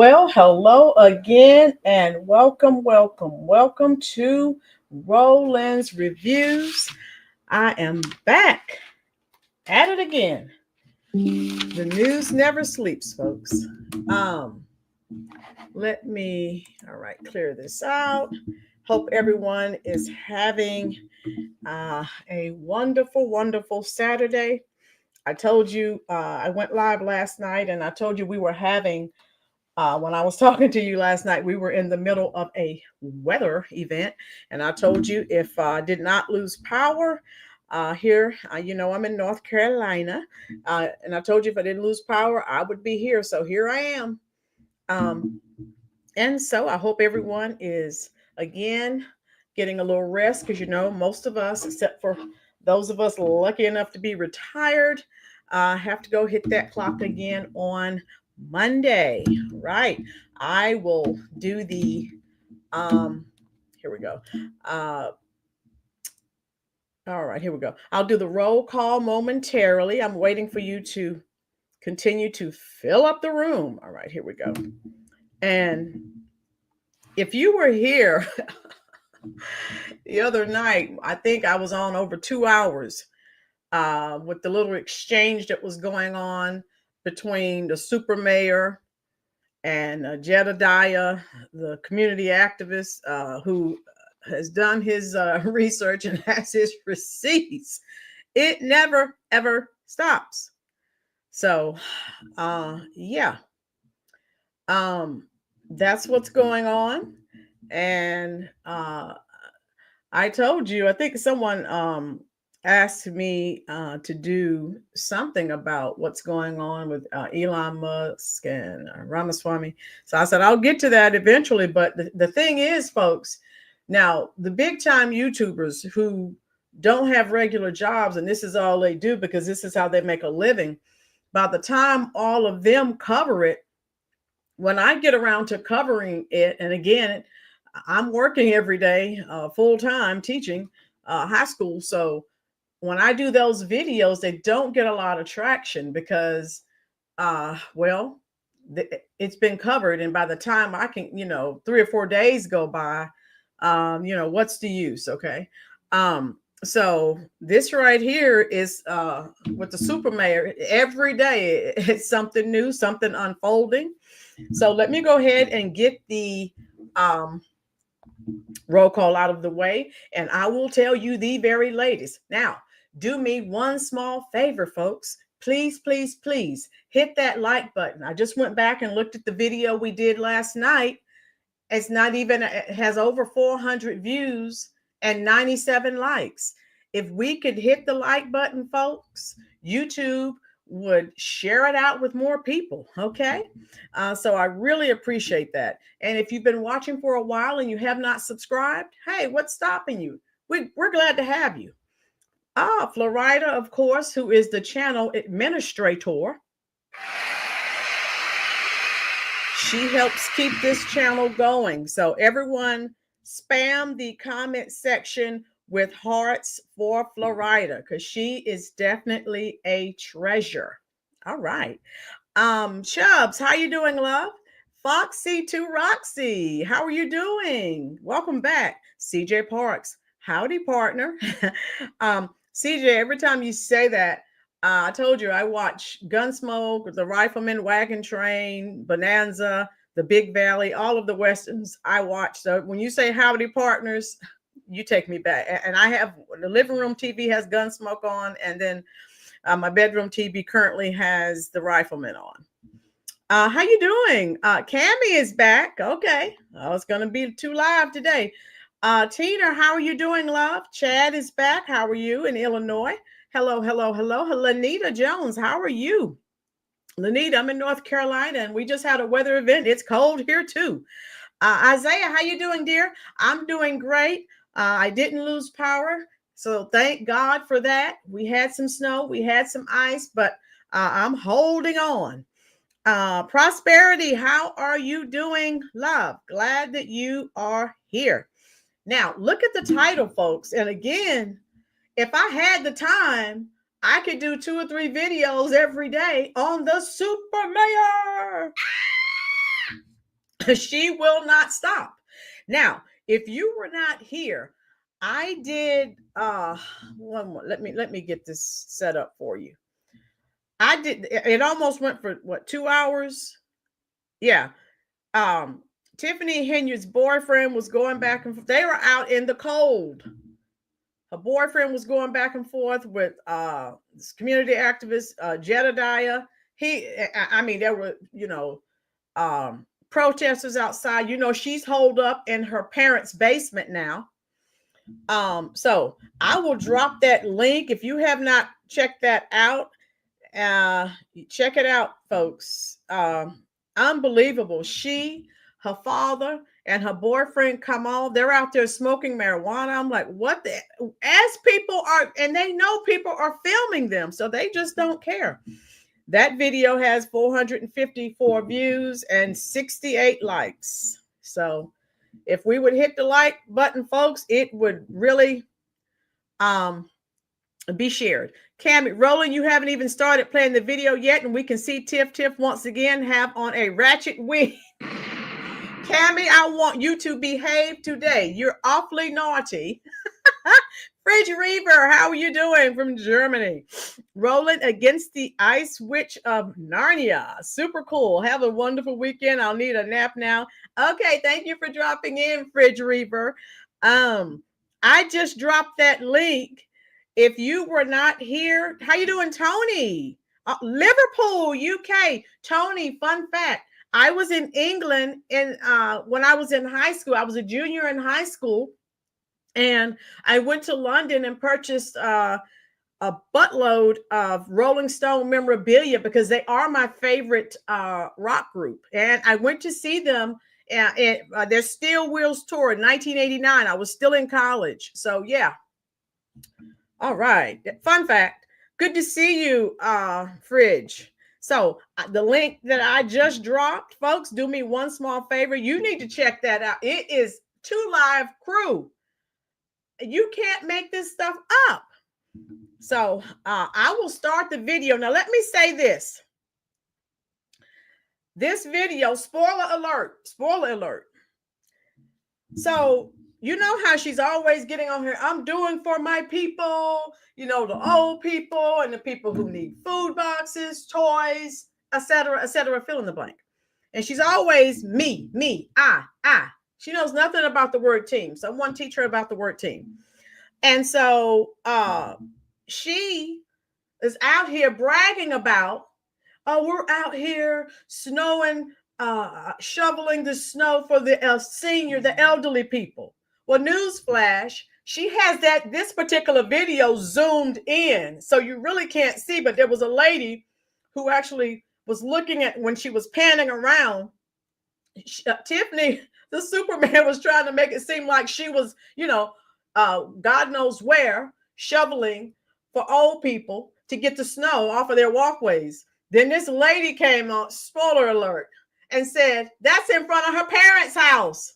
Well, hello again and welcome to Roland's Reviews. I am back at it again. The news never sleeps, folks. Um, Let me, all right, clear this out. Hope everyone is having a wonderful Saturday. I told you I went live last night and I told you we were having when I was talking to you last night, we were in the middle of a weather event, and I told you if I did not lose power here, I'm in North Carolina, and I told you if I didn't lose power, I would be here. So here I am. Um, and so I hope everyone is again getting a little rest because most of us, except for those of us lucky enough to be retired, have to go hit that clock again on Monday. Right. I will do the here we go. Uh all right, here we go. I'll do the roll call momentarily. I'm waiting for you to continue to fill up the room. All right, here we go. And if you were here the other night, I think I was on over 2 hours with the little exchange that was going on between the super mayor and Jedediah, the community activist who has done his research and has his receipts. It never, ever stops. So, yeah, that's what's going on. And I told you, I think someone asked me to do something about what's going on with Elon Musk and Ramaswamy. So I said, I'll get to that eventually. But the thing is, folks, now the big time YouTubers who don't have regular jobs, and this is all they do because this is how they make a living, by the time all of them cover it, when I get around to covering it, and again, I'm working every day, full time teaching high school. So when I do those videos, they don't get a lot of traction because, well, it's been covered. And by the time I can, 3 or 4 days go by, what's the use? Okay. So this right here is with the super mayor. Every day it's something new, something unfolding. So let me go ahead and get the roll call out of the way, and I will tell you the very latest. Now, do me one small favor, folks. Please hit that like button. I just went back and looked at the video we did last night. It's not even, it has over 400 views and 97 likes. If we could hit the like button, folks, YouTube would share it out with more people. Okay. So I really appreciate that. And if you've been watching for a while and you have not subscribed, hey, what's stopping you? We're glad to have you. Florida, of course, who is the channel administrator. She helps keep this channel going. So everyone spam the comment section with hearts for Florida because she is definitely a treasure. All right. Chubbs, how you doing, love? Foxy to Roxy, how are you doing? Welcome back. CJ Parks, howdy, partner. CJ, every time you say that, I told you I watch Gunsmoke, The Rifleman, Wagon Train, Bonanza, The Big Valley, all of the westerns I watch. So when you say howdy, partners, you take me back. And I have the living room TV has Gunsmoke on, and then my bedroom TV currently has The Rifleman on. How you doing? Cammy is back. Okay. Oh, it's going to be too live today. Tina, how are you doing, love? Chad is back. How are you in Illinois? Hello. Lanita Jones, how are you? Lanita, I'm in North Carolina, and we just had a weather event. It's cold here, too. Isaiah, how you doing, dear? I'm doing great. I didn't lose power, so thank God for that. We had some snow, we had some ice, but I'm holding on. Prosperity, how are you doing, love? Glad that you are here. Now, look at the title, folks. And again, if I had the time, I could do 2 or 3 videos every day on the super mayor. She will not stop. Now, if you were not here, I did one more. Let me get this set up for you. I did, it almost went for what, 2 hours? Yeah. Tiffany Henyard's boyfriend was going back and forth. They were out in the cold. Her boyfriend was going back and forth with this community activist, Jedediah. I mean, there were, protesters outside. She's holed up in her parents' basement now. So I will drop that link. If you have not checked that out, check it out, folks. Unbelievable. She, her father, and her boyfriend come on. They're out there smoking marijuana. I'm like, what the? As people are, and they know people are filming them, so they just don't care. That video has 454 views and 68 likes. So if we would hit the like button, folks, it would really be shared. Cammy, Roland, you haven't even started playing the video yet, and we can see Tiff once again have on a ratchet wig. Cammy, I want you to behave today. You're awfully naughty. Fridge Reaver, how are you doing from Germany? Roland against the Ice Witch of Narnia. Super cool. Have a wonderful weekend. I'll need a nap now. Okay, thank you for dropping in, Fridge Reaver. I just dropped that link. If you were not here, how you doing, Tony? Liverpool, UK. Tony, fun fact. I was in England when I was in high school. I was a junior in high school, and I went to London and purchased a buttload of Rolling Stone memorabilia because they are my favorite rock group. And I went to see them at their Steel Wheels tour in 1989. I was still in college. So, yeah. All right. Fun fact. Good to see you, Fridge. So the link that I just dropped, folks, do me one small favor. You need to check that out. It is 2 Live Crew. You can't make this stuff up. So I will start the video. Now, let me say this. This video, spoiler alert. So, you know how she's always getting on here. I'm doing for my people, the old people and the people who need food boxes, toys, etc., fill in the blank. And she's always me, I. She knows nothing about the word team. Someone teach her about the word team. And so she is out here bragging about, we're out here snowing, shoveling the snow for the elderly people. Well, newsflash, she has this particular video zoomed in, so you really can't see, but there was a lady who actually was looking at when she was panning around. Tiffany, the Superman, was trying to make it seem like she was, God knows where, shoveling for old people to get the snow off of their walkways. Then this lady came on, spoiler alert, and said, that's in front of her parents' house.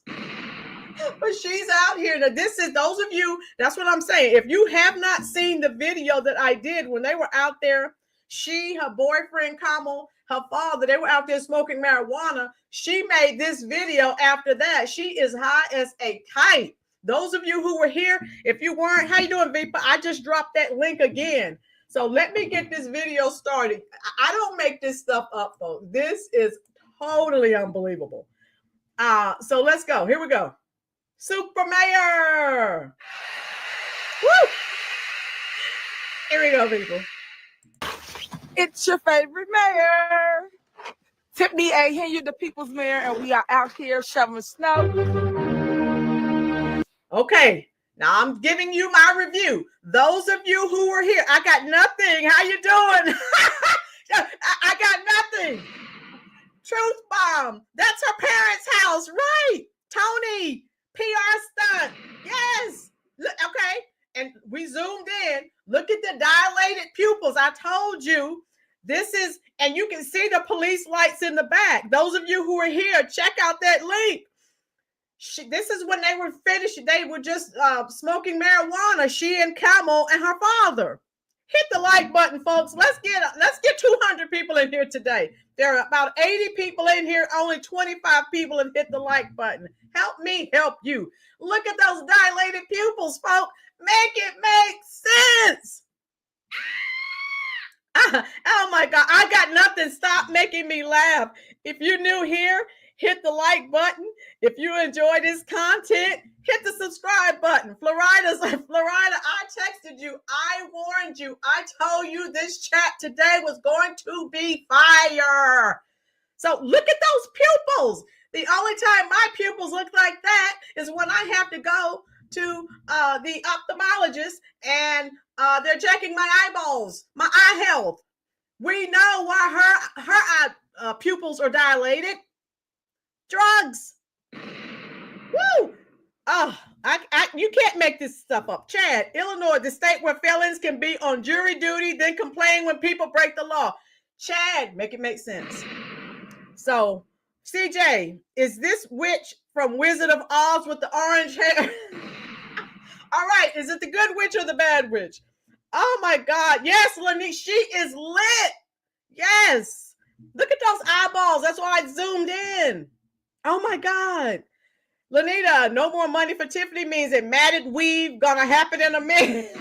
But she's out here. Now, this is those of you, that's what I'm saying. If you have not seen the video that I did when they were out there, she, her boyfriend, Kamal, her father, they were out there smoking marijuana. She made this video after that. She is high as a kite. Those of you who were here, if you weren't, how you doing, Vipa? I just dropped that link again. So let me get this video started. I don't make this stuff up, folks. This is totally unbelievable. So let's go. Here we go. Super Mayor. Woo! Here we go, people. It's your favorite mayor, Tiffany Henyard, the people's mayor, and we are out here shoveling snow. Okay, now I'm giving you my review. Those of you who were here, I got nothing. How you doing? I got nothing. Truth bomb. That's her parents' house, right? Tony, PR stunt. Yes. Look, okay. And we zoomed in. Look at the dilated pupils. I told you this is, and you can see the police lights in the back. Those of you who are here, check out that link. This is when they were finished. They were just smoking marijuana, she and Camel and her father. Hit the like button, folks. Let's get 200 people in here today. There are about 80 people in here. Only 25 people have hit the like button. Help me help you. Look at those dilated pupils, folks. Make it make sense. Oh my God, I got nothing. Stop making me laugh. If you're new here, hit the like button. If you enjoy this content, hit the subscribe button. Florida, I texted you. I warned you. I told you this chat today was going to be fire. So look at those pupils. The only time my pupils look like that is when I have to go to the ophthalmologist and they're checking my eyeballs, my eye health. We know why her pupils are dilated. Drugs. Woo! Oh, you can't make this stuff up. Chad, Illinois, the state where felons can be on jury duty, then complain when people break the law. Chad, make it make sense. So, CJ, is this witch from Wizard of Oz with the orange hair? All right, is it the good witch or the bad witch? Oh my God, yes, Lenny, she is lit. Yes, look at those eyeballs. That's why I zoomed in. Oh my God. Lanita, no more money for Tiffany means that matted weave gonna happen in a minute.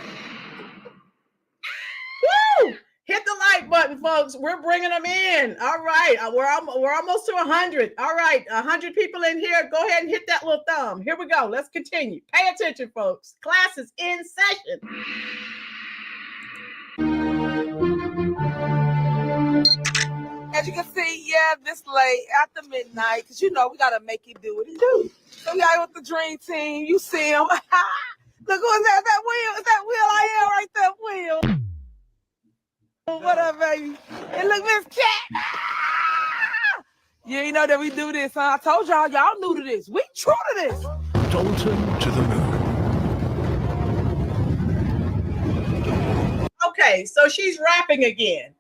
Woo! Hit the like button, folks. We're bringing them in. All right, we're almost to 100. All right, 100 people in here. Go ahead and hit that little thumb. Here we go. Let's continue. Pay attention, folks. Class is in session. As you can see, yeah, this late after midnight, because you know we gotta make it do what it do. So we out with the dream team. You see him. Look who's that? That Will. Is that Will? I am right there, Will. What up, baby? And look, Miss Cat. Yeah, you know that we do this, huh? I told y'all new to this. We true to this. Dalton to the moon. Okay, so she's rapping again.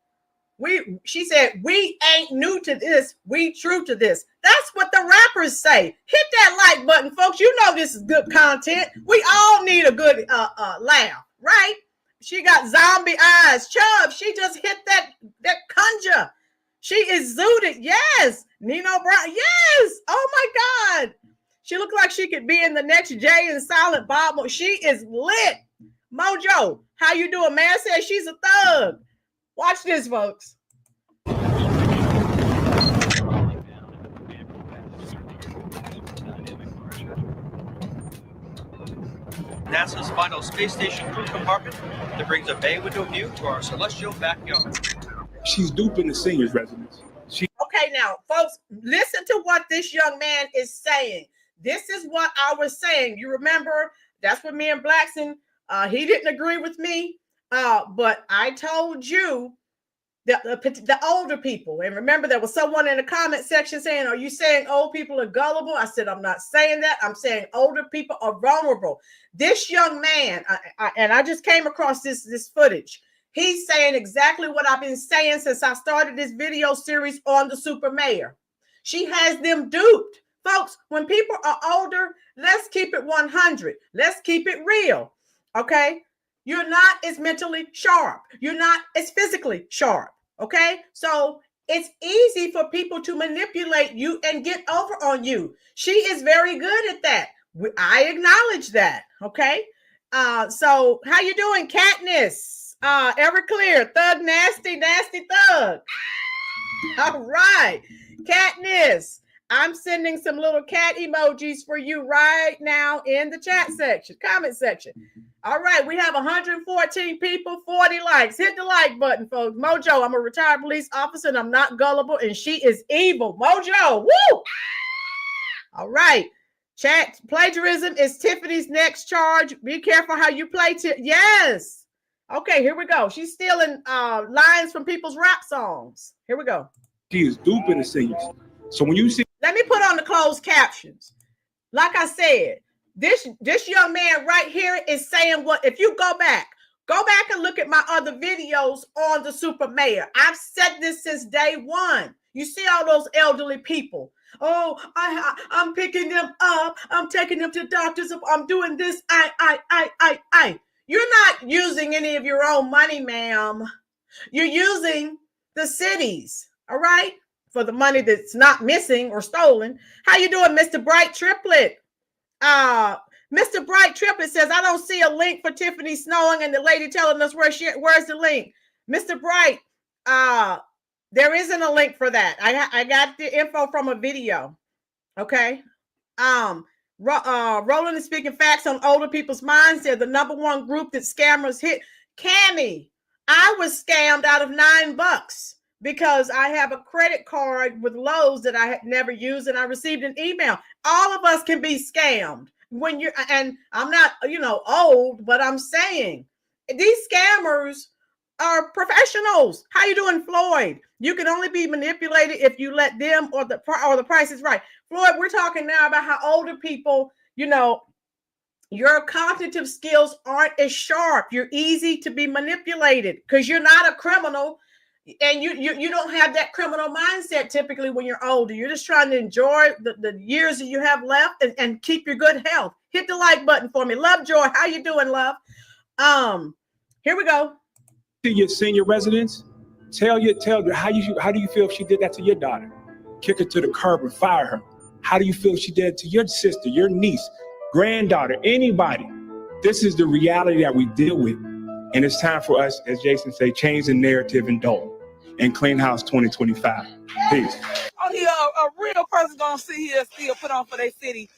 She said, we ain't new to this, we true to this. That's what the rappers say. Hit that like button, folks. You know this is good content. We all need a good laugh, right? She got zombie eyes. Chubb, she just hit that conjure. She is zooted. Yes. Nino Brown. Yes. Oh my God. She looked like she could be in the next Jay and Silent Bob. She is lit. Mojo, how you doing? Man says she's a thug. Watch this, folks. NASA's final space station crew compartment that brings a bay window view to our celestial backyard. She's duping the seniors' residence. Okay, now, folks, listen to what this young man is saying. This is what I was saying. You remember, that's what me and Blackson, he didn't agree with me, but I told you the older people, and remember there was someone in the comment section saying, are you saying old people are gullible? I said, I'm not saying that. I'm saying older people are vulnerable. This young man, and I just came across this footage. He's saying exactly what I've been saying since I started this video series on the super mayor. She has them duped. Folks, when people are older, let's keep it 100. Let's keep it real, okay? You're not as mentally sharp. You're not as physically sharp, okay? So it's easy for people to manipulate you and get over on you. She is very good at that. I acknowledge that, okay? So how you doing, Katniss? Everclear, Thug Nasty, Nasty Thug. All right, Katniss. I'm sending some little cat emojis for you right now in the chat section, comment section. All right, we have 114 people, 40 likes. Hit the like button, folks. Mojo, I'm a retired police officer and I'm not gullible, and she is evil. Mojo, woo! All right, chat, plagiarism is Tiffany's next charge. Be careful how you play. Yes. Okay, here we go. She's stealing lines from people's rap songs. Here we go. She is duping the seniors. So when you see, let me put on the closed captions. Like I said, this young man right here is saying what, if you go back and look at my other videos on the super mayor. I've said this since day one. You see all those elderly people. Oh, I'm picking them up. I'm taking them to doctors. I'm doing this. You're not using any of your own money, ma'am. You're using the cities, all right, for the money that's not missing or stolen. How you doing, Mr. Bright Triplet? Mr. Bright Triplet says, I don't see a link for Tiffany snowing and the lady telling us where's the link. Mr. Bright, there isn't a link for that. I got the info from a video. Okay. Roland is speaking facts on older people's minds. They're the number one group that scammers hit. Cammy, I was scammed out of $9 because I have a credit card with Lowe's that I had never used, and I received an email. All of us can be scammed when you're, and I'm not, old, but I'm saying these scammers are professionals. How you doing, Floyd? You can only be manipulated if you let them, or the price is right. Floyd, we're talking now about how older people, your cognitive skills aren't as sharp. You're easy to be manipulated because you're not a criminal, and you don't have that criminal mindset typically when you're older. You're just trying to enjoy the years that you have left and keep your good health. Hit the like button for me. Love Joy, how you doing, love? Here we go. To your senior residents, tell her how do you feel if she did that to your daughter? Kick her to the curb and fire her. How do you feel if she did it to your sister, your niece, granddaughter, anybody? This is the reality that we deal with. And it's time for us, as Jason say, change the narrative and don't. And Clean House 2025. Peace. Only a real person gonna sit here and still put on for their city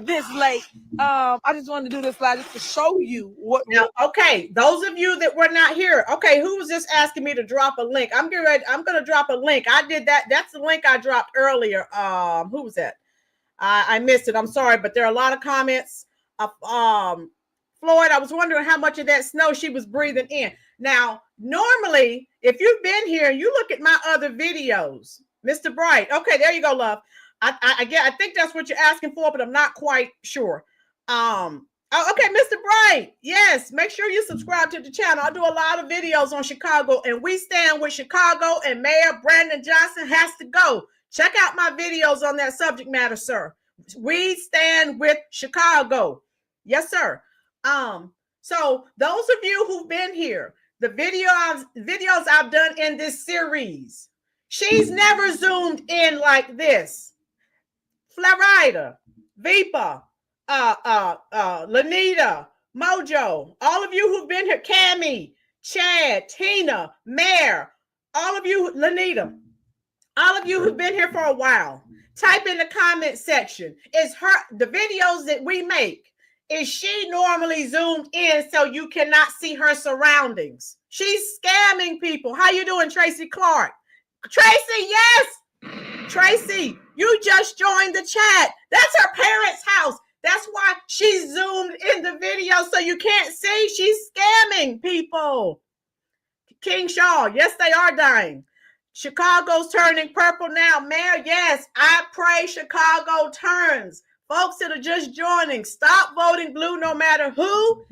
this late. I just wanted to do this live just to show you what. Now, okay, those of you that were not here, okay, who was just asking me to drop a link? I'm gonna drop a link. I did that. That's the link I dropped earlier. Who was that? I missed it. I'm sorry, but there are a lot of comments. Floyd, I was wondering how much of that snow she was breathing in. Now, normally, if you've been here, you look at my other videos, Mr. Bright. Okay, there you go, love. I think that's what you're asking for, but I'm not quite sure. Okay, Mr. Bright. Yes, make sure you subscribe to the channel. I do a lot of videos on Chicago, and we stand with Chicago, and Mayor Brandon Johnson has to go. Check out my videos on that subject matter, sir. We stand with Chicago. Yes, sir. So those of you who've been here, the videos I've done in this series, she's never zoomed in like this. Florida, Vipa, Lanita, Mojo, all of you who've been here, Cammy, Chad, Tina, Mare, all of you, Lanita, all of you who've been here for a while, type in the comment section. Is the videos that we make, is she normally zoomed in so you cannot see her surroundings? She's scamming people. How you doing, Tracy Clark? Tracy, yes. Tracy, you just joined the chat. That's her parents' house. That's why she zoomed in the video so you can't see. She's scamming people. King Shaw, yes, they are dying. Chicago's turning purple now. Mayor, yes, I pray Chicago turns. Folks that are just joining, stop voting blue no matter who.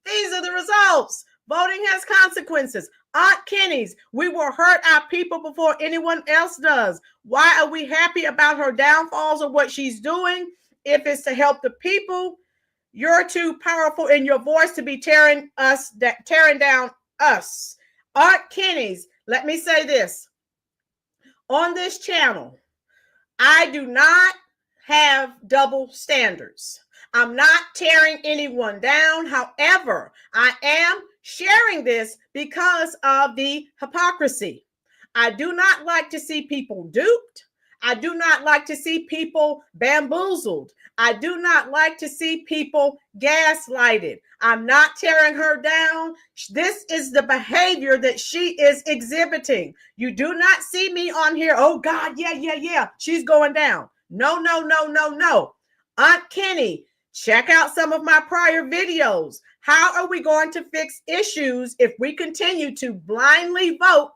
These are the results. Voting has consequences. Aunt Kenny's, we will hurt our people before anyone else does. Why are we happy about her downfalls or what she's doing? If it's to help the people, you're too powerful in your voice to be tearing down us. Aunt Kenny's, let me say this. On this channel, I do not have double standards. I'm not tearing anyone down. However, I am sharing this because of the hypocrisy. I do not like to see people duped. I do not like to see people bamboozled. I do not like to see people gaslighted. I'm not tearing her down. This is the behavior that she is exhibiting. You do not see me on here. Oh God, yeah. She's going down. No. Aunt Kenny, check out some of my prior videos. How are we going to fix issues if we continue to blindly vote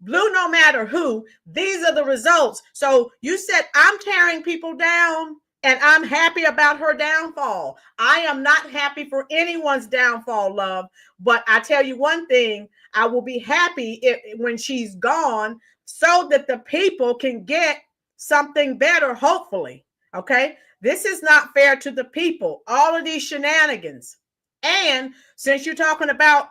blue no matter who? These are the results. So you said I'm tearing people down and I'm happy about her downfall. I am not happy for anyone's downfall, love. But I tell you one thing, I will be happy when she's gone so that the people can get something better, hopefully. Okay? This is not fair to the people. All of these shenanigans. And since you're talking about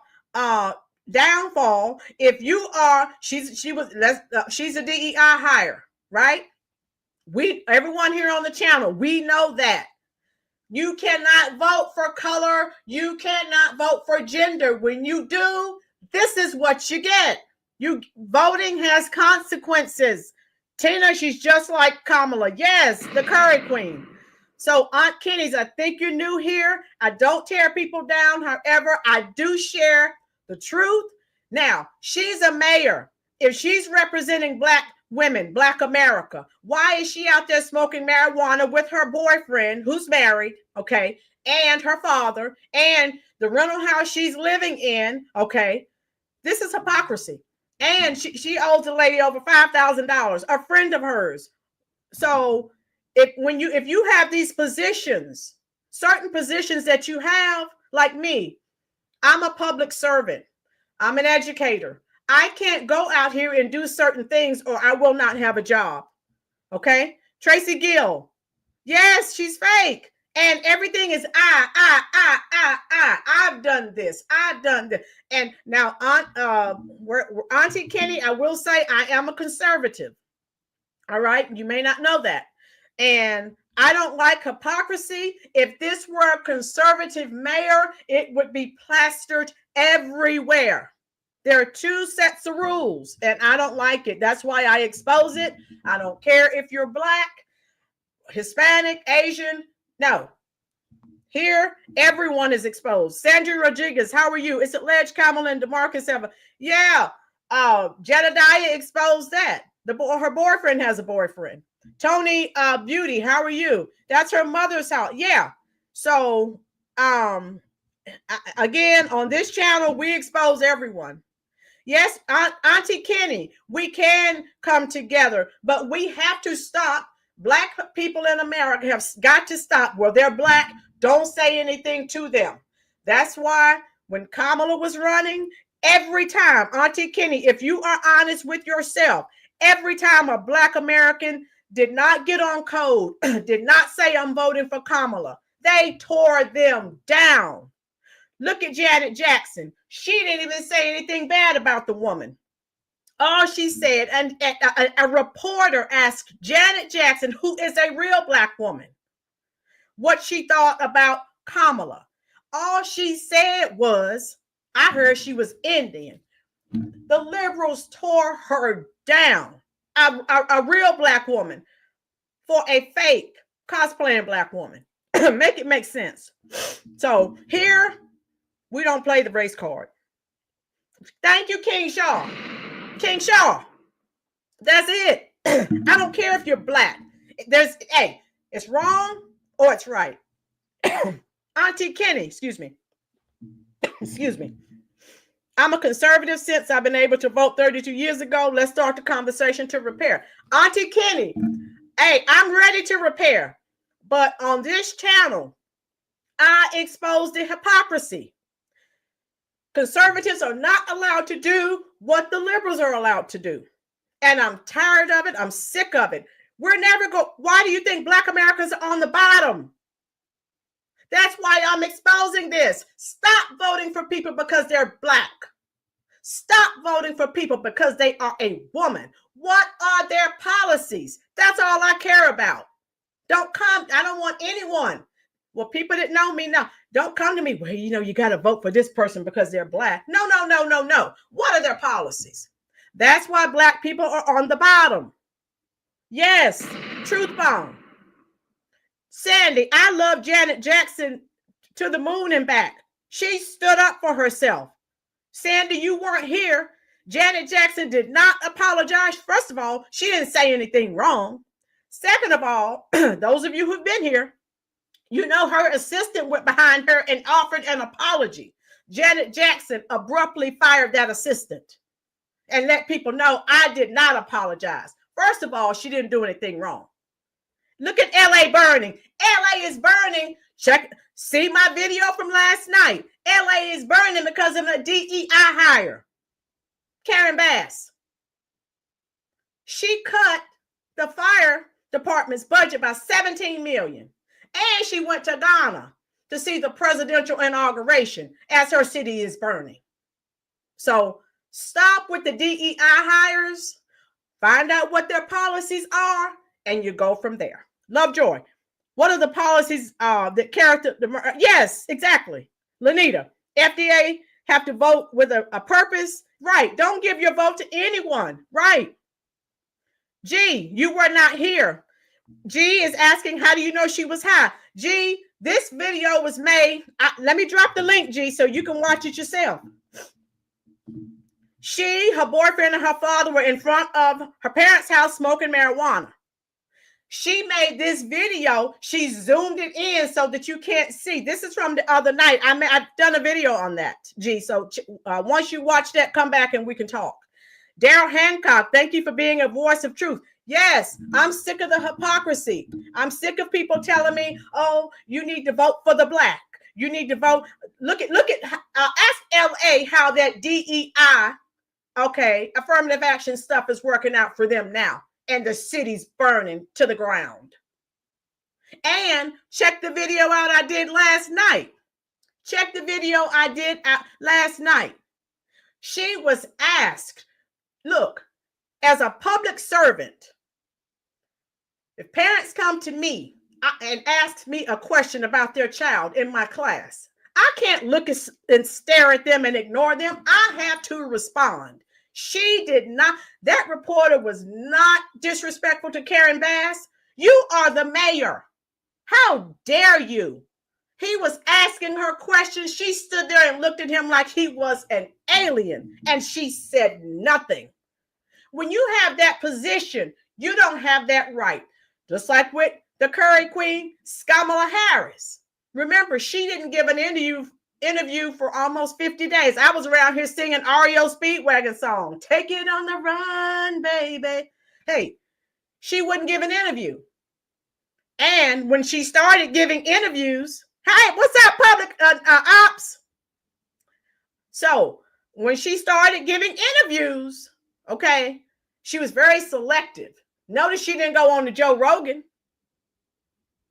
downfall, if you are, she's a DEI hire, right? Everyone here on the channel, we know that. You cannot vote for color. You cannot vote for gender. When you do, this is what you get. Voting has consequences. Tina, she's just like Kamala. Yes, the Curry Queen. So Aunt Kenny's, I think you're new here. I don't tear people down. However, I do share the truth. Now, she's a mayor. If she's representing Black women, Black America, why is she out there smoking marijuana with her boyfriend who's married, okay, and her father, and the rental house she's living in, okay? This is hypocrisy. And she owes a lady over $5,000, a friend of hers. So if you have these positions, certain positions that you have, like me, I'm a public servant. I'm an educator. I can't go out here and do certain things or I will not have a job. Okay? Tracy Gill. Yes, she's fake. And everything is I've done this. I've done this. And now Auntie Kenny, I will say I am a conservative. All right? You may not know that. And I don't like hypocrisy. If this were a conservative mayor, it would be plastered everywhere. There are two sets of rules, and I don't like it. That's why I expose it. I don't care if you're Black, Hispanic, Asian. No. Here, everyone is exposed. Sandra Rodriguez, how are you? It's alleged Kamala and DeMarcus have a... Yeah. Jedediah exposed that. Her boyfriend has a boyfriend. Tony Beauty, how are you? That's her mother's house. Yeah. So, again, on this channel, we expose everyone. Yes, Auntie Kenny, we can come together, but we have to stop. Black people in America have got to stop. Well, they're Black. Don't say anything to them. That's why when Kamala was running, every time, Auntie Kenny, if you are honest with yourself, every time a Black American did not get on code, did not say I'm voting for Kamala, they tore them down. Look at Janet Jackson. She didn't even say anything bad about the woman. All she said, and a reporter asked Janet Jackson, who is a real Black woman, what she thought about Kamala. All she said was, I heard she was Indian. The liberals tore her down. A real Black woman for a fake cosplaying Black woman. Make it make sense. So here, we don't play the race card. Thank you, King Shaw. King Shaw. That's it. I don't care if you're Black. It's wrong or it's right. Auntie Kenny, excuse me. I'm a conservative since I've been able to vote 32 years ago. Let's start the conversation to repair. Auntie Kenny, I'm ready to repair. But on this channel, I expose the hypocrisy. Conservatives are not allowed to do what the liberals are allowed to do. And I'm tired of it. I'm sick of it. Why do you think Black Americans are on the bottom? That's why I'm exposing this. Stop voting for people because they're Black. Stop voting for people because they are a woman. What are their policies? That's all I care about. Don't come. I don't want anyone. Well, people that know me now, don't come to me. Well, you got to vote for this person because they're Black. No. What are their policies? That's why Black people are on the bottom. Yes, truth bomb. Sandy, I love Janet Jackson to the moon and back. She stood up for herself. Sandy, you weren't here. Janet Jackson did not apologize. First of all, she didn't say anything wrong. Second of all, those of you who've been here, her assistant went behind her and offered an apology. Janet Jackson abruptly fired that assistant and let people know I did not apologize. First of all, she didn't do anything wrong. Look at LA burning. LA is burning. See my video from last night. LA is burning because of a DEI hire. Karen Bass. She cut the fire department's budget by $17 million. And she went to Ghana to see the presidential inauguration as her city is burning. So stop with the DEI hires, find out what their policies are, and you go from there. Lovejoy, what are the policies that character? Yes, exactly. Lanita, FDA have to vote with a purpose. Right. Don't give your vote to anyone. Right. G, you were not here. G is asking, how do you know she was high? G, this video was made. Let me drop the link, G, so you can watch it yourself. She, her boyfriend, and her father were in front of her parents' house smoking marijuana. She made this video. She zoomed it in so that you can't see. This is from the other night. I've done a video on that, G. So once you watch that, come back and we can talk. Daryl Hancock, thank you for being a voice of truth. Yes, I'm sick of the hypocrisy. I'm sick of people telling me, oh, you need to vote for the black. You need to vote. Look at ask LA how that DEI, okay, affirmative action stuff is working out for them now. And the city's burning to the ground. And check the video out I did last night. Check the video I did last night. She was asked, look, as a public servant, if parents come to me and ask me a question about their child in my class, I can't look and stare at them and ignore them. I have to respond. She did not. That reporter was not disrespectful to Karen Bass. You are the mayor. How dare you? He was asking her questions. She stood there and looked at him like he was an alien, and she said nothing. When you have that position, you don't have that right. Just like with the Curry Queen, Kamala Harris. Remember, she didn't give an interview for almost 50 days. I was around here singing REO Speedwagon song. Take it on the run, baby. Hey, she wouldn't give an interview. And when she started giving interviews, hey, what's up, public ops? So when she started giving interviews, okay, she was very selective. Notice she didn't go on to Joe Rogan.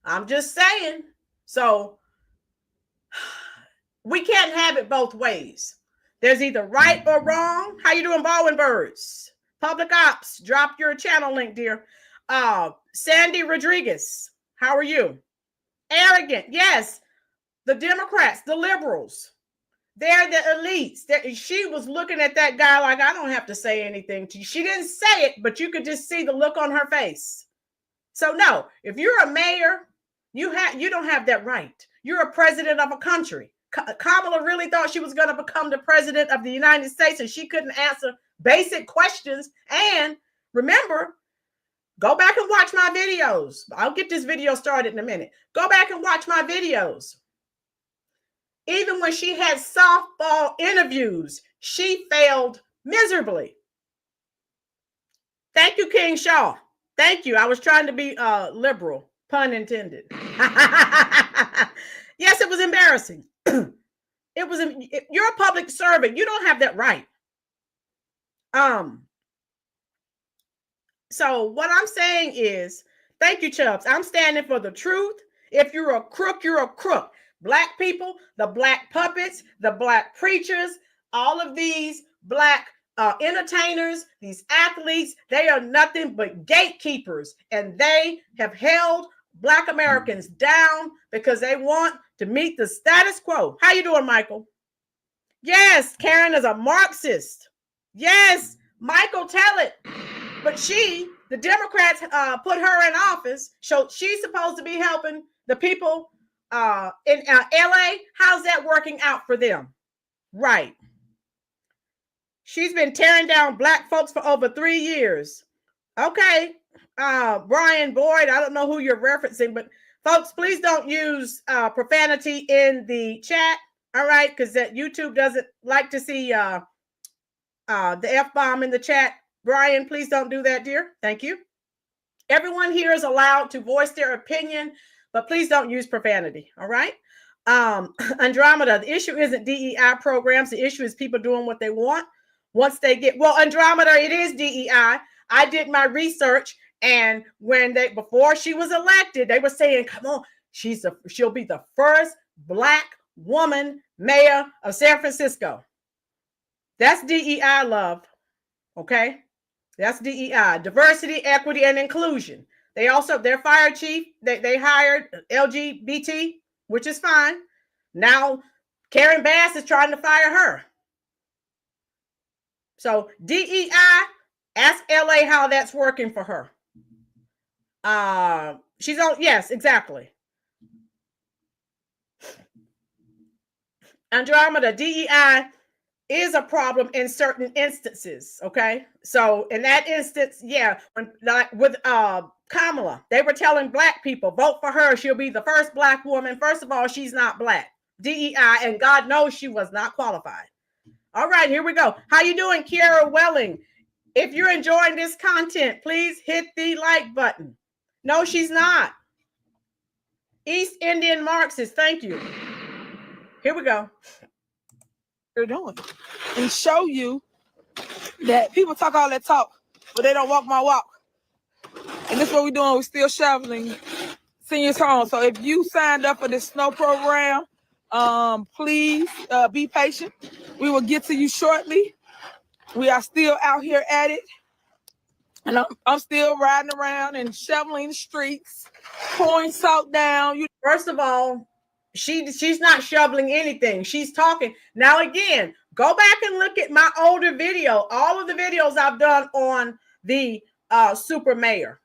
I'm just saying. So we can't have it both ways. There's either right or wrong. How you doing, Baldwin Birds? Public Ops, drop your channel link, dear. Sandy Rodriguez, how are you? Arrogant, yes. The Democrats, the liberals, they're the elites. She was looking at that guy like, I don't have to say anything to you. She didn't say it, but you could just see the look on her face. So no, if you're a mayor, you don't have that right. You're a president of a country. Kamala really thought she was going to become the president of the United States, and she couldn't answer basic questions. And remember, go back and watch my videos. I'll get this video started in a minute. Go back and watch my videos. Even when she had softball interviews, she failed miserably. Thank you, King Shaw. Thank you. I was trying to be liberal, pun intended. Yes, it was embarrassing. You're a public servant. You don't have that right. So what I'm saying is, thank you, Chubbs. I'm standing for the truth. If you're a crook, you're a crook. Black people, the black puppets, the black preachers, all of these black entertainers, these athletes, they are nothing but gatekeepers. And they have held Black Americans down because they want to meet the status quo. How you doing, Michael? Yes, Karen is a Marxist. Yes, Michael, tell it. But the Democrats put her in office, so she's supposed to be helping the people in LA. How's that working out for them? Right. She's been tearing down black folks for over 3 years. Okay. Brian Boyd, I don't know who you're referencing, but folks, please don't use profanity in the chat. All right. Because that YouTube doesn't like to see the F-bomb in the chat. Brian, please don't do that, dear. Thank you. Everyone here is allowed to voice their opinion, but please don't use profanity. All right. Andromeda, the issue isn't DEI programs. The issue is people doing what they want once they get, well, Andromeda, it is DEI. I did my research, and before she was elected, they were saying, come on, she'll be the first Black woman mayor of San Francisco. That's DEI, love. Okay? That's DEI, diversity, equity, and inclusion. They also, their fire chief, they hired LGBT, which is fine. Now, Karen Bass is trying to fire her. So DEI, ask LA how that's working for her. She's on, yes, exactly. Andromeda, DEI is a problem in certain instances, okay? So in that instance, yeah, when, like with Kamala, they were telling Black people, vote for her, she'll be the first Black woman. First of all, she's not Black. DEI, and God knows she was not qualified. All right, here we go. How you doing, Kiara Welling? If you're enjoying this content, please hit the like button. No, she's not. East Indian Marxist, thank you. Here we go. They're doing and show you that people talk all that talk, but they don't walk my walk. And this is what we're doing. We're still shoveling seniors home. So if you signed up for this snow program, please be patient. We will get to you shortly. We are still out here at it. And I'm still riding around and shoveling the streets, pouring salt down. First of all, she's not shoveling anything. She's talking. Now, again, go back and look at my older video. All of the videos I've done on the super mayor.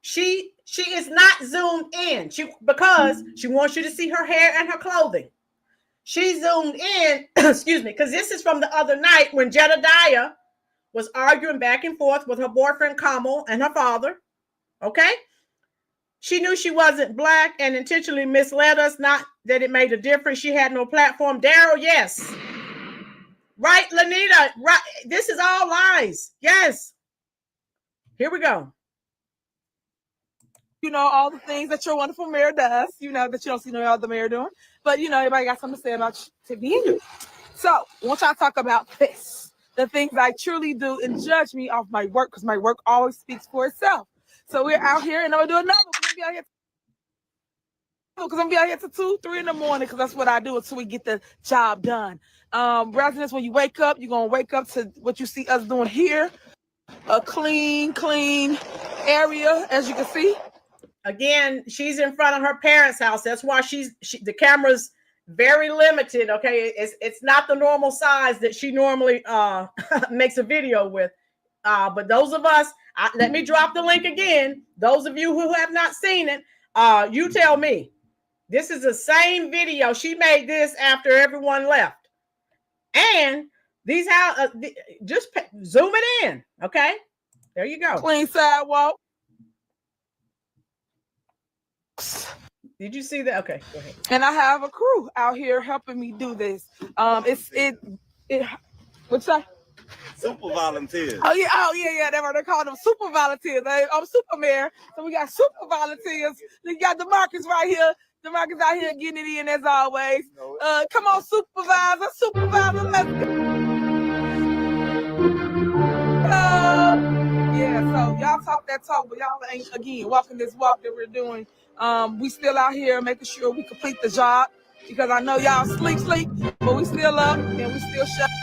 She is not zoomed in because she wants you to see her hair and her clothing. She zoomed in, excuse me, because this is from the other night when Jedediah was arguing back and forth with her boyfriend Kamal and her father. Okay? She knew she wasn't Black and intentionally misled us. Not that it made a difference. She had no platform. Daryl, yes. Right, Lanita? Right. This is all lies. Yes. Here we go. You know, all the things that your wonderful mayor does, you know, that you don't see no other mayor doing. But, you know, everybody got something to say about Tiffany Henyard. So, I want y'all to talk about this. The things I truly do and judge me off my work, because my work always speaks for itself. So, we're out here, and I'm going to do another one. Because I'm going to be out here till 2, 3 in the morning, because that's what I do until we get the job done. Residents, when you wake up, you're going to wake up to what you see us doing here. A clean area, as you can see. Again, she's in front of her parents' house. That's why the camera's very limited. Okay, it's not the normal size that she normally makes a video with. But those of us, let me drop the link again. Those of you who have not seen it, you tell me. This is the same video. She made this after everyone left. And these just zoom it in. Okay, there you go. Clean sidewalk. Did you see that? Okay, go ahead. And I have a crew out here helping me do this. What's that? Super volunteers. Oh yeah. They call them super volunteers. I'm super mayor, so we got super volunteers. We got DEMARCUS right here. DEMARCUS out here getting it in as always. Come on, supervisor, let's go. Yeah, so y'all talk that talk, but y'all ain't again walking this walk that we're doing. We still out here making sure we complete the job because I know y'all sleep, but we still up and we still shoveling.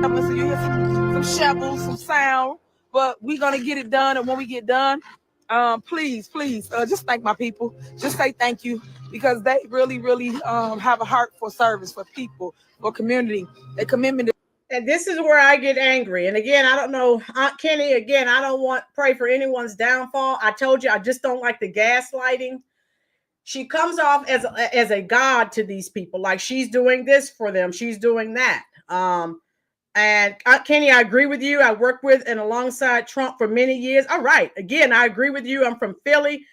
So you hear some shovels, some sound, but we're gonna get it done. And when we get done, please, just thank my people. Just say thank you because they really have a heart for service, for people, for community. They commitment. And this is where I get angry. And again, I don't know, Aunt Kenny, again, I don't pray for anyone's downfall. I told you, I just don't like the gaslighting. She comes off as a god to these people. Like she's doing this for them. She's doing that. And Aunt Kenny, I agree with you. I worked with and alongside Trump for many years. All right. Again, I agree with you. I'm from Philly.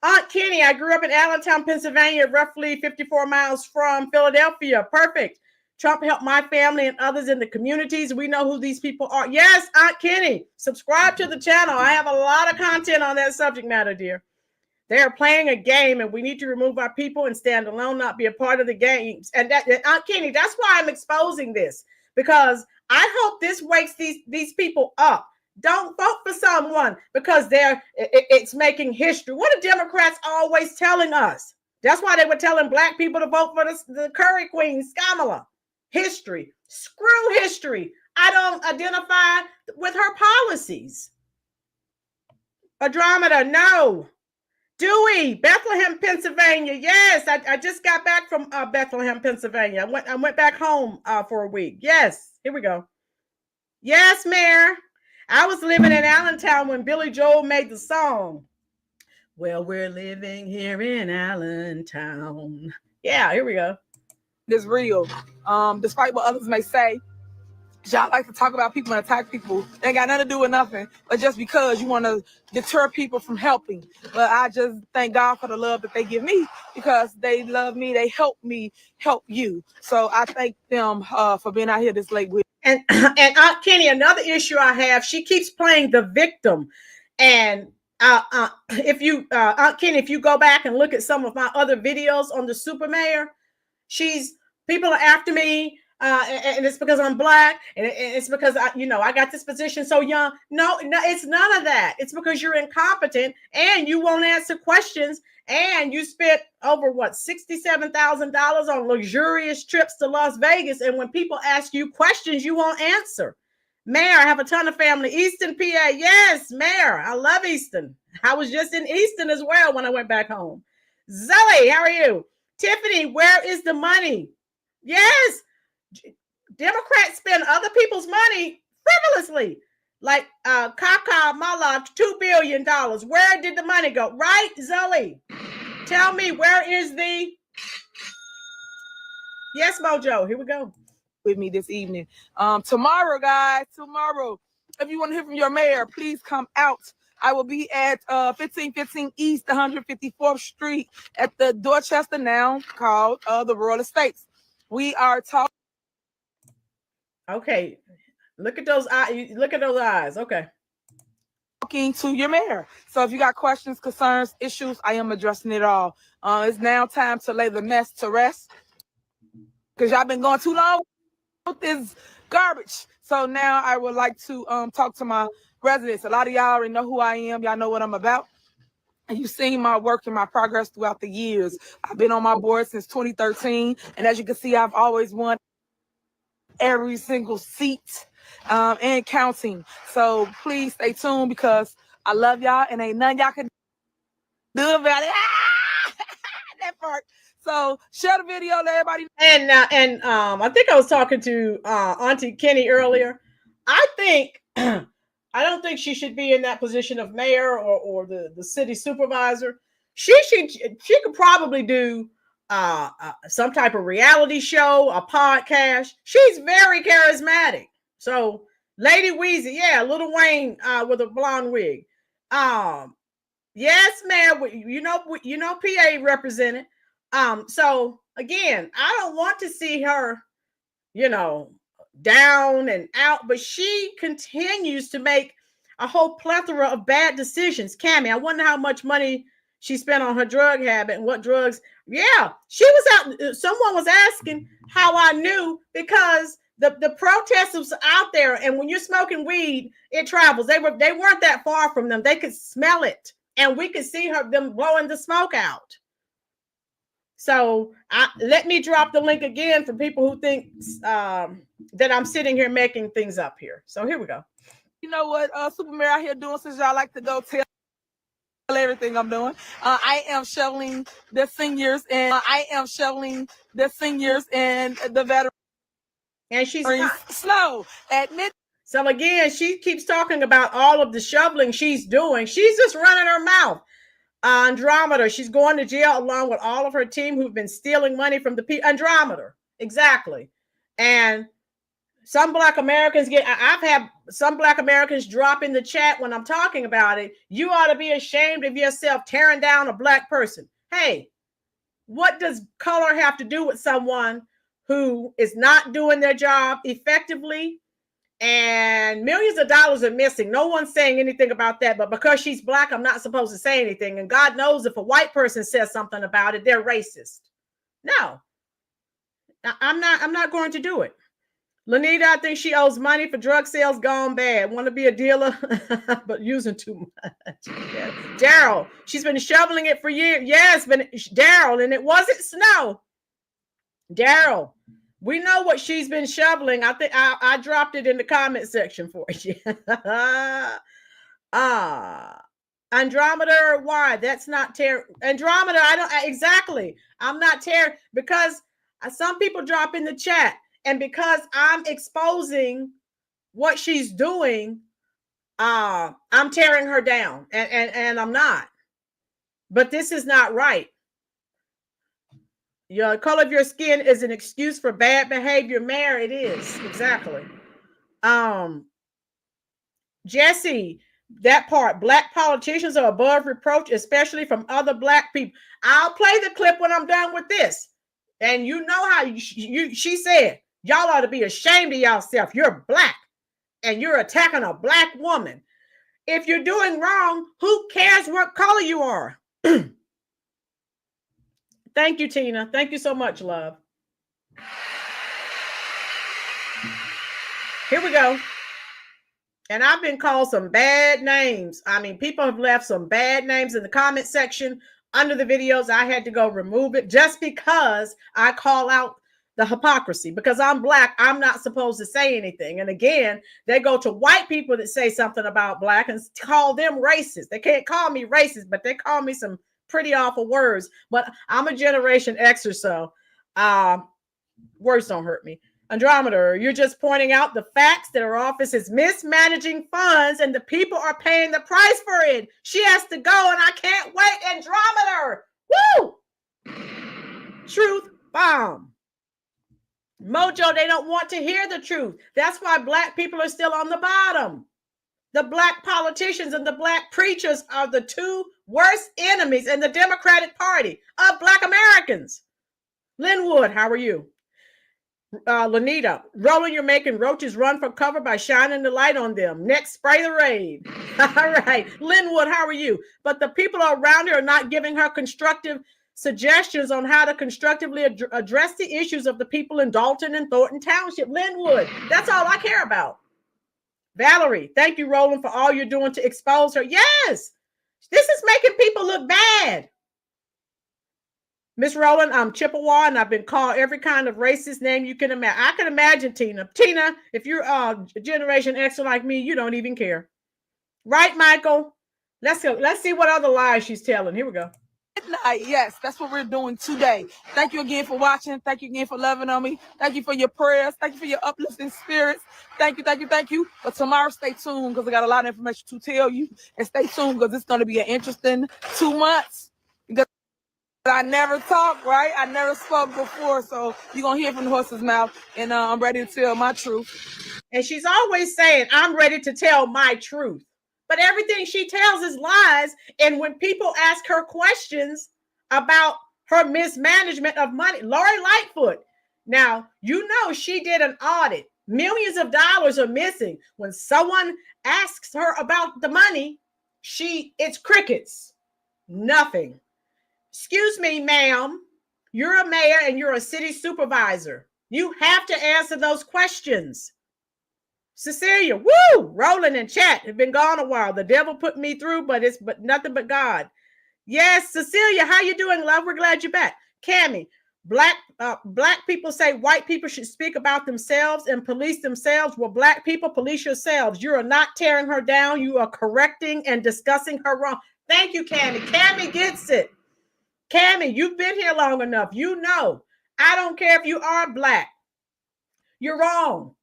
Aunt Kenny, I grew up in Allentown, Pennsylvania, roughly 54 miles from Philadelphia. Perfect. Trump helped my family and others in the communities. We know who these people are. Yes, Aunt Kenny, subscribe to the channel. I have a lot of content on that subject matter, dear. They're playing a game, and we need to remove our people and stand alone, not be a part of the games. And Aunt Kenny, that's why I'm exposing this, because I hope this wakes these people up. Don't vote for someone because it's making history. What are Democrats always telling us? That's why they were telling black people to vote for the Curry Queen, Kamala. History. Screw history. I don't identify with her policies. Andromeda, no. Dewey, Bethlehem, Pennsylvania. Yes, I just got back from Bethlehem, Pennsylvania. I went back home for a week. Yes, here we go. Yes, Mayor. I was living in Allentown when Billy Joel made the song. Well, we're living here in Allentown. Yeah, here we go. It's real. Despite what others may say, y'all like to talk about people and attack people. They ain't got nothing to do with nothing, but just because you want to deter people from helping. But I just thank God for the love that they give me, because they love me. They help me help you. So I thank them for being out here this late with. And Aunt Kenny, another issue I have, she keeps playing the victim. And if you, Aunt Kenny, if you go back and look at some of my other videos on the super mayor, people are after me. And it's because I'm black, and it's because I got this position so young. No, it's none of that. It's because you're incompetent and you won't answer questions, and you spent over $67,000 on luxurious trips to Las Vegas. And when people ask you questions, you won't answer. Mayor, I have a ton of family. Easton, PA. Yes, Mayor. I love Easton. I was just in Easton as well when I went back home. Zoe, how are you? Tiffany, where is the money? Yes. Democrats spend other people's money frivolously, like Kaka Mala, $2 billion. Where did the money go? Right, Zoe? Tell me, where is the... Yes, Mojo, here we go. With me this evening. Tomorrow, guys, if you want to hear from your mayor, please come out. I will be at 1515 East 154th Street at the Dorchester, now called the Royal Estates. We are talking. Okay, look at those eyes. Look at those eyes. Okay. Talking to your mayor. So if you got questions, concerns, issues, I am addressing it all. It's now time to lay the mess to rest, because y'all been going too long with this garbage. So now I would like to talk to my residents. A lot of y'all already know who I am. Y'all know what I'm about. And you've seen my work and my progress throughout the years. I've been on my board since 2013. And as you can see, I've always won every single seat and counting. So please stay tuned, because I love y'all and ain't nothing y'all can do about it. That part. So share the video, let everybody know. And I think I was talking to Auntie Kenny earlier. I think I don't think she should be in that position of mayor or the city supervisor. She could probably do some type of reality show, a podcast. She's very charismatic. So Lady Weezy, yeah, Little Wayne with a blonde wig. Yes, ma'am. You know, PA represented. So again, I don't want to see her, down and out, but she continues to make a whole plethora of bad decisions. Cammie, I wonder how much money she spent on her drug habit and what drugs. Yeah, she was out. Someone was asking how I knew, because the protest was out there, and when you're smoking weed, it travels. They weren't that far from them. They could smell it, and we could see them blowing the smoke out. So let me drop the link again for people who think that I'm sitting here making things up here. So here we go. You know what Super Mayor out here doing, since y'all like to go tell everything I'm doing. I am shoveling the seniors, and the veterans. And she's slow at midnight. So again, she keeps talking about all of the shoveling she's doing. She's just running her mouth. Andromeda, she's going to jail along with all of her team who've been stealing money from the people. Andromeda, exactly. And some Black Americans I've had some Black Americans drop in the chat when I'm talking about it. You ought to be ashamed of yourself tearing down a Black person. Hey, what does color have to do with someone who is not doing their job effectively? And millions of dollars are missing. No one's saying anything about that. But because she's Black, I'm not supposed to say anything. And God knows if a white person says something about it, they're racist. No, I'm not going to do it. Lanita, I think she owes money for drug sales gone bad. Want to be a dealer, but using too much. Yeah. Daryl, she's been shoveling it for years. Yes, but Daryl, and it wasn't snow. Daryl, we know what she's been shoveling. I think I dropped it in the comment section for you. Andromeda, why? That's not Andromeda. I don't exactly. I'm not because some people drop in the chat. And because I'm exposing what she's doing, I'm tearing her down, and I'm not. But this is not right. Your color of your skin is an excuse for bad behavior, Mayor. It is exactly. Jesse, that part. Black politicians are above reproach, especially from other black people. I'll play the clip when I'm done with this, and you know how she said. Y'all ought to be ashamed of yourself. You're black and you're attacking a black woman. If you're doing wrong, who cares what color you are? Thank you, Tina. Thank you so much, love. Here we go. And I've been called some bad names. I mean, people have left some bad names in the comment section under the videos. I had to go remove it just because I call out the hypocrisy. Because I'm black, I'm not supposed to say anything. And again, they go to white people that say something about black and call them racist. They can't call me racist, but they call me some pretty awful words. But I'm a Generation X or so. Words don't hurt me. Andromeda, you're just pointing out the facts that her office is mismanaging funds and the people are paying the price for it. She has to go and I can't wait. Andromeda, woo! Truth bomb. Mojo, they don't want to hear the truth. That's why black people are still on the bottom. The black politicians and the black preachers are the two worst enemies in the Democratic Party of black Americans. Linwood, how are you? Lanita, Roland, you're making roaches run for cover by shining the light on them. Next, spray the raid. All right. Linwood, how are you? But the people around her are not giving her constructive suggestions on how to constructively address the issues of the people in Dalton and Thornton Township. Linwood, that's all I care about. Valerie, thank you, Roland, for all you're doing to expose her. Yes, this is making people look bad. Miss Roland, I'm Chippewa, and I've been called every kind of racist name you can imagine. I can imagine, Tina. Tina, if you're Generation X like me, you don't even care. Right, Michael? Let's go. Let's see what other lies she's telling. Here we go. Midnight, yes, that's what we're doing today. Thank you again for watching. Thank you again for loving on me. Thank you for your prayers. Thank you for your uplifting spirits. Thank you, thank you, thank you. But tomorrow, stay tuned because I got a lot of information to tell you. And stay tuned because it's going to be an interesting 2 months. Because I never talked, right? I never spoke before. So you're going to hear from the horse's mouth. And I'm ready to tell my truth. And she's always saying, I'm ready to tell my truth. But everything she tells is lies. And when people ask her questions about her mismanagement of money, Lori Lightfoot, now, you know, she did an audit. Millions of dollars are missing. When someone asks her about the money, it's crickets. Nothing. Excuse me, ma'am. You're a mayor and you're a city supervisor. You have to answer those questions. Cecilia, woo! Rolling in chat. Have been gone a while. The devil put me through, but nothing but God. Yes, Cecilia, how you doing, love? We're glad you're back. Cammie, black people say white people should speak about themselves and police themselves. Well, black people, police yourselves. You are not tearing her down. You are correcting and discussing her wrong. Thank you, Cammie. Cammie gets it. Cammie, you've been here long enough. You know, I don't care if you are black. You're wrong.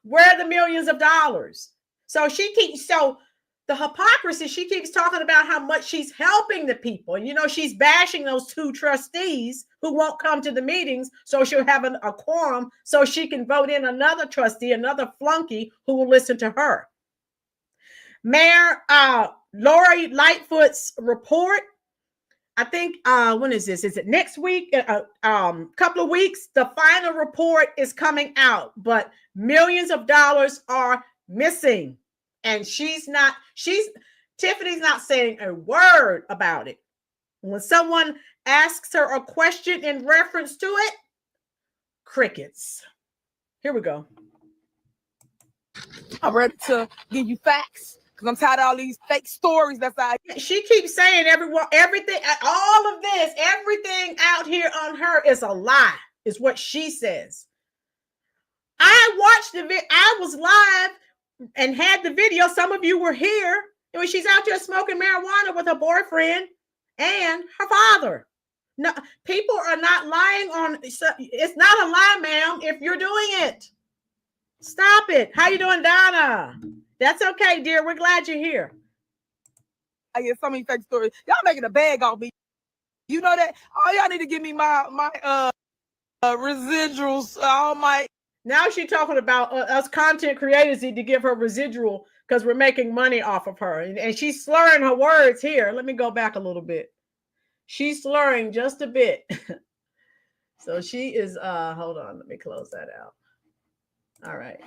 Where are the millions of dollars? So the hypocrisy, she keeps talking about how much she's helping the people. And, you know, she's bashing those two trustees who won't come to the meetings. So she'll have a quorum so she can vote in another trustee, another flunky who will listen to her. Mayor Lori Lightfoot's report, I think, when is this? Is it next week? Couple of weeks, the final report is coming out, but millions of dollars are missing. And Tiffany's not saying a word about it. When someone asks her a question in reference to it, crickets. Here we go. I'm ready to give you facts because I'm tired of all these fake stories. That's how she keeps saying everything, all of this, everything out here on her is a lie, is what she says. I watched the video. I was live and had the video. Some of you were here. And when she's out there smoking marijuana with her boyfriend and her father. No, people are not lying on. It's not a lie, ma'am, if you're doing it. Stop it. How you doing, Donna? That's okay, dear. We're glad you're here. I get so many fake stories. Y'all making a bag off me. You know that? All y'all need to give me my residuals. All my. Now she's talking about us content creators need to give her residual because we're making money off of her. And she's slurring her words here. Let me go back a little bit. She's slurring just a bit. So she is, hold on. Let me close that out. All right.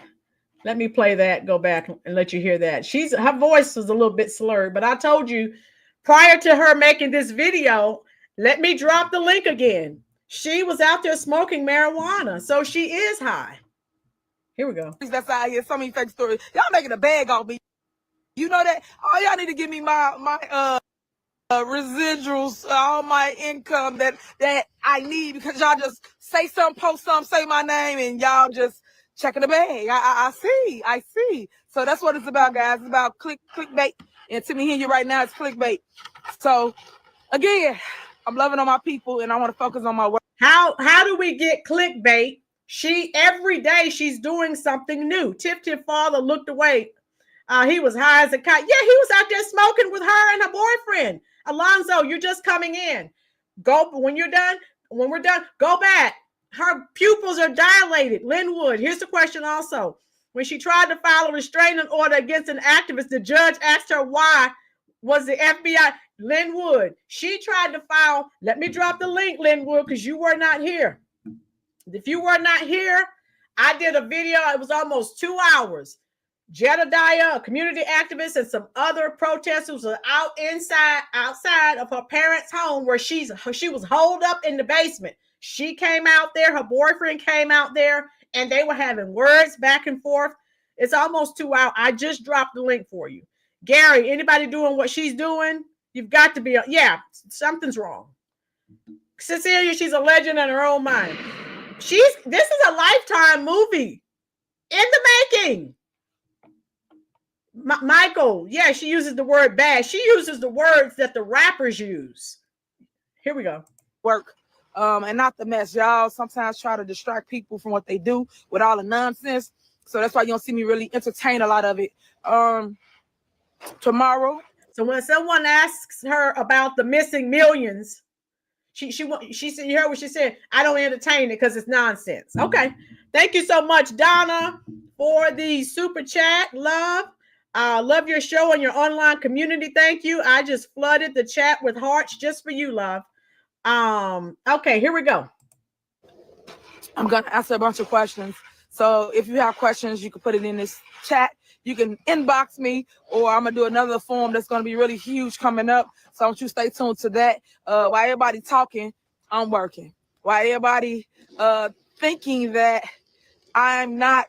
Let me play that, go back and let you hear that. Her voice was a little bit slurred, but I told you prior to her making this video, let me drop the link again. She was out there smoking marijuana, so she is high. Here we go. That's how I hear so many fake stories. Y'all making a bag off me. You know that? All y'all need to give me my residuals, all my income that I need because y'all just say something, post something, say my name, and y'all just checking the bag. I see. So that's what it's about, guys. It's about clickbait. And Tiffany Henyard right now is clickbait. So again, I'm loving on my people and I want to focus on my work. How do we get clickbait? Every day she's doing something new. Tiff father looked away. He was high as a kite. Yeah, he was out there smoking with her and her boyfriend. Alonzo, you're just coming in. When we're done, go back. Her pupils are dilated. Linwood, here's the question also. When she tried to file a restraining order against an activist, the judge asked her why was the FBI. Linwood, she tried to file. Let me drop the link, Linwood, because you were not here. If you were not here, I did a video. It was almost 2 hours. Jedediah, a community activist, and some other protesters were outside of her parents' home where she was holed up in the basement. She came out there, her boyfriend came out there, and they were having words back and forth. It's almost 2 hours. I just dropped the link for you. Gary, anybody doing what she's doing? You've got to be, something's wrong. Cecilia, she's a legend in her own mind. This is a Lifetime movie in the making. Michael, yeah, she uses the word bad. She uses the words that the rappers use. Here we go. Work. And not the mess. Y'all sometimes try to distract people from what they do with all the nonsense. So that's why you don't see me really entertain a lot of it. Tomorrow. So when someone asks her about the missing millions, she said, you heard what she said? I don't entertain it because it's nonsense. Okay. Thank you so much, Donna, for the super chat. Love your show and your online community. Thank you. I just flooded the chat with hearts just for you, love. Okay, here we go. I'm gonna answer a bunch of questions. So if you have questions, you can put it in this chat. You can inbox me, or I'm gonna do another form that's gonna be really huge coming up. So I want you to stay tuned to that. While everybody talking, I'm working. While everybody thinking that I'm not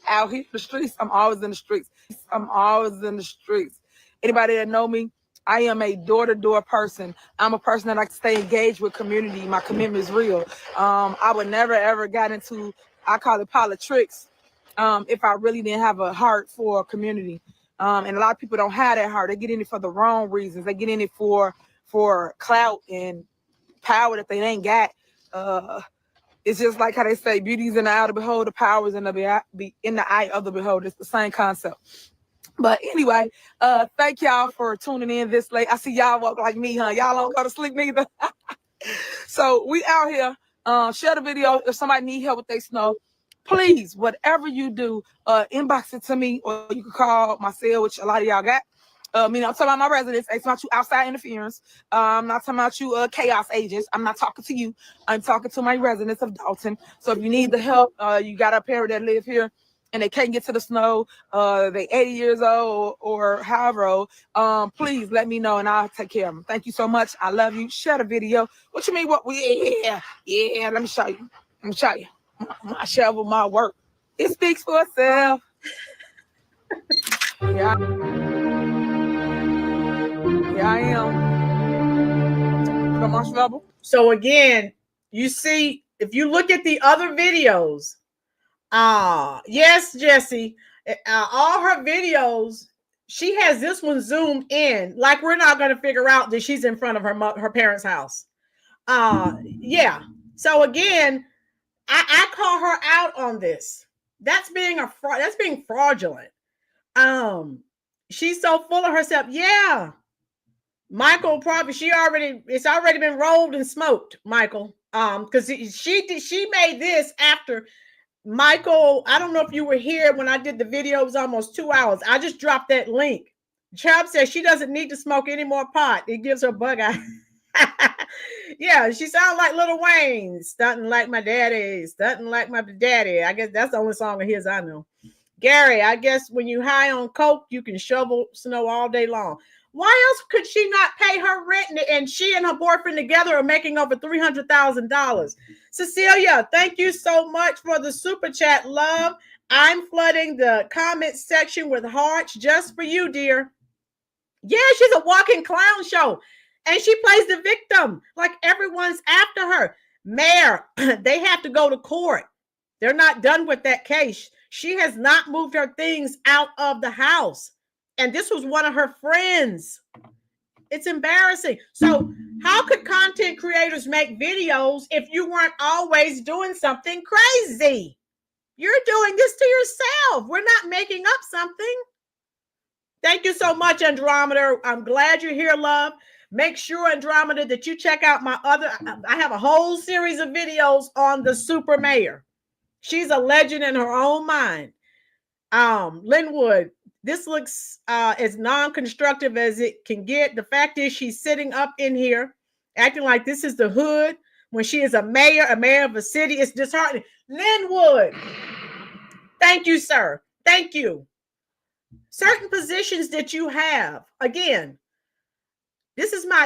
out here in the streets, I'm always in the streets. Anybody that know me, I am a door-to-door person. I'm a person that likes to stay engaged with community. My commitment is real. I would never, ever got into, I call it politics, if I really didn't have a heart for community. And a lot of people don't have that heart. They get in it for the wrong reasons. They get in it for clout and power that they ain't got. It's just like how they say, beauty's in the eye of the beholder, power is in the eye of the beholder. It's the same concept. But anyway, thank y'all for tuning in this late. I see y'all walk like me, huh? Y'all don't go to sleep neither. So we out here. Share the video. If somebody need help with their snow, please, whatever you do, inbox it to me, or you can call my cell, which a lot of y'all got. I'm talking about my residents. I'm talking about you outside interference. I'm not talking about you chaos agents. I'm not talking to you. I'm talking to my residents of Dalton. So if you need the help, you got a parent that live here and they can't get to the snow, they 80 years old or however old, please let me know and I'll take care of them. Thank you so much. I love you. Share the video. What you mean? Yeah. Let me show you. My shovel, my work. It speaks for itself. Yeah, I am. The marshmallow. So again, you see, if you look at the other videos, yes, Jesse, all her videos, she has this one zoomed in, like we're not going to figure out that she's in front of her parents' house. Yeah. So again, I call her out on this. That's being fraudulent. She's so full of herself. Yeah. Michael probably it's already been rolled and smoked, Michael. Because she made this after Michael. I don't know if you were here when I did the video. It was almost 2 hours. I just dropped that link. Chubb says she doesn't need to smoke any more pot. It gives her bug eye. Yeah, she sounds like Lil Wayne, stunting like my daddy, stunting like my daddy. I guess that's the only song of his I know. Gary, I guess when you high on coke, you can shovel snow all day long. Why else could she not pay her rent? And she and her boyfriend together are making over $300,000. Cecilia, thank you so much for the super chat, love. I'm flooding the comment section with hearts just for you, dear. Yeah, she's a walking clown show. And she plays the victim like everyone's after her. Mayor, they have to go to court. They're not done with that case. She has not moved her things out of the house. And this was one of her friends. It's embarrassing. So how could content creators make videos if you weren't always doing something crazy? You're doing this to yourself. We're not making up something. Thank you so much, Andromeda. I'm glad you're here, love. Make sure, Andromeda, that you check out I have a whole series of videos on the super mayor. She's a legend in her own mind. Linwood, this looks as non-constructive as it can get. The fact is she's sitting up in here acting like this is the hood when she is a mayor of a city. It's disheartening. Linwood, thank you, sir. Thank you. Certain positions that you have, again,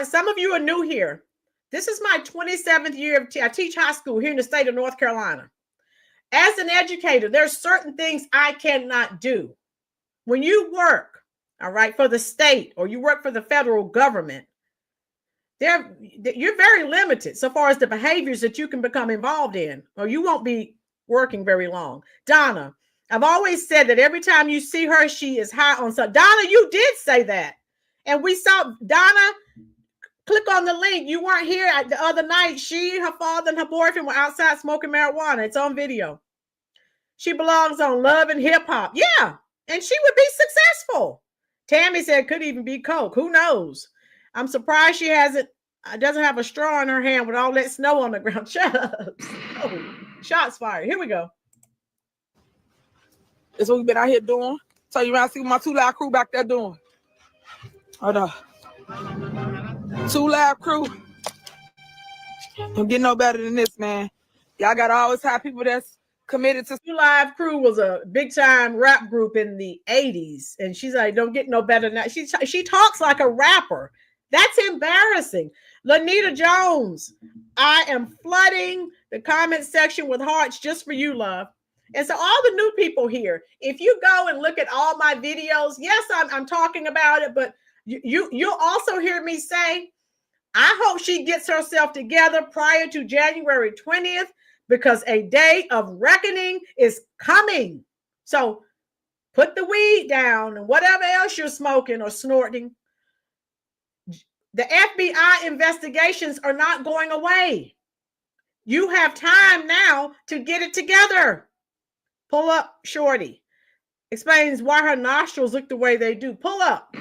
some of you are new here. This is my 27th year I teach high school here in the state of North Carolina. As an educator, there's certain things I cannot do. When you work, all right, for the state or you work for the federal government, you're very limited so far as the behaviors that you can become involved in, or you won't be working very long. Donna, I've always said that every time you see her, she is high on something. Donna, you did say that. And we saw, Donna, click on the link. You weren't here the other night. She, her father, and her boyfriend were outside smoking marijuana. It's on video. She belongs on Love and Hip Hop. Yeah, and she would be successful. Tammy said could even be coke. Who knows? I'm surprised she doesn't have a straw in her hand with all that snow on the ground. Shut up. Oh, shots fired. Here we go. That's what we've been out here doing. Tell you around, see what my 2 Live crew back there doing. Hold on. 2 Live crew. Don't get no better than this, man. Y'all gotta always have people that's committed to. 2 Live Crew was a big time rap group in the 80s. And she's like, don't get no better than that. She talks like a rapper. That's embarrassing. Lanita Jones, I am flooding the comment section with hearts just for you, love. And so all the new people here, if you go and look at all my videos, yes, I'm talking about it, but you'll also hear me say, I hope she gets herself together prior to January 20th, because a day of reckoning is coming. So put the weed down and whatever else you're smoking or snorting. The FBI investigations are not going away. You have time now to get it together. Pull up, Shorty. Explains why her nostrils look the way they do. Pull up.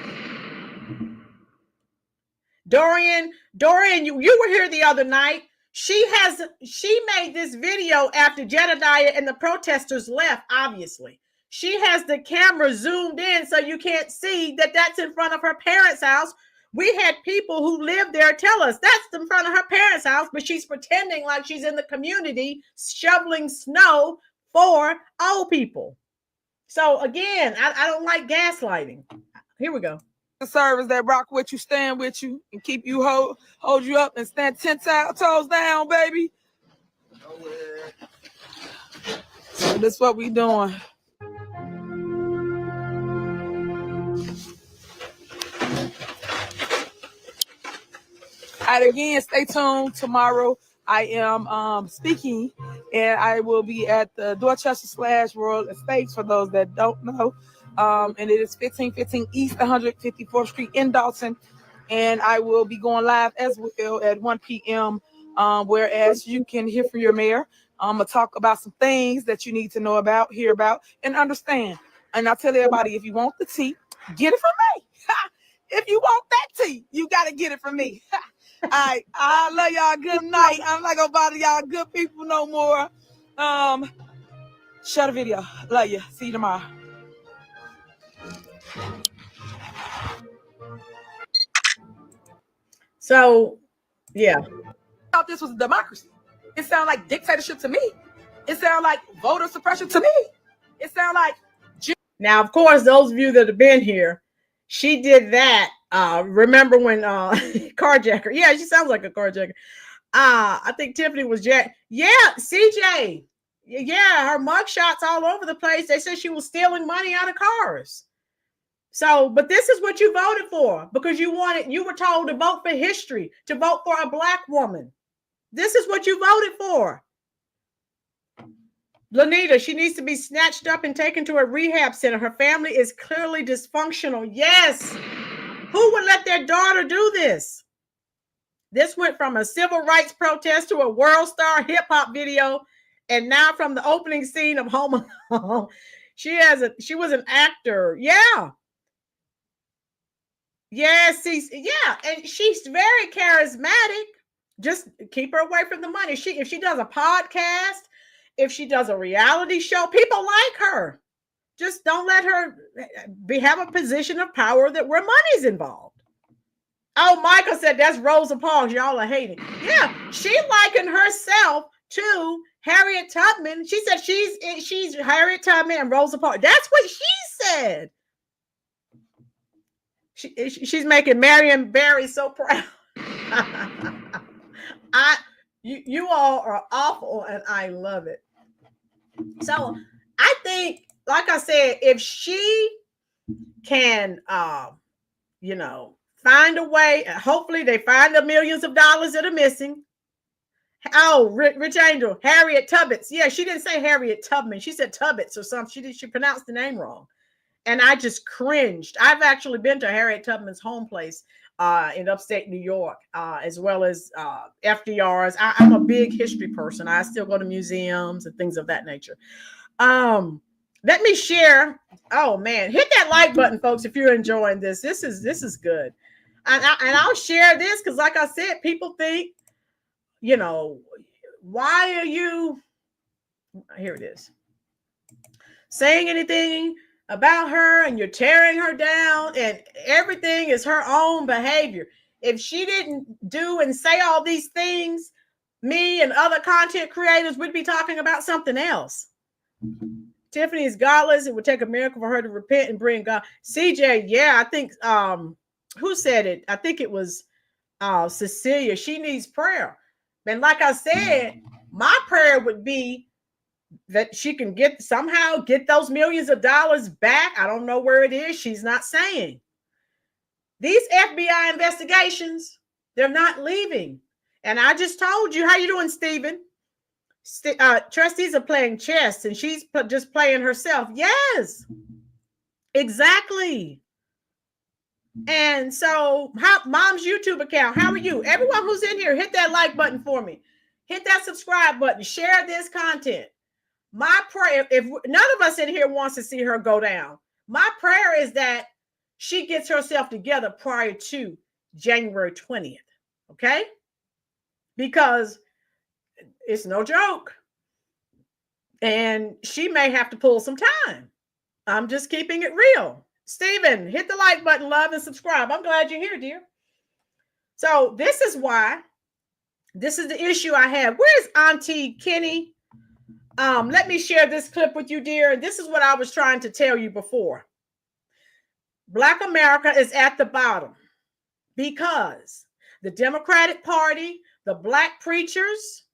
Dorian, you were here the other night. She made this video after Jedediah and the protesters left, obviously. She has the camera zoomed in so you can't see that that's in front of her parents' house. We had people who live there tell us that's in front of her parents' house, but she's pretending like she's in the community shoveling snow for old people. So again, I don't like gaslighting. Here we go. The service that rock with you, stand with you, and keep you hold you up and stand 10 toes down, baby. So this is what we doing. And again, stay tuned. Tomorrow I am speaking, and I will be at the Dorchester/World Estates for those that don't know. And it is 1515 East 154th Street in Dalton. And I will be going live as well at 1 p.m. Whereas you can hear from your mayor. I'm going to talk about some things that you need to know about, hear about, and understand. And I'll tell everybody, if you want the tea, get it from me. If you want that tea, you got to get it from me. All right. I love y'all. Good night. I'm not going to bother y'all good people no more. Share the video. Love you. See you tomorrow. So, yeah. I thought this was a democracy. It sounded like dictatorship to me. It sounded like voter suppression to me. It sounded like... Now, of course, those of you that have been here, she did that. Remember when carjacker? Yeah, she sounds like a carjacker. I think Tiffany was Jack. Yeah, CJ. Yeah, her mugshots all over the place. They said she was stealing money out of cars. So, but this is what you voted for because you were told to vote for history, to vote for a Black woman. This is what you voted for. Lanita, she needs to be snatched up and taken to a rehab center. Her family is clearly dysfunctional. Yes. Who would let their daughter do this? This went from a civil rights protest to a world star hip hop video. And now from the opening scene of Home Alone, she was an actor. Yeah. Yes. Yeah. And she's very charismatic. Just keep her away from the money. If she does a podcast, if she does a reality show, people like her. Just don't let her have a position of power where money's involved. Oh, Michael said that's Rosa Parks. Y'all are hating. Yeah, she likened herself to Harriet Tubman. She said she's Harriet Tubman and Rosa Parks. That's what she said. She's making Marion Barry so proud. You all are awful, and I love it. So I think, like I said, if she can, find a way, hopefully they find the millions of dollars that are missing. Oh, Rich Angel, Harriet Tubbets. Yeah, she didn't say Harriet Tubman. She said Tubbets or something. She pronounced the name wrong. And I just cringed. I've actually been to Harriet Tubman's home place in upstate New York, as well as FDR's. I'm a big history person. I still go to museums and things of that nature. Let me share. Oh man, hit that like button, folks, if you're enjoying this. This is good. And I'll share this because, like I said, people think, why are you? Here it is. Saying anything about her, and you're tearing her down, and everything is her own behavior. If she didn't do and say all these things, me and other content creators would be talking about something else. Tiffany is godless. It would take a miracle for her to repent and bring God. CJ, yeah, I think who said it? I think it was Cecilia. She needs prayer. And like I said, my prayer would be that she can somehow get those millions of dollars back. I don't know where it is. She's not saying. These FBI investigations, they're not leaving. And I just told you, how you doing, Stephen? Trustees are playing chess, and she's just playing herself. Yes, exactly. And so, Mom's YouTube account, how are you? Everyone who's in here, hit that like button for me. Hit that subscribe button. Share this content. My prayer, if none of us in here wants to see her go down, my prayer is that she gets herself together prior to January 20th. Okay? Because it's no joke. And she may have to pull some time. I'm just keeping it real. Stephen, hit the like button, love, and subscribe. I'm glad you're here, dear. So this is why. This is the issue I have. Where's Auntie Kenny? Let me share this clip with you, dear. This is what I was trying to tell you before. Black America is at the bottom because the Democratic Party, the Black preachers,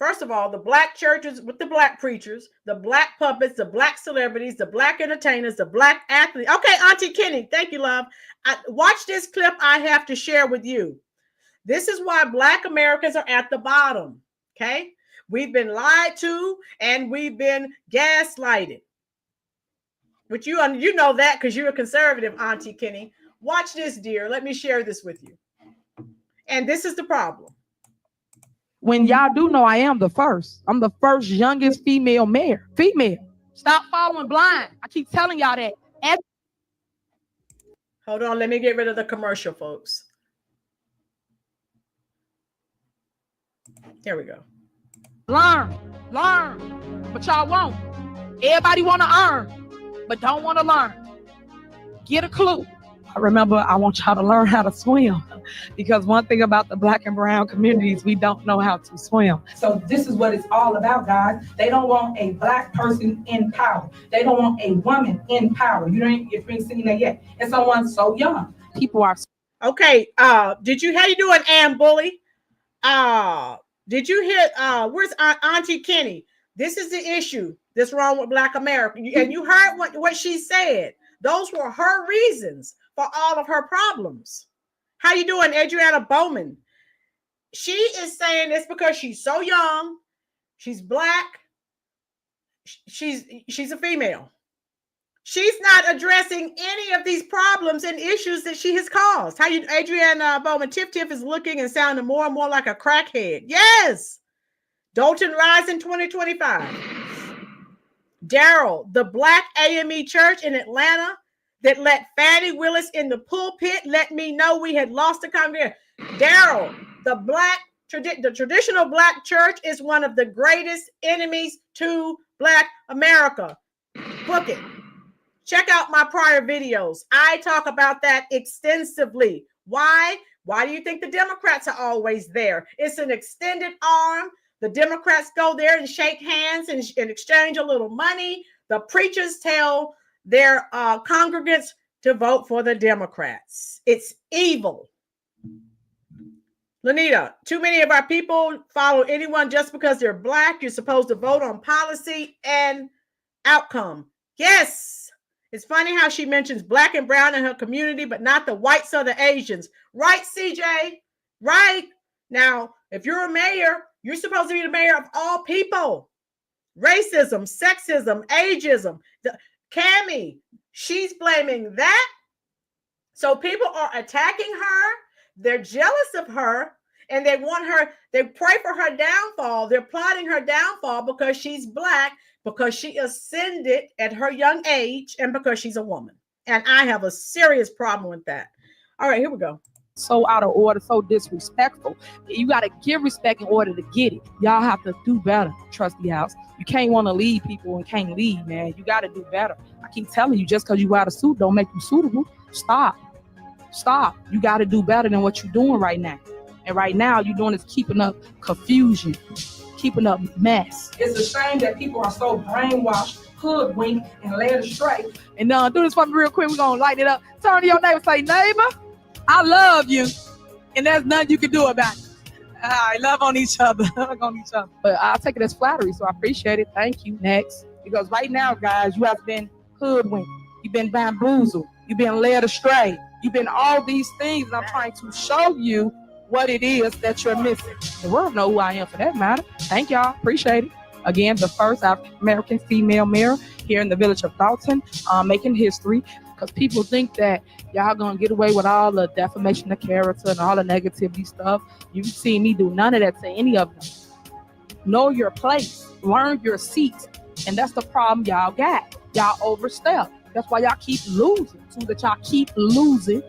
first of all, the Black churches with the Black preachers, the Black puppets, the Black celebrities, the Black entertainers, the Black athletes. Okay, Auntie Kenny, thank you, love. Watch this clip I have to share with you. This is why Black Americans are at the bottom. Okay. We've been lied to and we've been gaslighted. But you know that because you're a conservative, Auntie Kenny. Watch this, dear. Let me share this with you. And this is the problem. When y'all do know I am the first. I'm the first youngest female mayor. Female. Stop following blind. I keep telling y'all that. Hold on. Let me get rid of the commercial, folks. Here we go. Learn. But y'all won't. Everybody want to earn, but don't want to learn. Get a clue. I remember I want y'all to learn how to swim, because one thing about the Black and brown communities, we don't know how to swim. So this is what it's all about, guys. They don't want a Black person in power. They don't want a woman in power. You ain't seen that yet. And someone so young. People are okay. How you doing, Ann Bully? Did you hear where's Auntie Kenny? This is the issue that's wrong with Black America. And you heard what she said. Those were her reasons for all of her problems. How you doing, Adriana Bowman? She is saying it's because she's so young, she's Black, she's a female. She's not addressing any of these problems and issues that she has caused. How you, Adriana Bowman? Tiff is looking and sounding more and more like a crackhead. Yes. Dalton Rising 2025. Daryl, the Black AME Church in Atlanta that let Fannie Willis in the pulpit let me know we had lost the congregation. Daryl, the traditional Black church is one of the greatest enemies to Black America. Book it. Check out my prior videos. I talk about that extensively. Why? Why do you think the Democrats are always there? It's an extended arm. The Democrats go there and shake hands and exchange a little money. The preachers tell their congregants to vote for the Democrats. It's evil. Lanita, too many of our people follow anyone just because they're Black. You're supposed to vote on policy and outcome. Yes. It's funny how she mentions Black and brown in her community, but not the whites or the Asians. Right, CJ? Right. Now, if you're a mayor, you're supposed to be the mayor of all people. Racism, sexism, ageism. Cammie, she's blaming that. So people are attacking her. They're jealous of her. And they want her, they pray for her downfall. They're plotting her downfall because she's Black, because she ascended at her young age, and because she's a woman. And I have a serious problem with that. All right, here we go. So out of order, so disrespectful. You got to give respect in order to get it. Y'all have to do better, Trustee House. You can't want to lead people and can't lead, man. You got to do better. I keep telling you, just because you wear a suit don't make you suitable. Stop. You got to do better than what you're doing right now. And right now, you're doing is keeping up confusion, keeping up mess. It's a shame that people are so brainwashed, hoodwinked, and led astray. And do this for me real quick. We're going to light it up. Turn to your neighbor and say, neighbor, I love you. And there's nothing you can do about it. I love on each other. But I'll take it as flattery, so I appreciate it. Thank you. Next. Because right now, guys, you have been hoodwinked. You've been bamboozled. You've been led astray. You've been all these things. And I'm trying to show you what it is that you're missing. The world know who I am for that matter. Thank y'all. Appreciate it. Again, the first African-American female mayor here in the village of Dalton, making history, because people think that y'all gonna get away with all the defamation of character and all the negativity stuff. You've seen me do none of that to any of them. Know your place. Learn your seat. And that's the problem y'all got. Y'all overstep. That's why y'all keep losing. So that y'all keep losing.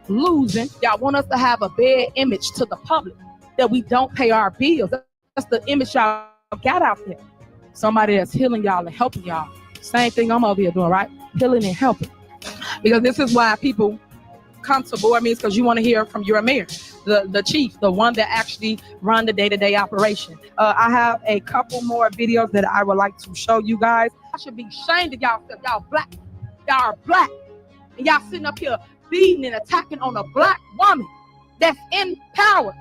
Y'all want us to have a bad image to the public, that we don't pay our bills. That's the image y'all got out there. Somebody that's healing y'all and helping y'all. Same thing I'm over here doing, right? Healing and helping. Because this is why people come to board meetings, because you want to hear from your mayor, the chief, the one that actually run the day-to-day operation. I have a couple more videos that I would like to show you guys. I should be ashamed of y'all. Y'all Black. Y'all are Black. And y'all sitting up here beating and attacking on a Black woman that's in power.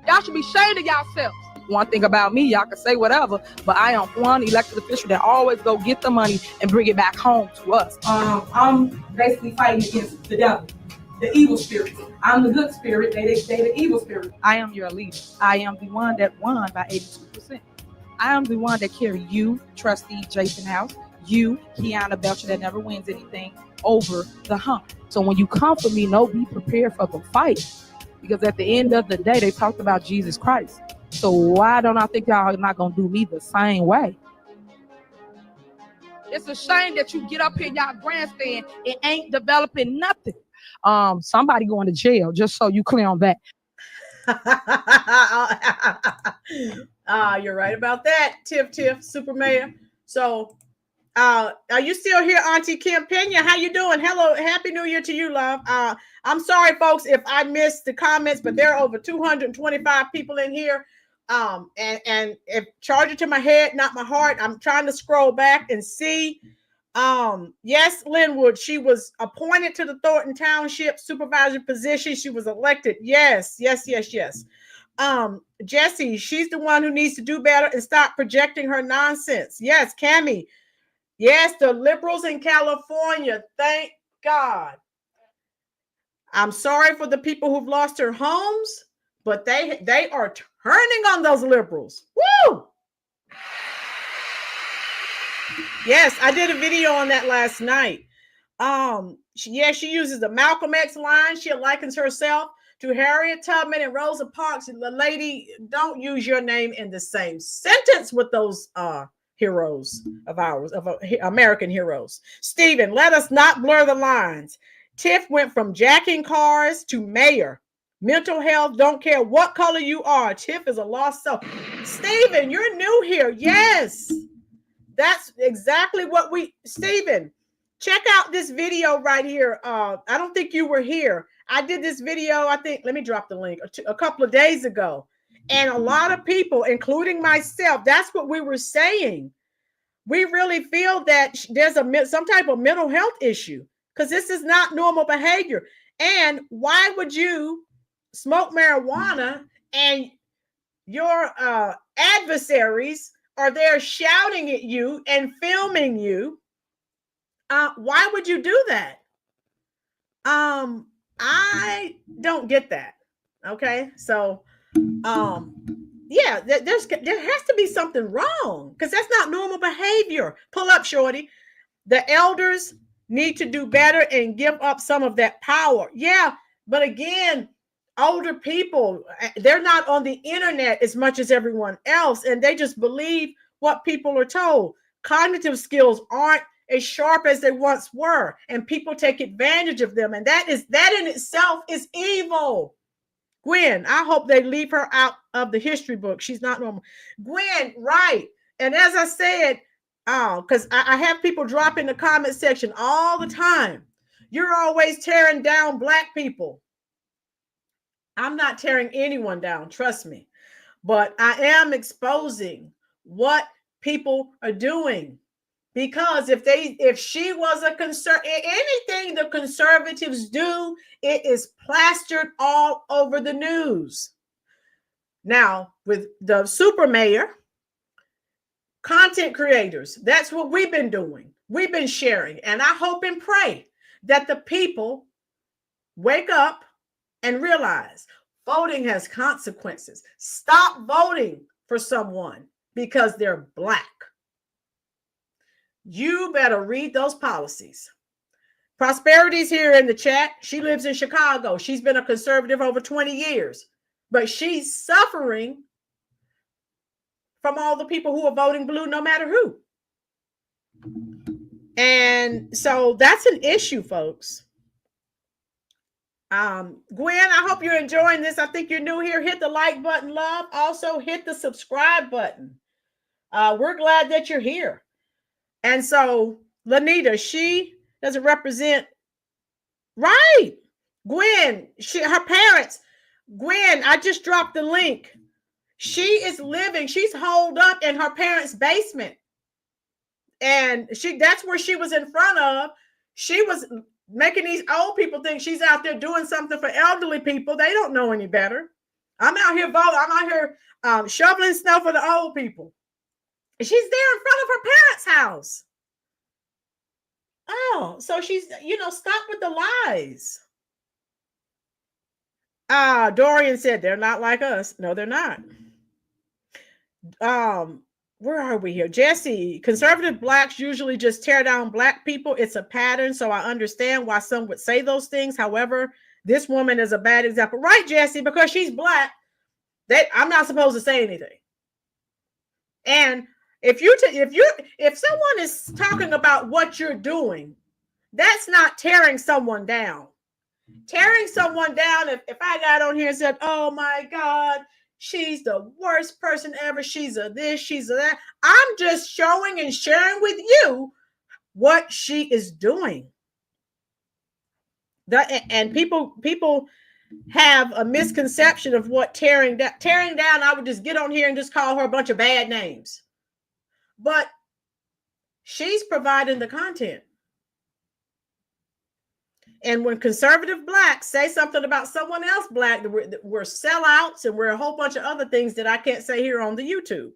Y'all should be ashamed of yourselves. One thing about me, y'all can say whatever, but I am one elected official that always go get the money and bring it back home to us. I'm basically fighting against the devil. the evil spirit. I'm the good spirit. They the evil spirit. I am your leader. I am the one that won by 82%. I am the one that carry you, trustee Jason House, you, Kiana Belcher, that never wins anything, over the hump. So when you come for me, be prepared for the fight. Because at the end of the day, they talked about Jesus Christ. So why don't I think y'all are not going to do me the same way? It's a shame that you get up here, y'all grandstand, and ain't developing nothing. Somebody going to jail, just so you clear on that. You're right about that, Tiff, Super Mayor. So, are you still here, Auntie Kim Pena? How you doing? Hello, Happy New Year to you, love. I'm sorry, folks, if I missed the comments, but there are over 225 people in here. And if charge it to my head, not my heart. I'm trying to scroll back and see. Yes, Linwood, she was appointed to the Thornton Township supervisor position. She was elected. Yes. Jessie, she's the one who needs to do better and stop projecting her nonsense. Yes, Cammie. Yes, the liberals in California. Thank God. I'm sorry for the people who've lost their homes, but they are turning on those liberals. Woo! Yes, I did a video on that last night. She uses the Malcolm X line. She likens herself to Harriet Tubman and Rosa Parks. The lady, don't use your name in the same sentence with those heroes of ours, of American heroes. Stephen, let us not blur the lines. Tiff went from jacking cars to mayor. Mental health, don't care what color you are. Tiff is a lost soul. Stephen, you're new here. Yes. That's exactly what Stephen, check out this video right here. I don't think you were here. I did this video, let me drop the link, a couple of days ago. And a lot of people, including myself, that's what we were saying. We really feel that there's some type of mental health issue because this is not normal behavior. And why would you smoke marijuana and your adversaries are there shouting at you and filming you? Why would you do that? I don't get that. Okay, so yeah, there has to be something wrong because that's not normal behavior. Pull up, Shorty. The elders need to do better and give up some of that power. Yeah, but again, older people, they're not on the internet as much as everyone else, and they just believe what people are told. Cognitive skills aren't as sharp as they once were, and people take advantage of them, and that in itself is evil. Gwen, I hope they leave her out of the history book. She's not normal. Gwen, right. And as I said, because I have people drop in the comment section all the time. You're always tearing down Black people. I'm not tearing anyone down, trust me. But I am exposing what people are doing. Because if she was a anything the conservatives do, it is plastered all over the news. Now, with the super mayor, content creators, that's what we've been doing. We've been sharing. And I hope and pray that the people wake up and realize voting has consequences. Stop voting for someone because they're Black. You better read those policies. Prosperity's here in the chat. She lives in Chicago. She's been a conservative over 20 years, but she's suffering from all the people who are voting blue, no matter who. And so that's an issue, folks. Gwen, I hope you're enjoying this. I think you're new here. Hit the like button, love. Also hit the subscribe button. We're glad that you're here. And so Lanita, she doesn't represent, right? Gwen, her parents, Gwen, I just dropped the link. She's holed up in her parents' basement. And that's where she was in front of. She was making these old people think she's out there doing something for elderly people. They don't know any better. I'm out here voting. I'm out here shoveling snow for the old people. She's there in front of her parents' house. Oh, so she's, stop with the lies. Dorian said they're not like us. No, they're not. Where are we here? Jesse, conservative blacks usually just tear down black people. It's a pattern, so I understand why some would say those things. However, this woman is a bad example. Right, Jesse, because she's black, I'm not supposed to say anything. And if someone is talking about what you're doing, that's not tearing someone down. Tearing someone down, if I got on here and said, oh my God, she's the worst person ever, she's a this, she's a that, I'm just showing and sharing with you what she is doing. And people have a misconception of what tearing down. I would just get on here and just call her a bunch of bad names. But she's providing the content. And when conservative blacks say something about someone else black, we're sellouts and we're a whole bunch of other things that I can't say here on the YouTube.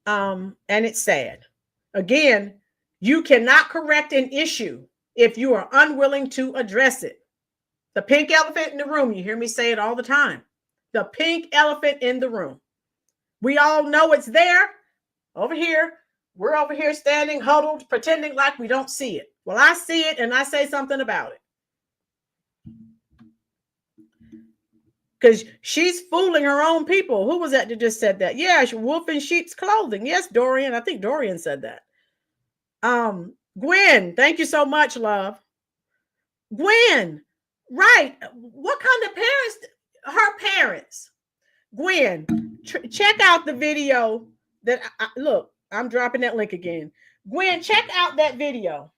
And it's sad. Again, you cannot correct an issue if you are unwilling to address it. The pink elephant in the room, you hear me say it all the time. The pink elephant in the room. We all know it's there. Over here. We're over here standing huddled, pretending like we don't see it. Well, I see it and I say something about it. Because she's fooling her own people. Who was that just said that? Yeah, wolf in sheep's clothing. Yes, Dorian. I think Dorian said that. Gwen, thank you so much, love. Gwen, right. What kind of parents? Her parents. Gwen, check out the video that look, I'm dropping that link again. Gwen, check out that video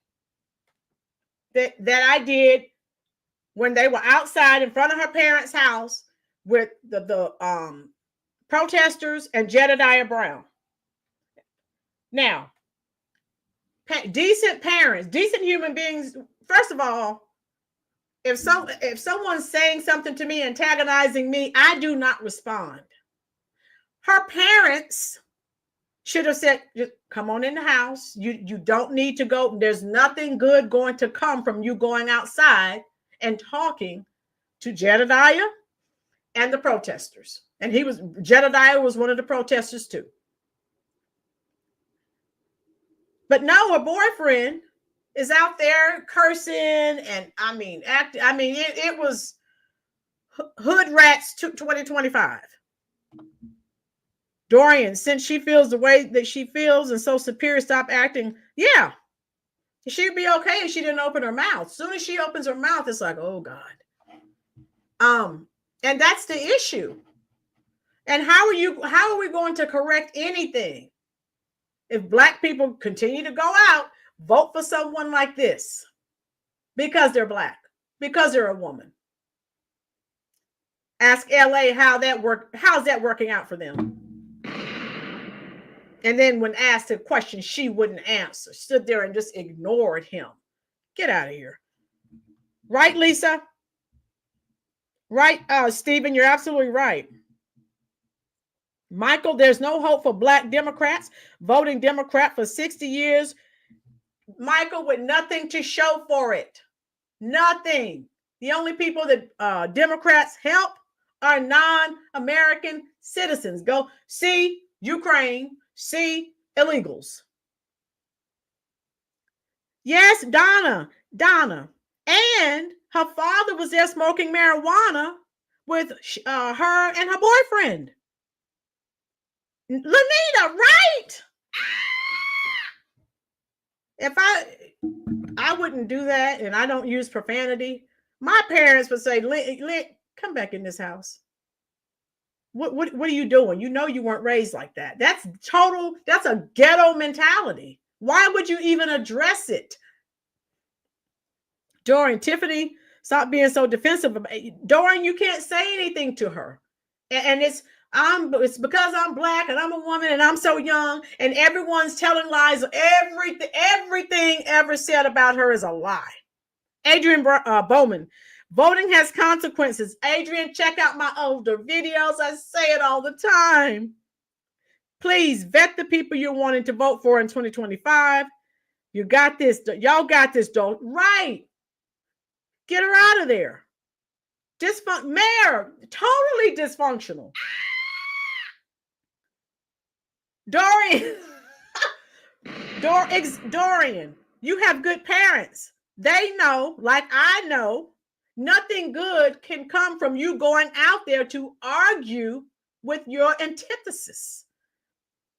that I did when they were outside in front of her parents' house with the protesters and Jedediah Brown. Now, decent parents, decent human beings. First of all, if someone's saying something to me, antagonizing me, I do not respond. Her parents should have said, come on in the house. You don't need to go. There's nothing good going to come from you going outside and talking to Jedediah and the protesters. And Jedediah was one of the protesters too. But no, her boyfriend is out there cursing and it was hood rats 2025. Dorian, since she feels the way that she feels and so superior, stop acting. Yeah, she'd be okay if she didn't open her mouth. As soon as she opens her mouth, it's like, oh God. And that's the issue. And how are we going to correct anything if black people continue to go out, vote for someone like this because they're black, because they're a woman? Ask LA how's that working out for them? And then when asked a question, she wouldn't answer, stood there and just ignored him. Get out of here. Right, Lisa? Right, Stephen, you're absolutely right. Michael, there's no hope for black Democrats voting Democrat for 60 years. Michael, with nothing to show for it. Nothing. The only people that Democrats help are non-American citizens. Go see Ukraine, see illegals. Yes, Donna. And her father was there smoking marijuana with her and her boyfriend. Lanita, right? If I wouldn't do that, and I don't use profanity, my parents would say, come back in this house. What are you doing? You know you weren't raised like that. That's a ghetto mentality. Why would you even address it? Dorian, Tiffany, stop being so defensive. Dorian, you can't say anything to her. And it's because I'm black and I'm a woman and I'm so young and everyone's telling lies. Everything ever said about her is a lie. Adrian Bowman, voting has consequences. Adrian, check out my older videos. I say it all the time. Please vet the people you're wanting to vote for in 2025. You got this. Y'all got this, don't. Right. Get her out of there. Mayor, totally dysfunctional. Dorian, Dorian, you have good parents. They know, like I know, nothing good can come from you going out there to argue with your antithesis,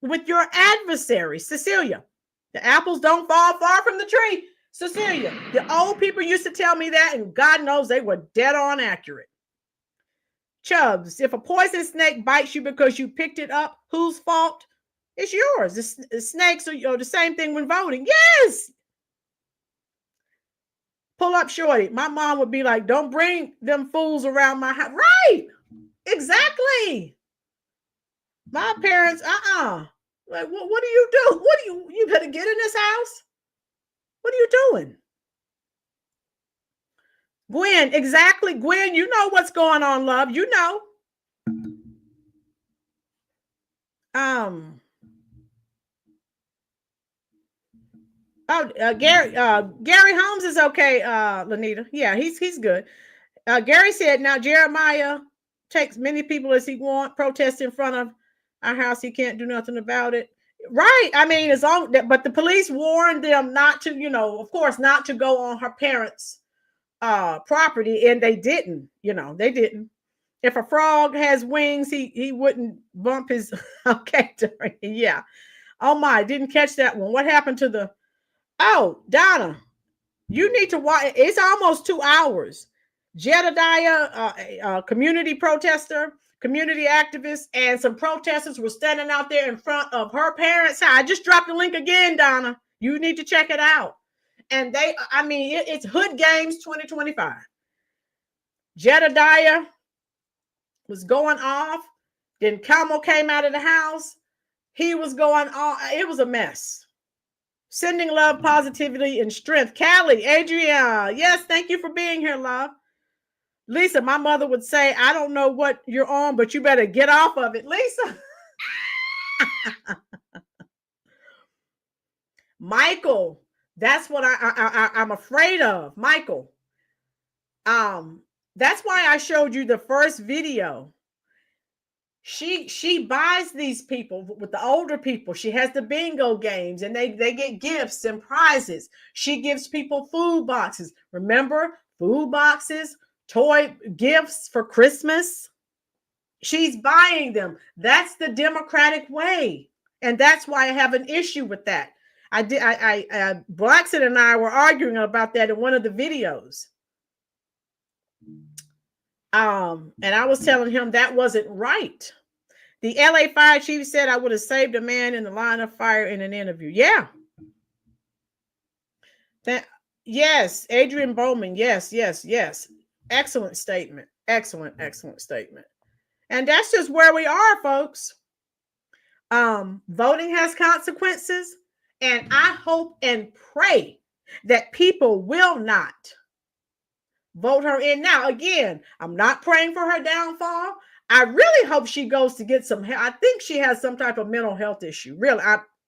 with your adversary. Cecilia, the apples don't fall far from the tree. Cecilia, the old people used to tell me that, and God knows they were dead on accurate. Chubbs, if a poison snake bites you because you picked it up, whose fault? It's yours. The snakes are the same thing when voting. Yes. Pull up shorty. My mom would be like, don't bring them fools around my house. Right. Exactly. My parents, Like, what do you do? You better get in this house? What are you doing? Gwen, exactly. Gwen, you know what's going on, love. You know. Gary Holmes is okay, Lanita. Yeah, he's good. Gary said, now Jeremiah takes many people as he wants, protest in front of our house. He can't do nothing about it. Right. I mean, it's all that, but the police warned them not to, of course, not to go on her parents' property, and they didn't. They didn't. If a frog has wings, he wouldn't bump his. Okay, yeah. Oh my, didn't catch that one. What happened to the? Oh, Donna, you need to watch. It's almost 2 hours. Jedediah, a community protester, community activist, and some protesters were standing out there in front of her parents' house. I just dropped the link again, Donna. You need to check it out. And it's Hood Games 2025. Jedediah was going off. Then Camel came out of the house. He was going on. It was a mess. Sending love, positivity, and strength. Callie, Adriana, yes, thank you for being here, love. Lisa, my mother would say, I don't know what you're on, but you better get off of it, Lisa. Michael, that's what I'm afraid of. Michael, that's why I showed you the first video. She buys these people with the older people. She has the bingo games, and they get gifts and prizes. She gives people food boxes. Remember, food boxes, toy gifts for Christmas. She's buying them. That's the Democratic way, and that's why I have an issue with that. Blackson and I were arguing about that in one of the videos. And I was telling him that wasn't right. The LA fire chief said I would have saved a man in the line of fire in an interview. Yeah. Yes, Adrian Bowman. Yes. Excellent statement. Excellent statement. And that's just where we are, folks. Voting has consequences, and I hope and pray that people will not vote her in. Now, again, I'm not praying for her downfall. I really hope she goes to get some help. I think she has some type of mental health issue. Really,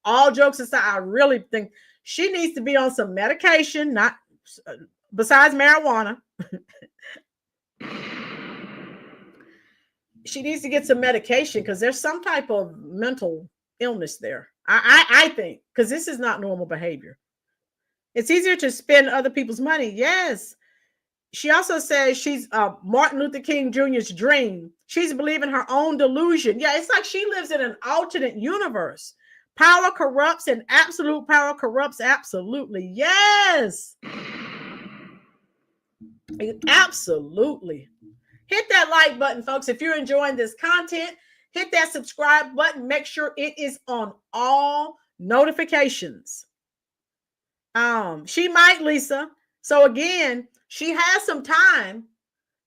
all jokes aside, I really think she needs to be on some medication, not besides marijuana. She needs to get some medication because there's some type of mental illness there. I think, because this is not normal behavior. It's easier to spend other people's money. Yes. She also says she's Martin Luther King Jr.'s dream. She's believing her own delusion. Yeah, it's like she lives in an alternate universe. Power corrupts, and absolute power corrupts absolutely. Yes. Absolutely. Hit that like button, folks. If you're enjoying this content, hit that subscribe button. Make sure it is on all notifications. She might, Lisa. So again, she has some time,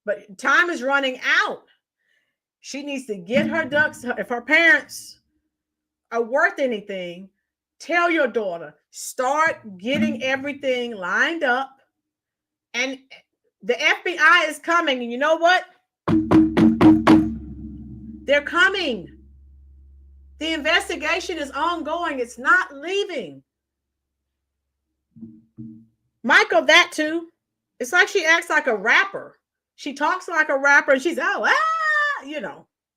but time is running out. She needs to get her ducks. If her parents are worth anything, tell your daughter, start getting everything lined up. And the FBI is coming. And you know what? They're coming. The investigation is ongoing. It's not leaving. Michael, that too. It's like she acts like a rapper. She talks like a rapper, and she's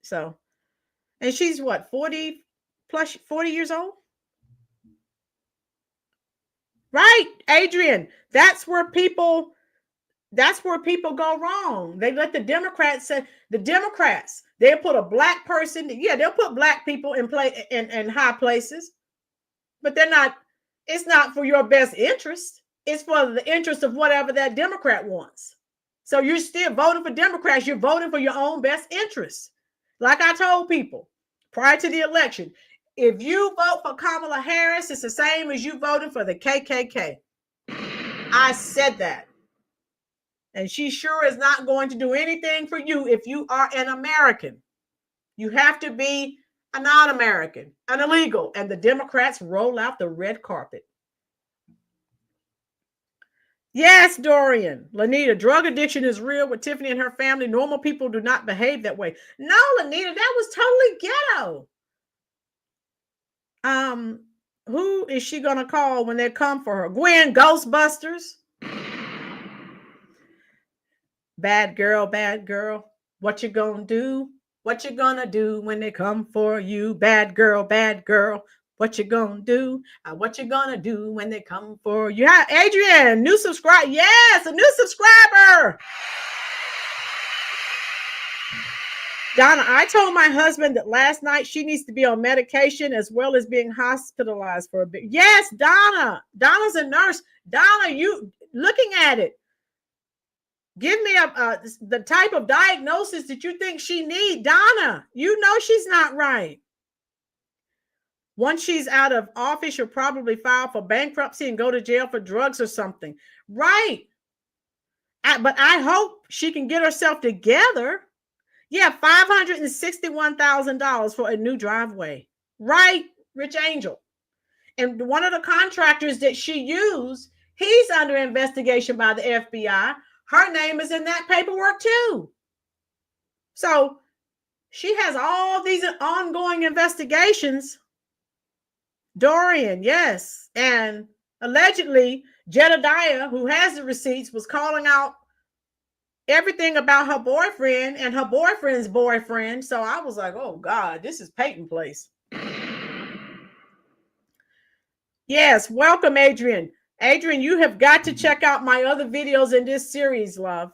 so, and she's what, 40 years old? Right, Adrian. That's where people go wrong. They let the Democrats they'll put a black person, they'll put black people in high places, but it's not for your best interest. It's for the interest of whatever that Democrat wants. So you're still voting for Democrats. You're voting for your own best interest. Like I told people prior to the election, if you vote for Kamala Harris, it's the same as you voting for the KKK. I said that. And she sure is not going to do anything for you if you are an American. You have to be a non-American, an illegal. And the Democrats roll out the red carpet. Yes, Dorian. Lanita, drug addiction is real with Tiffany and her family. Normal people do not behave that way. No, Lanita, that was totally ghetto. Who is she going to call when they come for her? Gwen, Ghostbusters. Bad girl, bad girl. What you gonna do? What you gonna do when they come for you? Bad girl, bad girl. What you gonna do? What you gonna do when they come for you? Yeah, Adrian, new subscriber. Yes, a new subscriber. Donna, I told my husband that last night she needs to be on medication as well as being hospitalized for a bit. Yes, Donna. Donna's a nurse. Donna, you looking at it. Give me the type of diagnosis that you think she needs. Donna, you know she's not right. Once she's out of office, she'll probably file for bankruptcy and go to jail for drugs or something. Right. But I hope she can get herself together. Yeah, $561,000 for a new driveway. Right, Rich Angel. And one of the contractors that she used, he's under investigation by the FBI. Her name is in that paperwork too. So she has all these ongoing investigations. Dorian, yes. And allegedly, Jedediah, who has the receipts, was calling out everything about her boyfriend and her boyfriend's boyfriend. So I was like, oh God, this is Peyton Place. Yes, welcome, Adrian. Adrian, you have got to check out my other videos in this series, love.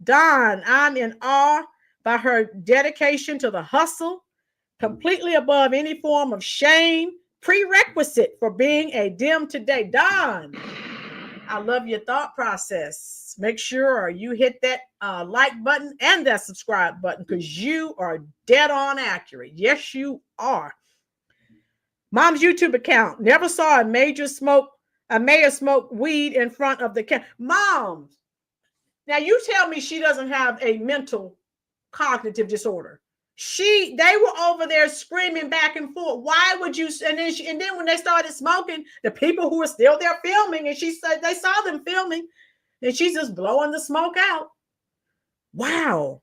Dawn, I'm in awe by her dedication to the hustle, completely above any form of shame, prerequisite for being a Dem today. Dawn, I love your thought process. Make sure you hit that like button and that subscribe button because you are dead on accurate. Yes, you are. Mom's YouTube account. Never saw a mayor smoke weed in front of the camera. Mom, now you tell me she doesn't have a mental cognitive disorder. They were over there screaming back and forth. Why would you? And then when they started smoking, the people who were still there filming, and she said they saw them filming, and she's just blowing the smoke out. Wow.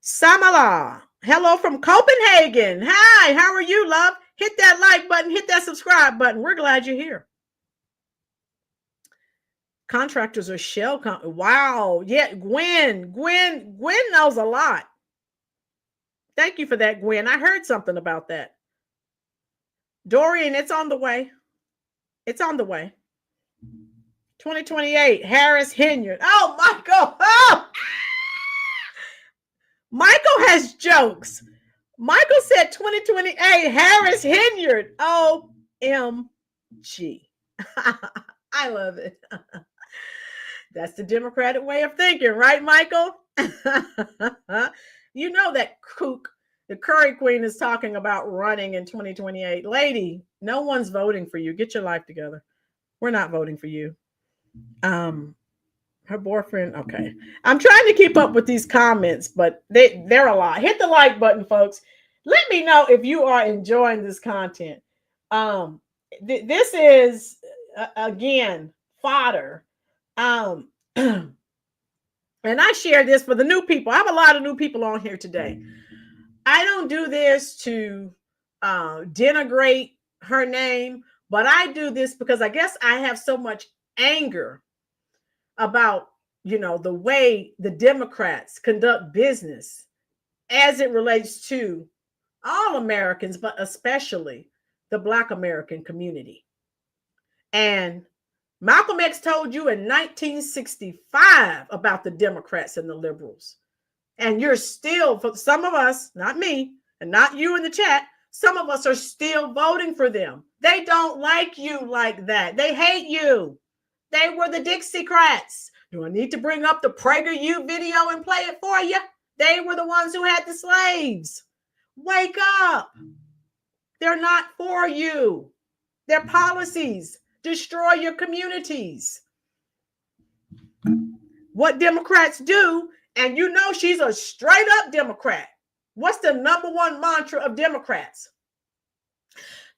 Samala, hello from Copenhagen. Hi, how are you, love? Hit that like button, hit that subscribe button. We're glad you're here. Contractors are shell. Wow. Yeah, Gwen knows a lot. Thank you for that, Gwen. I heard something about that. Dorian, it's on the way. It's on the way. 2028, Harris Henyard. Oh, Michael. Oh! Michael has jokes. Michael said 2028, Harris Henyard. OMG. I love it. That's the Democratic way of thinking, right, Michael? You know that kook, the Curry Queen, is talking about running in 2028. Lady, no one's voting for you. Get your life together. We're not voting for you. Her boyfriend. Okay. I'm trying to keep up with these comments, but they're a lot. Hit the like button, folks. Let me know if you are enjoying this content. This is, again, fodder. And I share this for the new people. I have a lot of new people on here today. I don't do this to denigrate her name, but I do this because I guess I have so much anger about you know, the way the Democrats conduct business as it relates to all Americans, but especially the Black American community. And Malcolm X told you in 1965 about the Democrats and the liberals. And you're still, for some of us, not me, and not you in the chat, some of us are still voting for them. They don't like you like that. They hate you. They were the Dixiecrats. Do I need to bring up the PragerU video and play it for you? They were the ones who had the slaves. Wake up. They're not for you. Their policies destroy your communities. What Democrats do, and you know she's a straight up Democrat. What's the number one mantra of Democrats?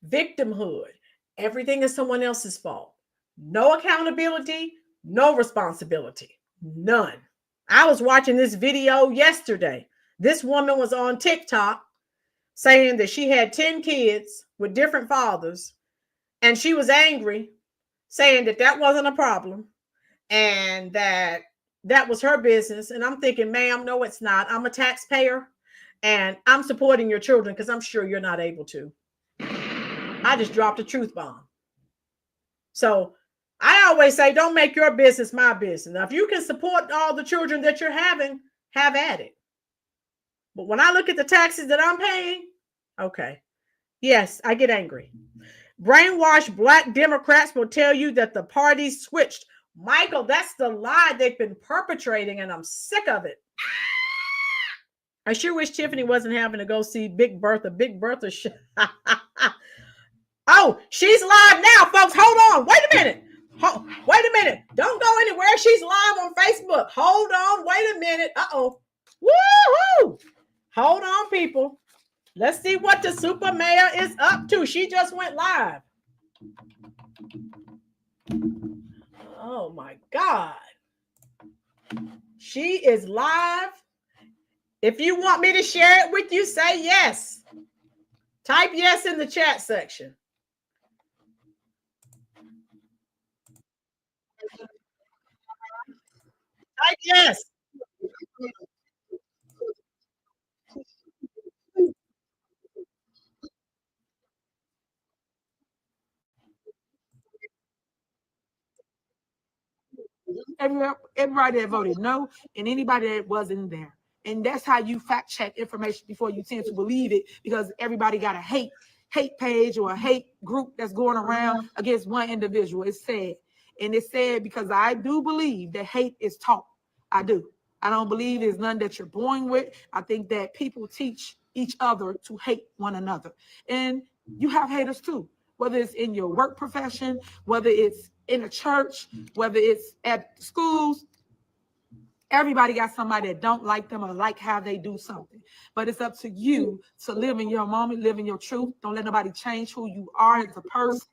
Victimhood. Everything is someone else's fault. No accountability, no responsibility. None. I was watching this video yesterday. This woman was on TikTok saying that she had 10 kids with different fathers, and she was angry, saying that that wasn't a problem and that that was her business. And I'm thinking, ma'am, no, it's not. I'm a taxpayer and I'm supporting your children because I'm sure you're not able to. I just dropped a truth bomb. So I always say, don't make your business my business. Now, if you can support all the children that you're having, have at it. But when I look at the taxes that I'm paying, okay, yes, I get angry. Brainwashed Black Democrats will tell you that the party switched. Michael, that's the lie they've been perpetrating, and I'm sick of it. I sure wish Tiffany wasn't having to go see Big Bertha. Big Bertha. Oh, she's live now, folks. Hold on. Wait a minute. Wait a minute. Don't go anywhere. She's live on Facebook. Hold on. Wait a minute. Uh-oh. Woo-hoo. Hold on, people. Let's see what the super mayor is up to. She just went live. Oh, my God. She is live. If you want me to share it with you, say yes. Type yes in the chat section. Type yes. Everybody that voted no, and anybody that wasn't there. And that's how you fact check information before you tend to believe it, because everybody got a hate page or a hate group that's going around against one individual. It's sad. And it's sad because I do believe that hate is taught. I do. I don't believe there's none that you're born with. I think that people teach each other to hate one another. And you have haters too, whether it's in your work profession, whether it's in a church, whether it's at schools. Everybody got somebody that don't like them or like how they do something. But it's up to you to live in your moment, live in your truth. Don't let nobody change who you are as a person.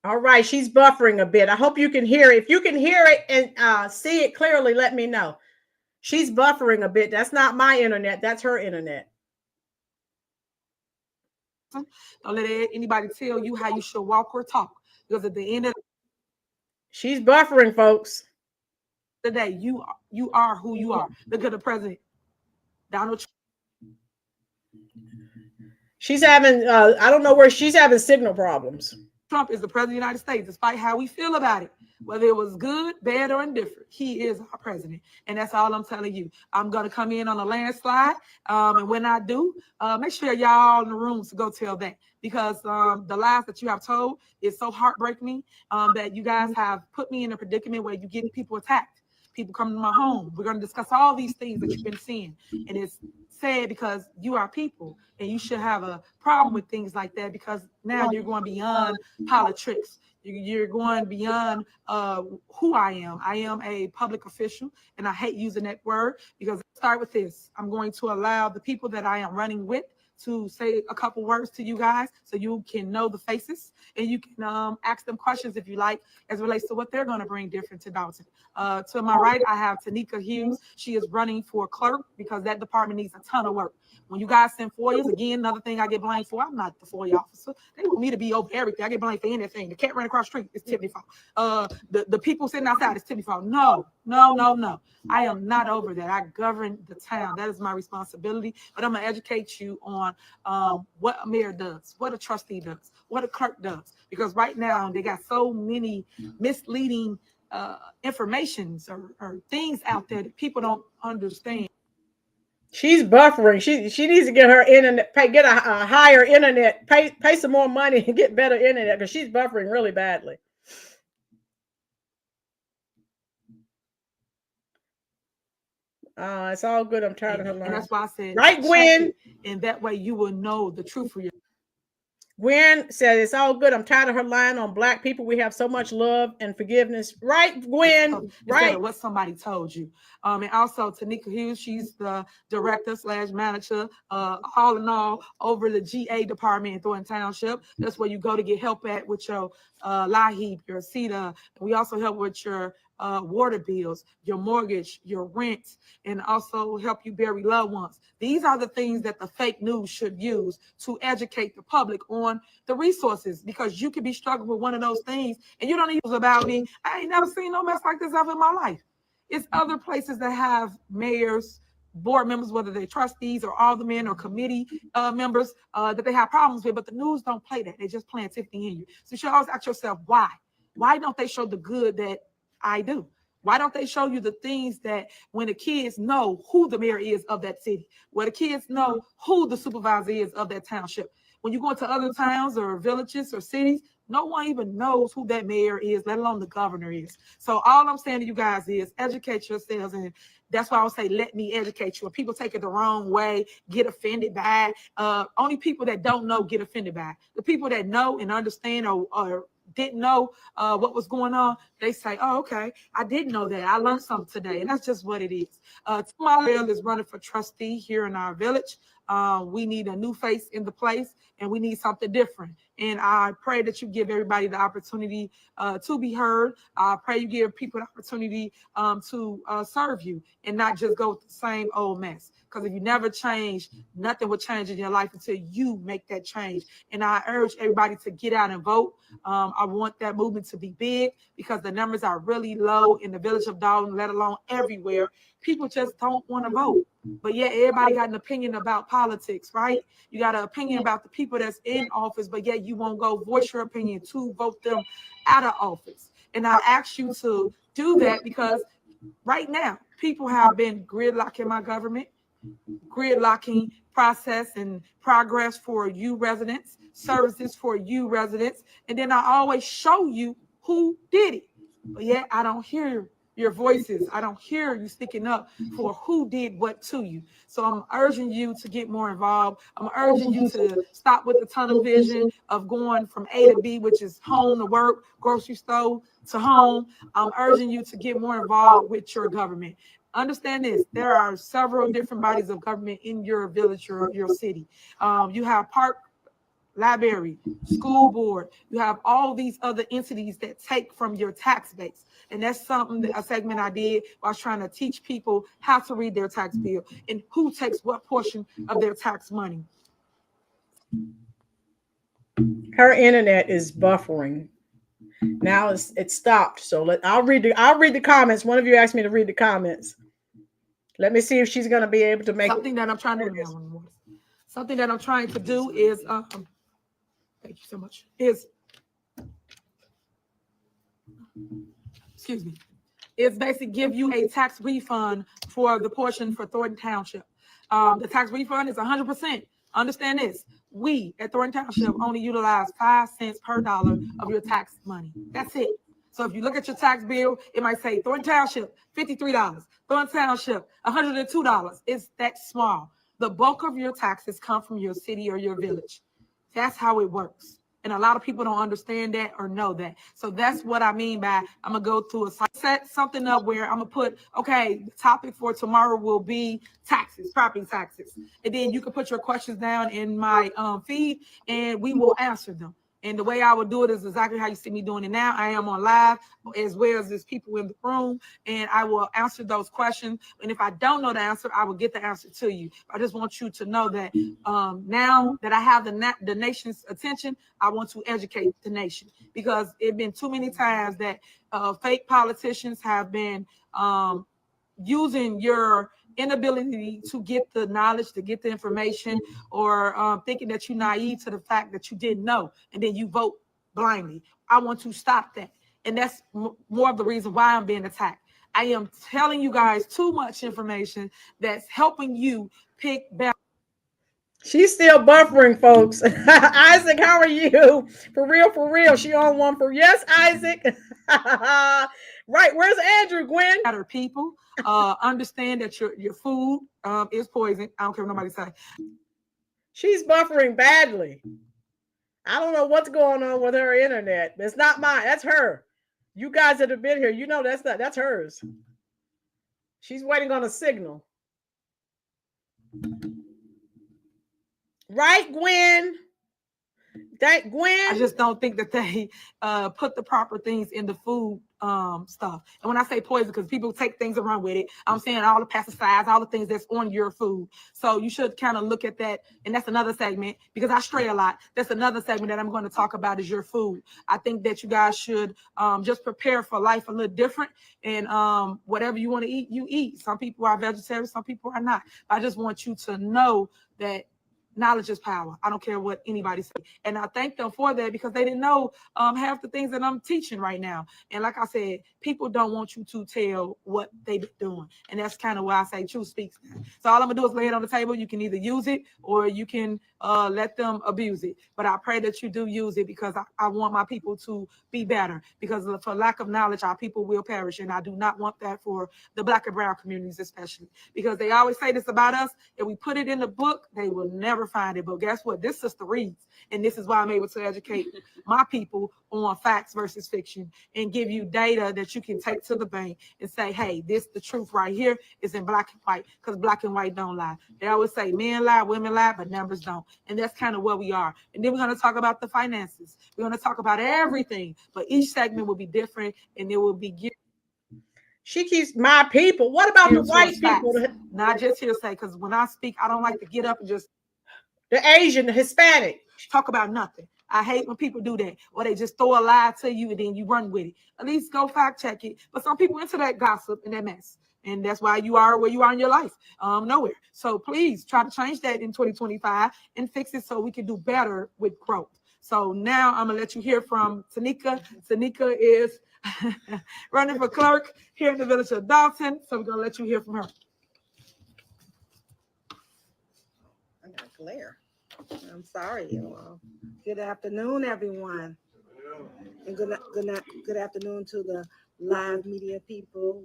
All right, she's buffering a bit. I hope you can hear it. If you can hear it and see it clearly, let me know. She's buffering a bit. That's not my internet. That's her internet. Don't let anybody tell you how you should walk or talk. Because at the end of she's buffering, folks. the day, you are who you are. Look at the president, Donald Trump. She's having, I don't know where she's having signal problems. Trump is the president of the United States, despite how we feel about it, whether it was good, bad, or indifferent. He is our president, and that's all I'm telling you. I'm going to come in on a landslide, and when I do, make sure y'all in the rooms to go tell that, because the lies that you have told is so heartbreaking that you guys have put me in a predicament where you're getting people attacked. People coming to my home. We're going to discuss all these things that you've been seeing, and it's sad because you are people, and you should have a problem with things like that, because now you're going beyond politics. You're going beyond who I am. I am a public official, and I hate using that word because I start with this. I'm going to allow the people that I am running with to say a couple words to you guys so you can know the faces and you can ask them questions if you like as it relates to what they're going to bring different to Dalton. To my right, I have Tanika Hughes. She is running for clerk because that department needs a ton of work. When you guys send FOIAs, again, another thing I get blamed for, I'm not the FOIA officer. They want me to be over everything. I get blamed for anything. The cat ran across the street, it's Tiffany fault. The people sitting outside, it's Tiffany fault. No. I am not over that. I govern the town. That is my responsibility. But I'm going to educate you on what a mayor does, what a trustee does, what a clerk does. Because right now, they got so many misleading informations or things out there that people don't understand. She's buffering. She needs to get her internet, get a higher internet, pay some more money and get better internet because she's buffering really badly. It's all good. I'm tired of her line. And that's why I said, right, Gwen? And that way you will know the truth for you. Gwen said, it's all good. I'm tired of her lying on Black people. We have so much love and forgiveness. Right, Gwen? Right. What somebody told you. And also Tanika Hughes, she's the director/manager, all in all, over the GA department in Thornton Township. That's where you go to get help at with your LIHEAP, your CETA. We also help with your water bills, your mortgage, your rent, and also help you bury loved ones. These are the things that the fake news should use to educate the public on the resources, because you could be struggling with one of those things and you don't even know about me. I ain't never seen no mess like this ever in my life. It's other places that have mayors, board members, whether they're trustees or aldermen or committee members that they have problems with, but the news don't play that. They just playing Tiffany Henyard. So you should always ask yourself, why? Why don't they show the good that I do? Why don't they show you the things that when the kids know who the mayor is of that city, where the kids know who the supervisor is of that township? When you go into other towns or villages or cities, no one even knows who that mayor is, let alone the governor is. So all I'm saying to you guys is educate yourselves, and that's why I would say, let me educate you. When people take it the wrong way, get offended by it, only people that don't know get offended by it. The people that know and understand or didn't know what was going on, they say, oh, okay, I didn't know that. I learned something today. And that's just what it is. Tamala is running for trustee here in our village. We need a new face in the place, and we need something different. And I pray that you give everybody the opportunity to be heard. I pray you give people the opportunity to serve you and not just go with the same old mess. Because if you never change, nothing will change in your life until you make that change. And I urge everybody to get out and vote. I want that movement to be big because the numbers are really low in the village of Dalton, let alone everywhere. People just don't want to vote. But yet everybody got an opinion about politics, right? You got an opinion about the people that's in office, but yet you won't go voice your opinion to vote them out of office. And I ask you to do that because right now, people have been gridlocking my government, gridlocking process and progress for you residents, services for you residents. And then I always show you who did it. But yet I don't hear your voices. I don't hear you sticking up for who did what to you. So I'm urging you to get more involved. I'm urging you to stop with the tunnel vision of going from A to B, which is home to work, grocery store to home. I'm urging you to get more involved with your government. Understand this, there are several different bodies of government in your village or your city. You have park, library, school board. You have all these other entities that take from your tax base. And that's something, a segment I did while I was trying to teach people how to read their tax bill and who takes what portion of their tax money. Her internet is buffering. Now it's stopped. So I'll read the comments. One of you asked me to read the comments. Let me see if she's going to be able to make something that I'm trying to do. Something that I'm trying to do is thank you so much. It's basically give you a tax refund for the portion for Thornton Township. The tax refund is 100%. Understand this. We at Thornton Township only utilize 5 cents per dollar of your tax money. That's it. So if you look at your tax bill, it might say Thornton Township, $53. Thornton Township, $102. It's that small. The bulk of your taxes come from your city or your village. That's how it works. And a lot of people don't understand that or know that. So that's what I mean by I'm going to go through set something up where I'm going to put, okay, the topic for tomorrow will be taxes, property taxes. And then you can put your questions down in my feed and we will answer them. And the way I would do it is exactly how you see me doing it now. I am on live as well as there's people in the room, and I will answer those questions. And if I don't know the answer, I will get the answer to you. I just want you to know that now that I have the nation's attention, I want to educate the nation, because it's been too many times that fake politicians have been using your inability to get the knowledge, to get the information, or thinking that you're naive to the fact that you didn't know, and then you vote blindly. I want to stop that. And that's more of the reason why I'm being attacked. I am telling you guys too much information that's helping you pick better. She's still buffering, folks. Isaac, how are you? For real, for real. She on one for yes, Isaac. Right. Where's Andrew, Gwen? Better people understand that your food is poison. I don't care what nobody say. She's buffering badly. I don't know what's going on with her internet. It's not mine. That's her. You guys that have been here, you know that's hers. She's waiting on a signal. Right, Gwen? That Gwen? I just don't think that they put the proper things in the food stuff. And when I say poison, because people take things and run with it, I'm saying all the pesticides, all the things that's on your food. So you should kind of look at that. And that's another segment, because I stray a lot. That's another segment that I'm going to talk about, is your food. I think that you guys should just prepare for life a little different. And whatever you want to eat, you eat. Some people are vegetarians, some people are not. But I just want you to know that knowledge is power. I don't care what anybody says. And I thank them for that, because they didn't know half the things that I'm teaching right now. And like I said, people don't want you to tell what they've been doing. And that's kind of why I say truth speaks. So all I'm going to do is lay it on the table. You can either use it or you can let them abuse it. But I pray that you do use it, because I want my people to be better, because for lack of knowledge, our people will perish. And I do not want that for the Black and brown communities, especially, because they always say this about us. If we put it in the book, they will never find it. But guess what? This sister reads, and this is why I'm able to educate my people on facts versus fiction, and give you data that you can take to the bank and say, hey, this the truth right here is in black and white, because black and white don't lie. They always say men lie, women lie, but numbers don't. And that's kind of where we are. And then we're going to talk about the finances. We're going to talk about everything, but each segment will be different, and it will be geared. She keeps my people. What about the white people? Not just hearsay, because when I speak, I don't like to get up and just the Asian, the Hispanic, talk about nothing. I hate when people do that, or they just throw a lie to you and then you run with it. At least go fact check it. But some people into that gossip and that mess, and that's why you are where you are in your life, nowhere. So please try to change that in 2025 and fix it so we can do better with growth. So now I'm gonna let you hear from Tanika. Tanika is running for clerk here in the village of Dalton. So we're gonna let you hear from her. I got a glare. I'm sorry, you all. Good afternoon, everyone. And good afternoon to the live media people.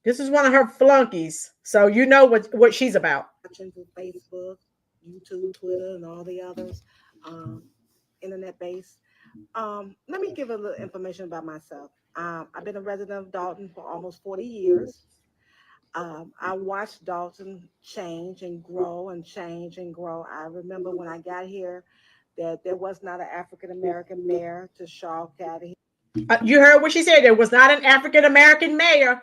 This is one of her flunkies, so you know what she's about. Watching through Facebook, YouTube, Twitter, and all the others, internet-based. Let me give a little information about myself. I've been a resident of Dalton for almost 40 years. I watched Dalton change and grow and change and grow. I remember when I got here that there was not an African-American mayor to Shaw County. You heard what she said. There was not an African-American mayor.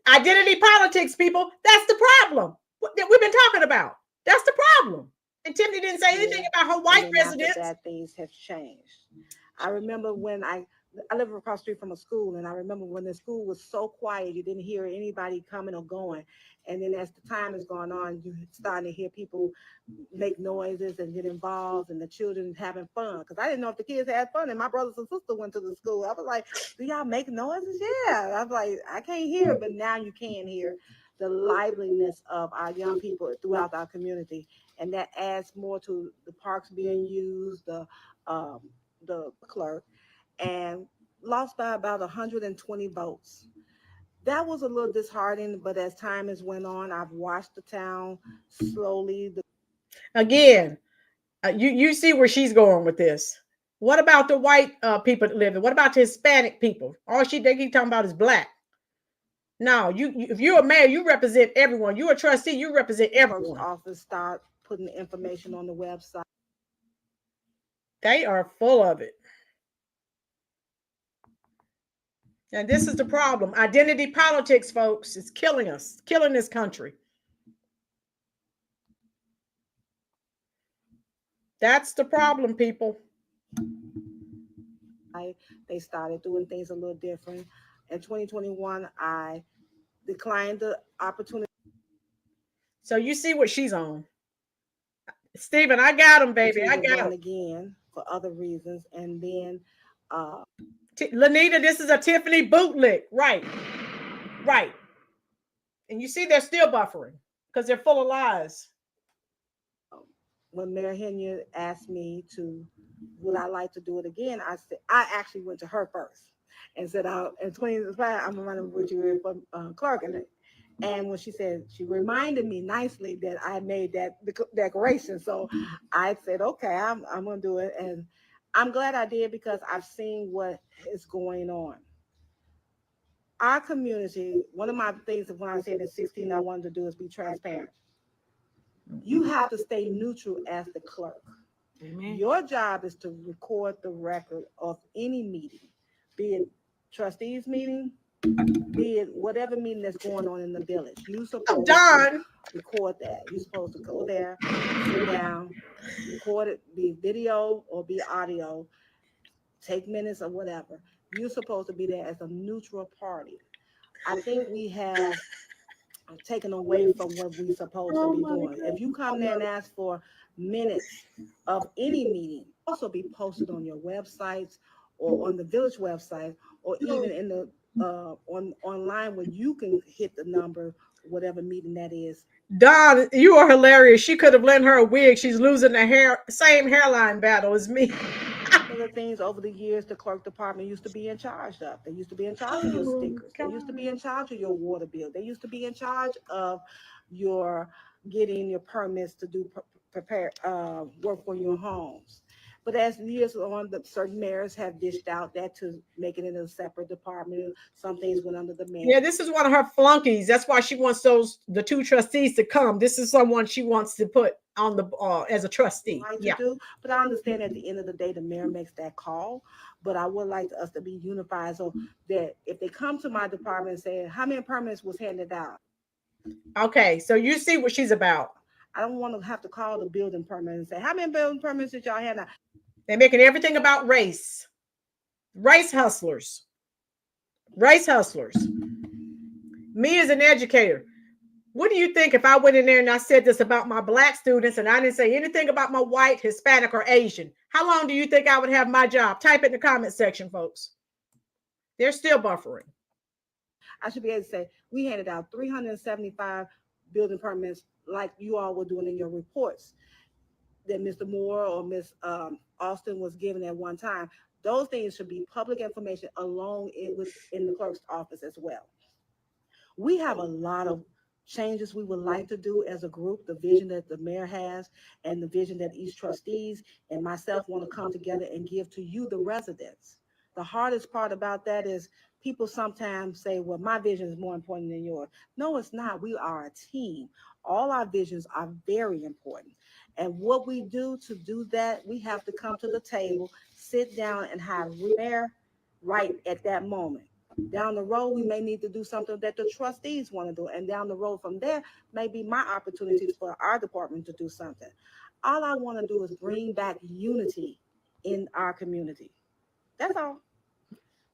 Identity politics, people. That's the problem that we've been talking about. That's the problem. And Tiffany didn't say anything about her white residents. That things have changed. I remember when I live across the street from a school, and I remember when the school was so quiet, you didn't hear anybody coming or going. And then as the time has gone on, you're starting to hear people make noises and get involved, and the children having fun. Because I didn't know if the kids had fun, and my brothers and sisters went to the school. I was like, do y'all make noises? Yeah. I was like, I can't hear, but now you can hear the liveliness of our young people throughout our community. And that adds more to the parks being used, the clerk, and lost by about 120 votes. That was a little disheartening, but as time has went on, I've watched the town slowly. Again, You see where she's going with this. What about the white people that live there? What about the Hispanic people? All they keep talking about is black. No, you if you're a mayor, you represent everyone. You're a trustee, you represent everyone. Office start putting the information on the website. They are full of it. And this is the problem. Identity politics, folks, is killing us, killing this country. That's the problem, people. They started doing things a little different. In 2021, I declined the opportunity. So you see what she's on. Stephen, I got him, baby. I got him. Again for other reasons. And then Lanita, this is a Tiffany bootleg. Right. Right. And you see they're still buffering because they're full of lies. When Mayor Henyard asked me would I like to do it again, I said, I actually went to her first and said, in 2025, I'm running with you for clerk. And when she said, she reminded me nicely that I made that declaration. So I said, okay, I'm going to do it. And I'm glad I did because I've seen what is going on. Our community, one of my things when I said at 16 I wanted to do is be transparent. You have to stay neutral as the clerk. Amen. Your job is to record the record of any meeting, be it trustees meeting, be it whatever meeting that's going on in the village. You're supposed to record that. You're supposed to go there, sit down, record it, be video or be audio, take minutes or whatever. You're supposed to be there as a neutral party. I think we have taken away from what we're supposed to be doing. If you come there and ask for minutes of any meeting, also be posted on your websites or on the village website, or even in the online where you can hit the number, whatever meeting that is. Dawn, you are hilarious. She could have lent her a wig. She's losing the same hairline battle as me. One of the things over the years the clerk department used to be in charge of. They used to be in charge of your stickers. They used to be in charge of your water bill. They used to be in charge of your getting your permits to do prepare work for your homes. But as years on, certain mayors have dished out that to make it in a separate department. Some things went under the mayor. Yeah, this is one of her flunkies. That's why she wants the two trustees to come. This is someone she wants to put on the as a trustee. But I understand at the end of the day, the mayor makes that call. But I would like us to be unified so that if they come to my department and say, how many permits was handed out? Okay, so you see what she's about. I don't want to have to call the building permit and say, how many building permits did y'all hand out? They're making everything about race. Race hustlers. Race hustlers. Me as an educator, what do you think if I went in there and I said this about my black students and I didn't say anything about my white, Hispanic, or Asian? How long do you think I would have my job? Type it in the comment section, folks. They're still buffering. I should be able to say, we handed out 375 building permits like you all were doing in your reports that Mr. Moore or Ms. Austin was given at one time. Those things should be public information along in the clerk's office as well. We have a lot of changes we would like to do as a group, the vision that the mayor has and the vision that each trustees and myself want to come together and give to you, the residents. The hardest part about that is people sometimes say, well, my vision is more important than yours. No, it's not. We are a team. All our visions are very important. And what we do to do that, we have to come to the table, sit down and have mayor right at that moment. Down the road, we may need to do something that the trustees want to do. And down the road from there, may be my opportunities for our department to do something. All I want to do is bring back unity in our community. That's all.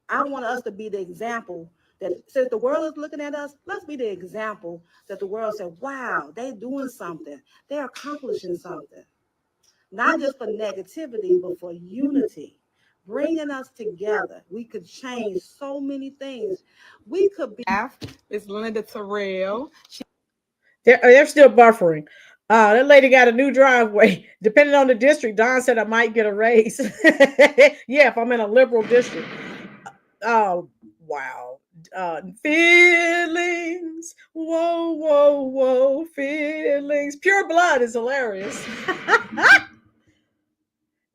I want us to be the example that since the world is looking at us, let's be the example that the world said, wow, they're doing something. They're accomplishing something. Not just for negativity, but for unity. Bringing us together. We could change so many things. We could be. It's Linda Terrell. They're still buffering. That lady got a new driveway. Depending on the district, Don said I might get a raise. Yeah, if I'm in a liberal district. Oh, wow. Feelings. Whoa, whoa, whoa. Feelings. Pure blood is hilarious.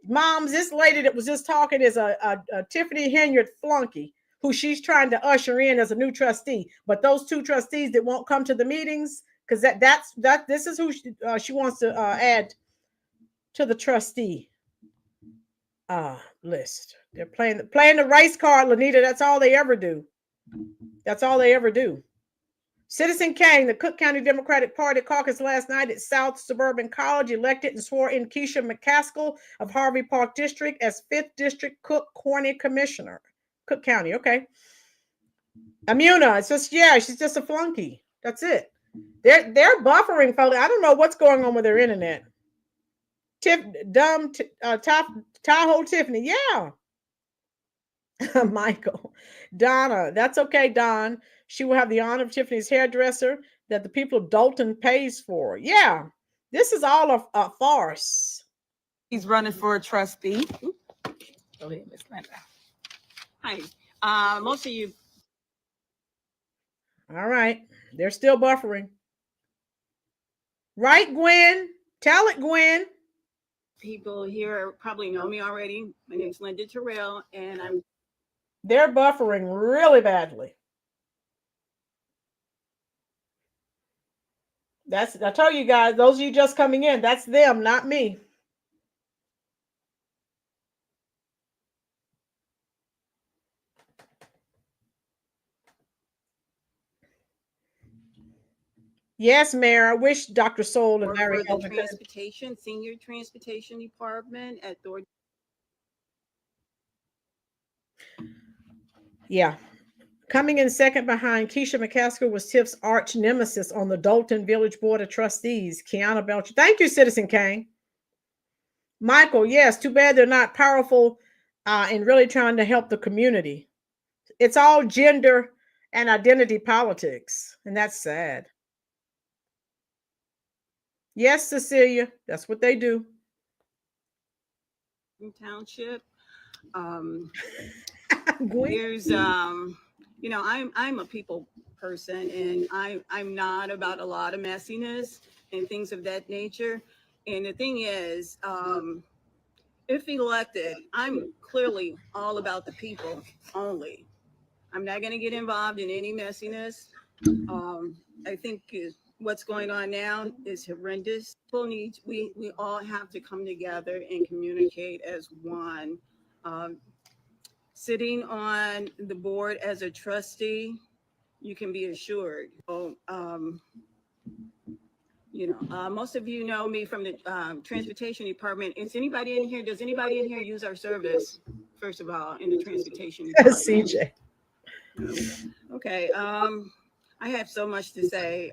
Moms, this lady that was just talking is a Tiffany Henyard flunky who she's trying to usher in as a new trustee. But those two trustees that won't come to the meetings, because this is who she wants to add to the trustee list. They're playing the race card, Lanita. That's all they ever do. That's all they ever do. Citizen Kane, the Cook County Democratic Party caucus last night at South Suburban College, elected and swore in Keisha McCaskill of Harvey Park District as 5th District Cook County Commissioner. Cook County, okay. Amuna, it's just, yeah, she's just a flunky. That's it. They're buffering, folks. I don't know what's going on with their internet. Tahoe Tiffany, yeah. Michael, Donna, that's okay, Don. She will have the honor of Tiffany's hairdresser that the people of Dalton pays for. Yeah, this is all a farce. He's running for a trustee. Go ahead, Miss Linda. Hi. Most of you. All right, they're still buffering. Right, Gwen? Tell it, Gwen. People here probably know me already. My name is Linda Terrell, and I'm. They're buffering really badly. I told you guys, those of you just coming in, that's them, not me. Yes, Mayor. I wish Dr. Soul and Mary for the transportation, senior transportation department at Thor. Yeah. Coming in second behind Keisha McCaskill was Tiff's arch nemesis on the Dalton Village Board of Trustees, Kiana Belcher. Thank you, Citizen Kane. Michael, yes, too bad they're not powerful and really trying to help the community. It's all gender and identity politics, and that's sad. Yes, Cecilia, that's what they do. Township. There's you know, I'm a people person, and I'm not about a lot of messiness and things of that nature. And the thing is, if elected, I'm clearly all about the people only. I'm not going to get involved in any messiness. I think what's going on now is horrendous. We all have to come together and communicate as one. Sitting on the board as a trustee, you can be assured. So, you know, most of you know me from the transportation department. Does anybody in here use our service? First of all, in the transportation department. CJ. Okay. I have so much to say,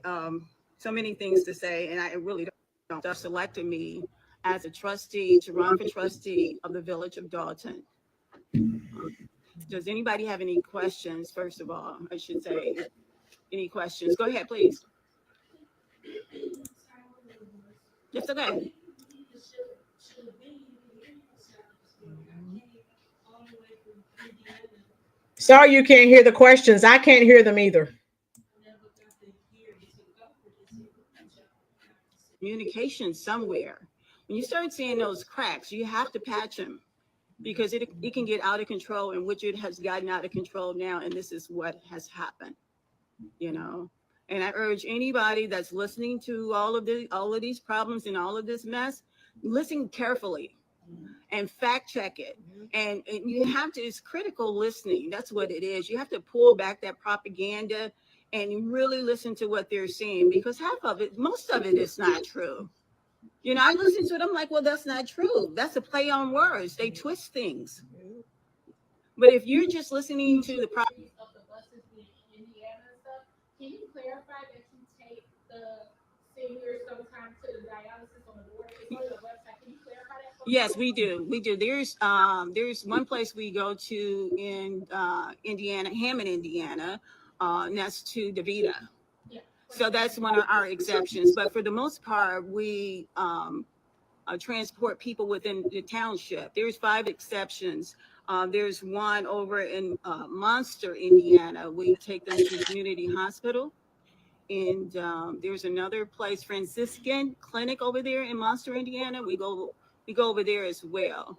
so many things to say, and I really don't. They selected me as a trustee to run for trustee of the Village of Dalton. Does anybody have any questions? First of all, I should say, any questions? Go ahead, please. It's okay. Sorry you can't hear the questions. I can't hear them either. Communication somewhere. When you start seeing those cracks, you have to patch them, because it can get out of control, and which it has gotten out of control now, and this is what has happened, you know. And I urge anybody that's listening to all of these problems and all of this mess, listen carefully and fact check it. And you have to, it's critical listening. That's what it is. You have to pull back that propaganda and really listen to what they're saying, because most of it is not true. You know, I listen to it, I'm like, well, that's not true. That's a play on words. They twist things. But if you're just listening to the problem. Can you clarify that you take the seniors sometimes to the dialysis on the board? It's on the website. Can you clarify that? Yes, we do. We do. There's one place we go to in Indiana, Hammond, Indiana, and that's to DeVita. Yeah. So that's one of our exceptions. But for the most part, we transport people within the township. There's 5 exceptions. There's one over in Monster, Indiana. We take them to the community hospital. And there's another place, Franciscan Clinic over there in Monster, Indiana. We go over there as well.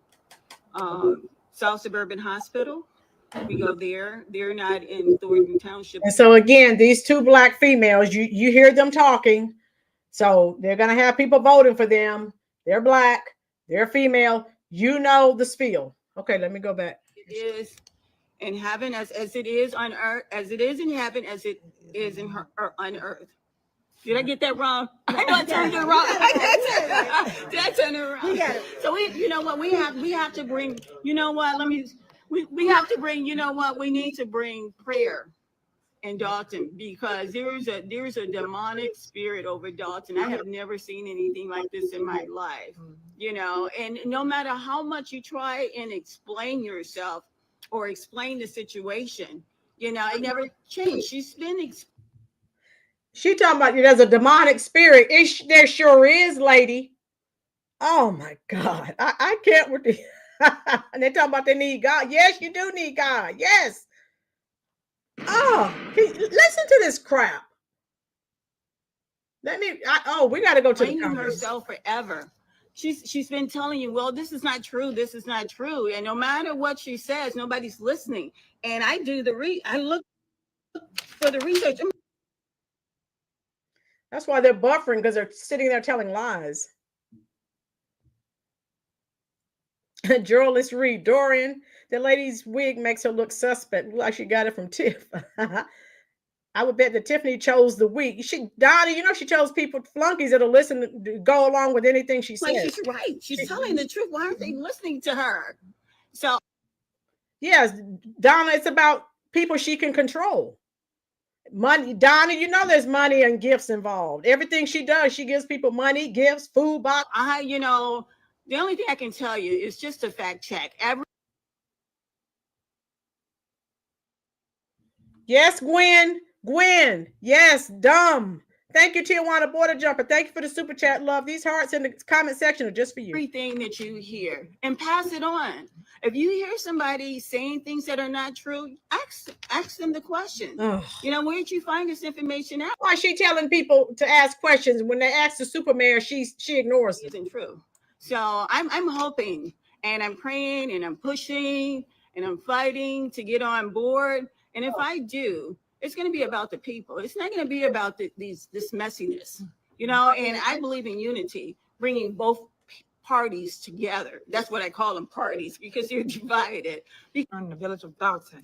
South Suburban Hospital. We go there. They're not in Thornton Township. And so again, these two Black females, you hear them talking. So they're going to have people voting for them. They're Black, they're female. You know the spiel. Okay, let me go back. It is in heaven as it is on earth, as it is in heaven, as it is in her on earth. Did I get that wrong? I know I turned it wrong. Did I turn it around? So you know what, we have to bring, you know what, we have to bring, you know what, we need to bring prayer in Dalton, because there's a demonic spirit over Dalton. I have never seen anything like this in my life, you know, and no matter how much you try and explain yourself or explain the situation, you know, it never changed. She's been she talking about there's a demonic spirit. There sure is, lady. Oh my God. I can't with the and they talking about they need God. Yes, you do need God. Yes. Oh, listen to this crap. We got to go to the comments. Herself forever. She's been telling you, well, this is not true. This is not true. And no matter what she says, nobody's listening. And I do I look for the research. That's why they're buffering, because they're sitting there telling lies. Gerald, let's read. Dorian, the lady's wig makes her look suspect. Like she got it from Tiff. I would bet that Tiffany chose the wig. Donna, you know, she chose people, flunkies that'll listen, to go along with anything she says. She's right. She's telling the truth. Why aren't they listening to her? So, yes, Donna, it's about people she can control. Money, Donna, you know there's money and gifts involved. Everything she does, she gives people money, gifts, food box. You know, the only thing I can tell you is just a fact check. Yes, Gwen. Yes, dumb. Thank you, Tijuana Border Jumper. Thank you for the super chat, love. These hearts in the comment section are just for you. Everything that you hear, and pass it on. If you hear somebody saying things that are not true, ask them the question. Ugh. You know, where did you find this information out? Why is she telling people to ask questions? When they ask the super mayor, she ignores it. Isn't true. So I'm hoping, and I'm praying, and I'm pushing, and I'm fighting to get on board. And if I do, it's going to be about the people. It's not going to be about this messiness, you know. And I believe in unity, bringing both parties together. That's what I call them, parties, because they're divided. In the village of Dalton.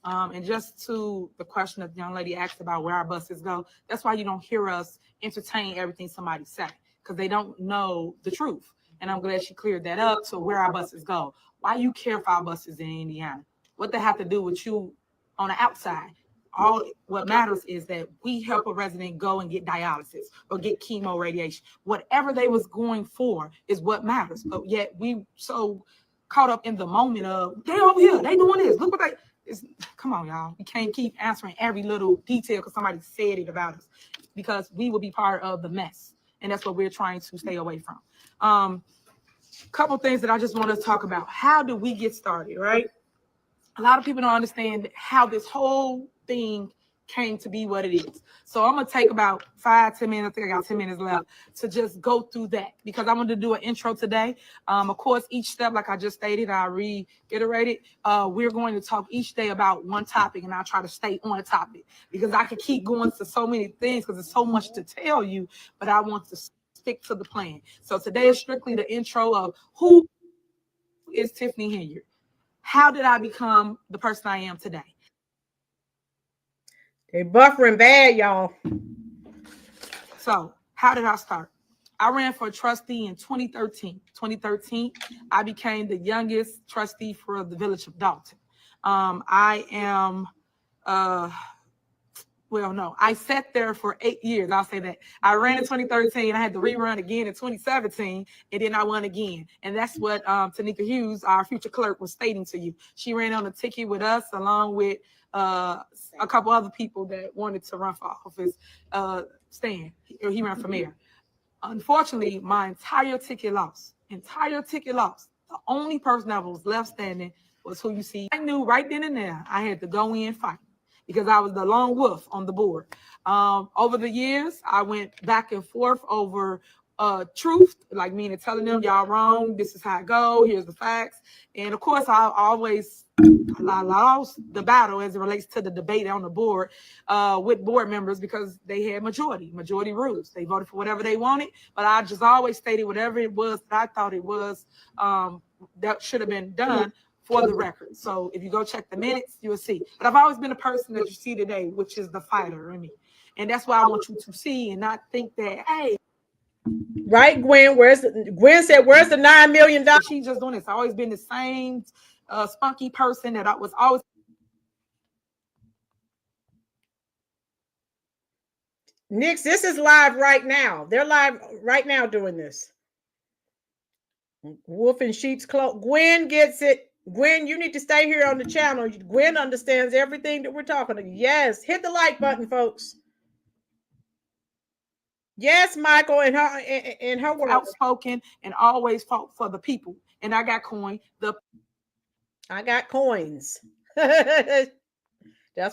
And just to the question that the young lady asked about where our buses go, that's why you don't hear us entertain everything somebody say, because they don't know the truth. And I'm glad she cleared that up. So where our buses go, why you care for our buses in Indiana? What they have to do with you on the outside? All what matters is that we help a resident go and get dialysis or get chemo radiation. Whatever they was going for is what matters. But yet we so caught up in the moment of they over here, they doing this. Look what come on, y'all. We can't keep answering every little detail because somebody said it about us, because we will be part of the mess. And that's what we're trying to stay away from. Couple things that I just want to talk about. How do we get started, right? A lot of people don't understand how this whole thing came to be what it is. So I'm going to take about 5-10 minutes. I think I got 10 minutes left to just go through that, because I'm going to do an intro today. Of course, each step, like I just stated, I reiterated, we're going to talk each day about one topic, and I'll try to stay on a topic, because I could keep going to so many things because there's so much to tell you, but I want to stick to the plan. So today is strictly the intro of who is Tiffany Henyard. How did I become the person I am today? They buffering bad, y'all. So how did I start? I ran for a trustee in 2013. 2013, I became the youngest trustee for the village of Dalton. I sat there for 8 years. I'll say that. I ran in 2013. I had to rerun again in 2017, and then I won again. And that's what Tanika Hughes, our future clerk, was stating to you. She ran on a ticket with us, along with a couple other people that wanted to run for office. Stan, he ran for mayor. Unfortunately, my entire ticket lost. The only person that was left standing was who you see. I knew right then and there I had to go in and fight, because I was the lone wolf on the board. Over the years, I went back and forth over truth, like meaning telling them y'all wrong, this is how it go, here's the facts. And of course, I lost the battle as it relates to the debate on the board with board members because they had majority rules. They voted for whatever they wanted, but I just always stated whatever it was that I thought it was that should have been done for the record. So if you go check the minutes, you'll see. But I've always been a person that you see today, which is the fighter in me. And that's why I want you to see and not think that, hey. Right, Gwen, Gwen said, where's the $9 million? She's just doing this. I've always been the same spunky person that I was always. Nix, this is live right now. They're live right now doing this. Wolf in sheep's clothes. Gwen gets it. Gwen, you need to stay here on the channel. Gwen understands everything that we're talking about. Yes, hit the like button, folks. Yes, Michael, and her work. Outspoken and always fought for the people. And I got coin. I got coins. That's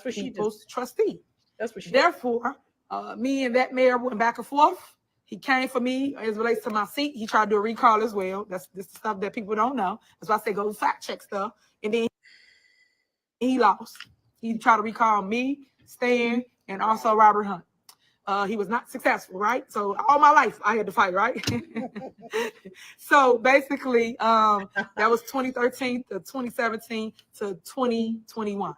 what she does. Trustee. That's what she. Therefore, me and that mayor went back and forth. He came for me as it relates to my seat. He tried to do a recall as well. That's the stuff that people don't know. That's why I say go fact check stuff. And then he lost. He tried to recall me, Stan, and also Robert Hunt. He was not successful, right? So all my life I had to fight, right? So basically, that was 2013 to 2017 to 2021.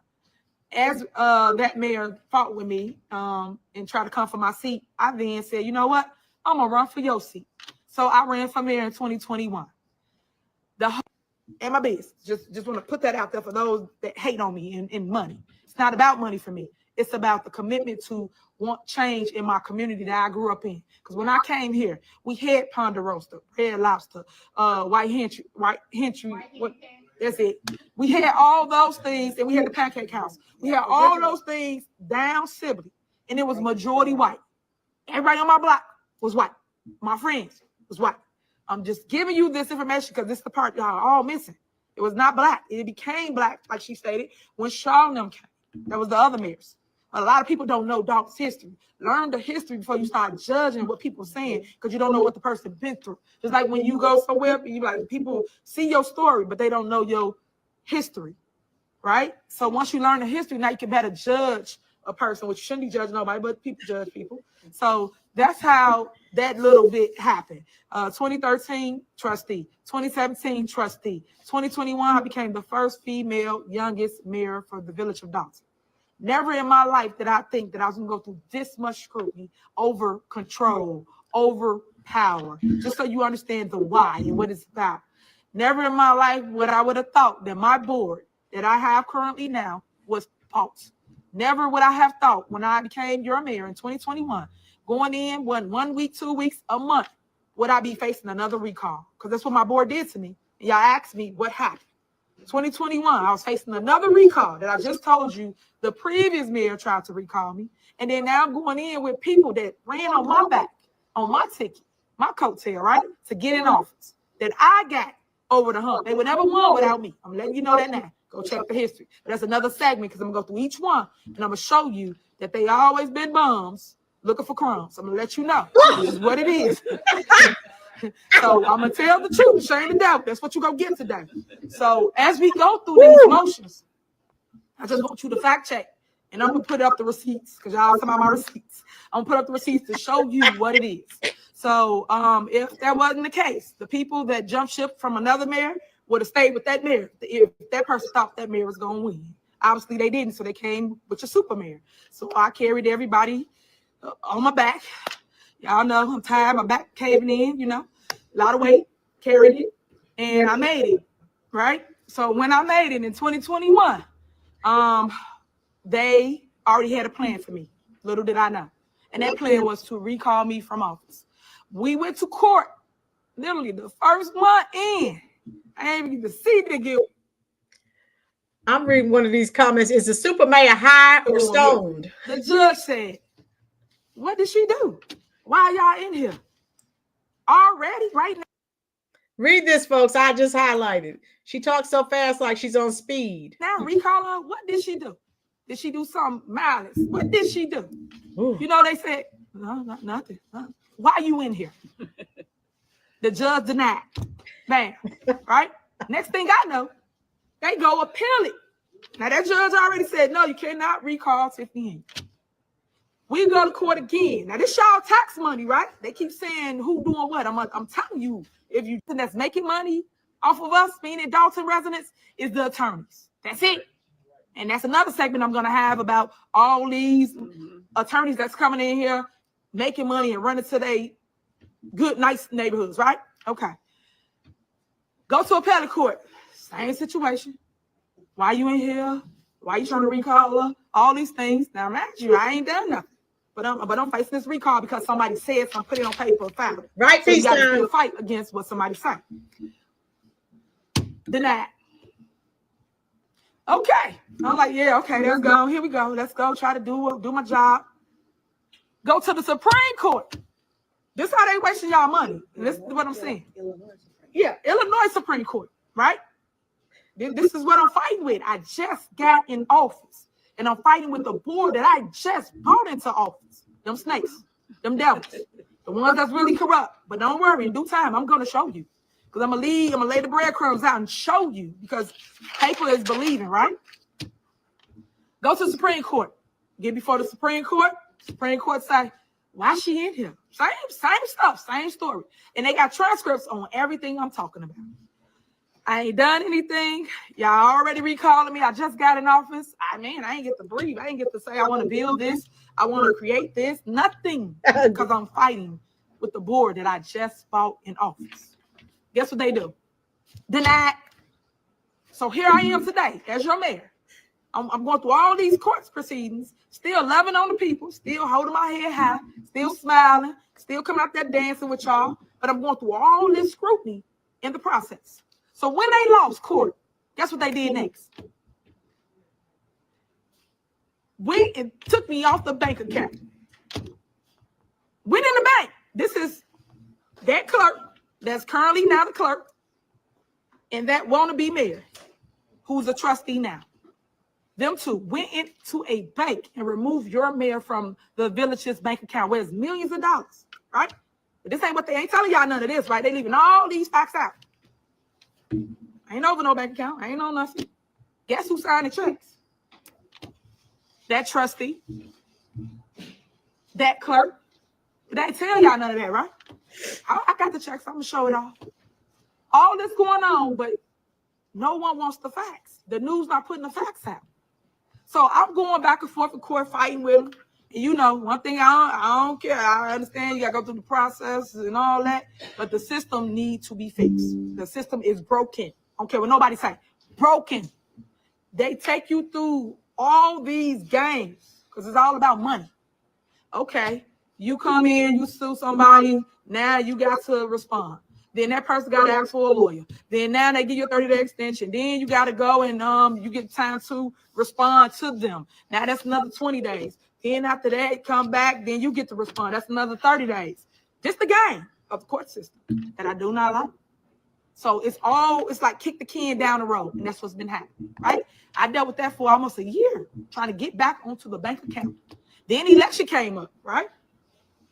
As that mayor fought with me and tried to come for my seat, I then said, you know what? I'm gonna run for your seat. So I ran for mayor in 2021. And my business. Just want to put that out there for those that hate on me and money. It's not about money for me. It's about the commitment to want change in my community that I grew up in. Because when I came here, we had Ponderosa, Red Lobster, White Hentry, that's it. We had all those things, and we had the Pancake House. We had all those things down Sibley, and it was majority white. Everybody on my block was white. My friends was white. I'm just giving you this information because this is the part y'all are all missing. It was not black. It became black, like she stated, when Shaw and them came. That was the other mayors. But a lot of people don't know Dalton's history. Learn the history before you start judging what people are saying because you don't know what the person been through. Just like when you go somewhere, you like people see your story, but they don't know your history, right? So once you learn the history, now you can better judge a person, which you shouldn't be judging nobody, but people judge people. So that's how that little bit happened. 2013, trustee. 2017, trustee. 2021, I became the first female youngest mayor for the village of Dalton. Never in my life did I think that I was going to go through this much scrutiny over control, over power, just so you understand the why and what it's about. Never in my life would I would have thought that my board that I have currently now was false. Never would I have thought when I became your mayor in 2021, going in 1 week, 2 weeks, a month, would I be facing another recall? Because that's what my board did to me. And y'all asked me what happened. 2021, I was facing another recall that I just told you the previous mayor tried to recall me. And then now I'm going in with people that ran on my back, on my ticket, my coattail, right? To get in office that I got over the hump. They would never won without me. I'm letting you know that now. Go check the history. But that's another segment because I'm going to go through each one and I'm going to show you that they always been bums looking for crumbs. I'm going to let you know. This is what it is. So I'm going to tell the truth, shame and doubt. That's what you're going to get today. So as we go through these motions, I just want you to fact check. And I'm going to put up the receipts because y'all talking about my receipts. I'm going to put up the receipts to show you what it is. So if that wasn't the case, the people that jumped ship from another mayor would have stayed with that mayor if that person thought that mayor was going to win. Obviously, they didn't, so they came with your super mayor. So I carried everybody on my back. Y'all know I'm tired, my back caving in, you know, a lot of weight, carried it, and I made it, right? So when I made it in 2021, they already had a plan for me. Little did I know. And that plan was to recall me from office. We went to court, literally the first month in. I ain't even see the guilt. I'm reading one of these comments. Is the super mayor high or stoned? The judge said, what did she do? Why are y'all in here? Already, right now. Read this, folks. I just highlighted. She talks so fast like she's on speed. Now, recall her. What did she do? Did she do something malice? What did she do? Ooh. You know, they said, no, nothing. Why are you in here? The judge denied. Bam. Right? Next thing I know, they go appeal it. Now that judge already said, no, you cannot recall Tiffany Henyard. We go to court again. Now this y'all tax money, right? They keep saying who doing what. I'm telling you, if you that's making money off of us being in Dalton residents is the attorneys. That's it. And that's another segment I'm gonna have about all these attorneys that's coming in here making money and running to their good, nice neighborhoods, right? Okay. Go to appellate court. Same situation. Why you in here? Why you trying to recall her? All these things. Now I'm at you. I ain't done nothing. But I'm facing this recall because somebody said something, put it on paper, filed it. Right, so you got to still fight against what somebody said. Denied. Okay. I'm like, yeah, okay, let's go. Here we go. Let's go. Try to do my job. Go to the Supreme Court. This is how they wasting y'all money. This is what I'm saying. Yeah, Illinois Supreme Court, right? This is what I'm fighting with. I just got in office. And I'm fighting with the board that I just brought into office. Them snakes, them devils, the ones that's really corrupt. But don't worry, in due time, I'm going to show you. Because I'm going to lay the breadcrumbs out and show you. Because paper is believing, right? Go to the Supreme Court. Get before the Supreme Court. Supreme Court say, why she in here? Same stuff, same story. And they got transcripts on everything I'm talking about. I ain't done anything. Y'all already recalling me. I just got in office. I ain't get to breathe. I ain't get to say I want to build this. I want to create this. Nothing. Because I'm fighting with the board that I just bought in office. Guess what they do? Denied. So here I am today as your mayor. I'm going through all these court proceedings, still loving on the people, still holding my head high, still smiling, still coming out there dancing with y'all. But I'm going through all this scrutiny in the process. So when they lost court, guess what they did next? It took me off the bank account. Went in the bank. This is that clerk that's currently now the clerk and that wannabe mayor who's a trustee now. Them two went into a bank and removed your mayor from the village's bank account where it's millions of dollars, right? But this ain't what they ain't telling y'all none of this, right? They leaving all these facts out. I ain't over no bank account. I ain't on nothing. Guess who signed the checks? That trustee. That clerk. But they ain't tell y'all none of that, right? I got the checks. I'm going to show it all. All this going on, but no one wants the facts. The news not putting the facts out. So I'm going back and forth in court fighting with them. And you know, one thing I don't care. I understand you got to go through the process and all that. But the system needs to be fixed. The system is broken. I don't care what nobody say. Broken. They take you through all these games because it's all about money. Okay, you come in, you sue somebody. Now you got to respond. Then that person got to ask for a lawyer. Then now they give you a 30-day extension. Then you got to go and you get time to respond to them. Now that's another 20 days. Then after that, come back. Then you get to respond. That's another 30 days. Just the game of the court system that I do not like. So it's like kick the can down the road. And that's what's been happening, right? I dealt with that for almost a year, trying to get back onto the bank account. Then election came up, right?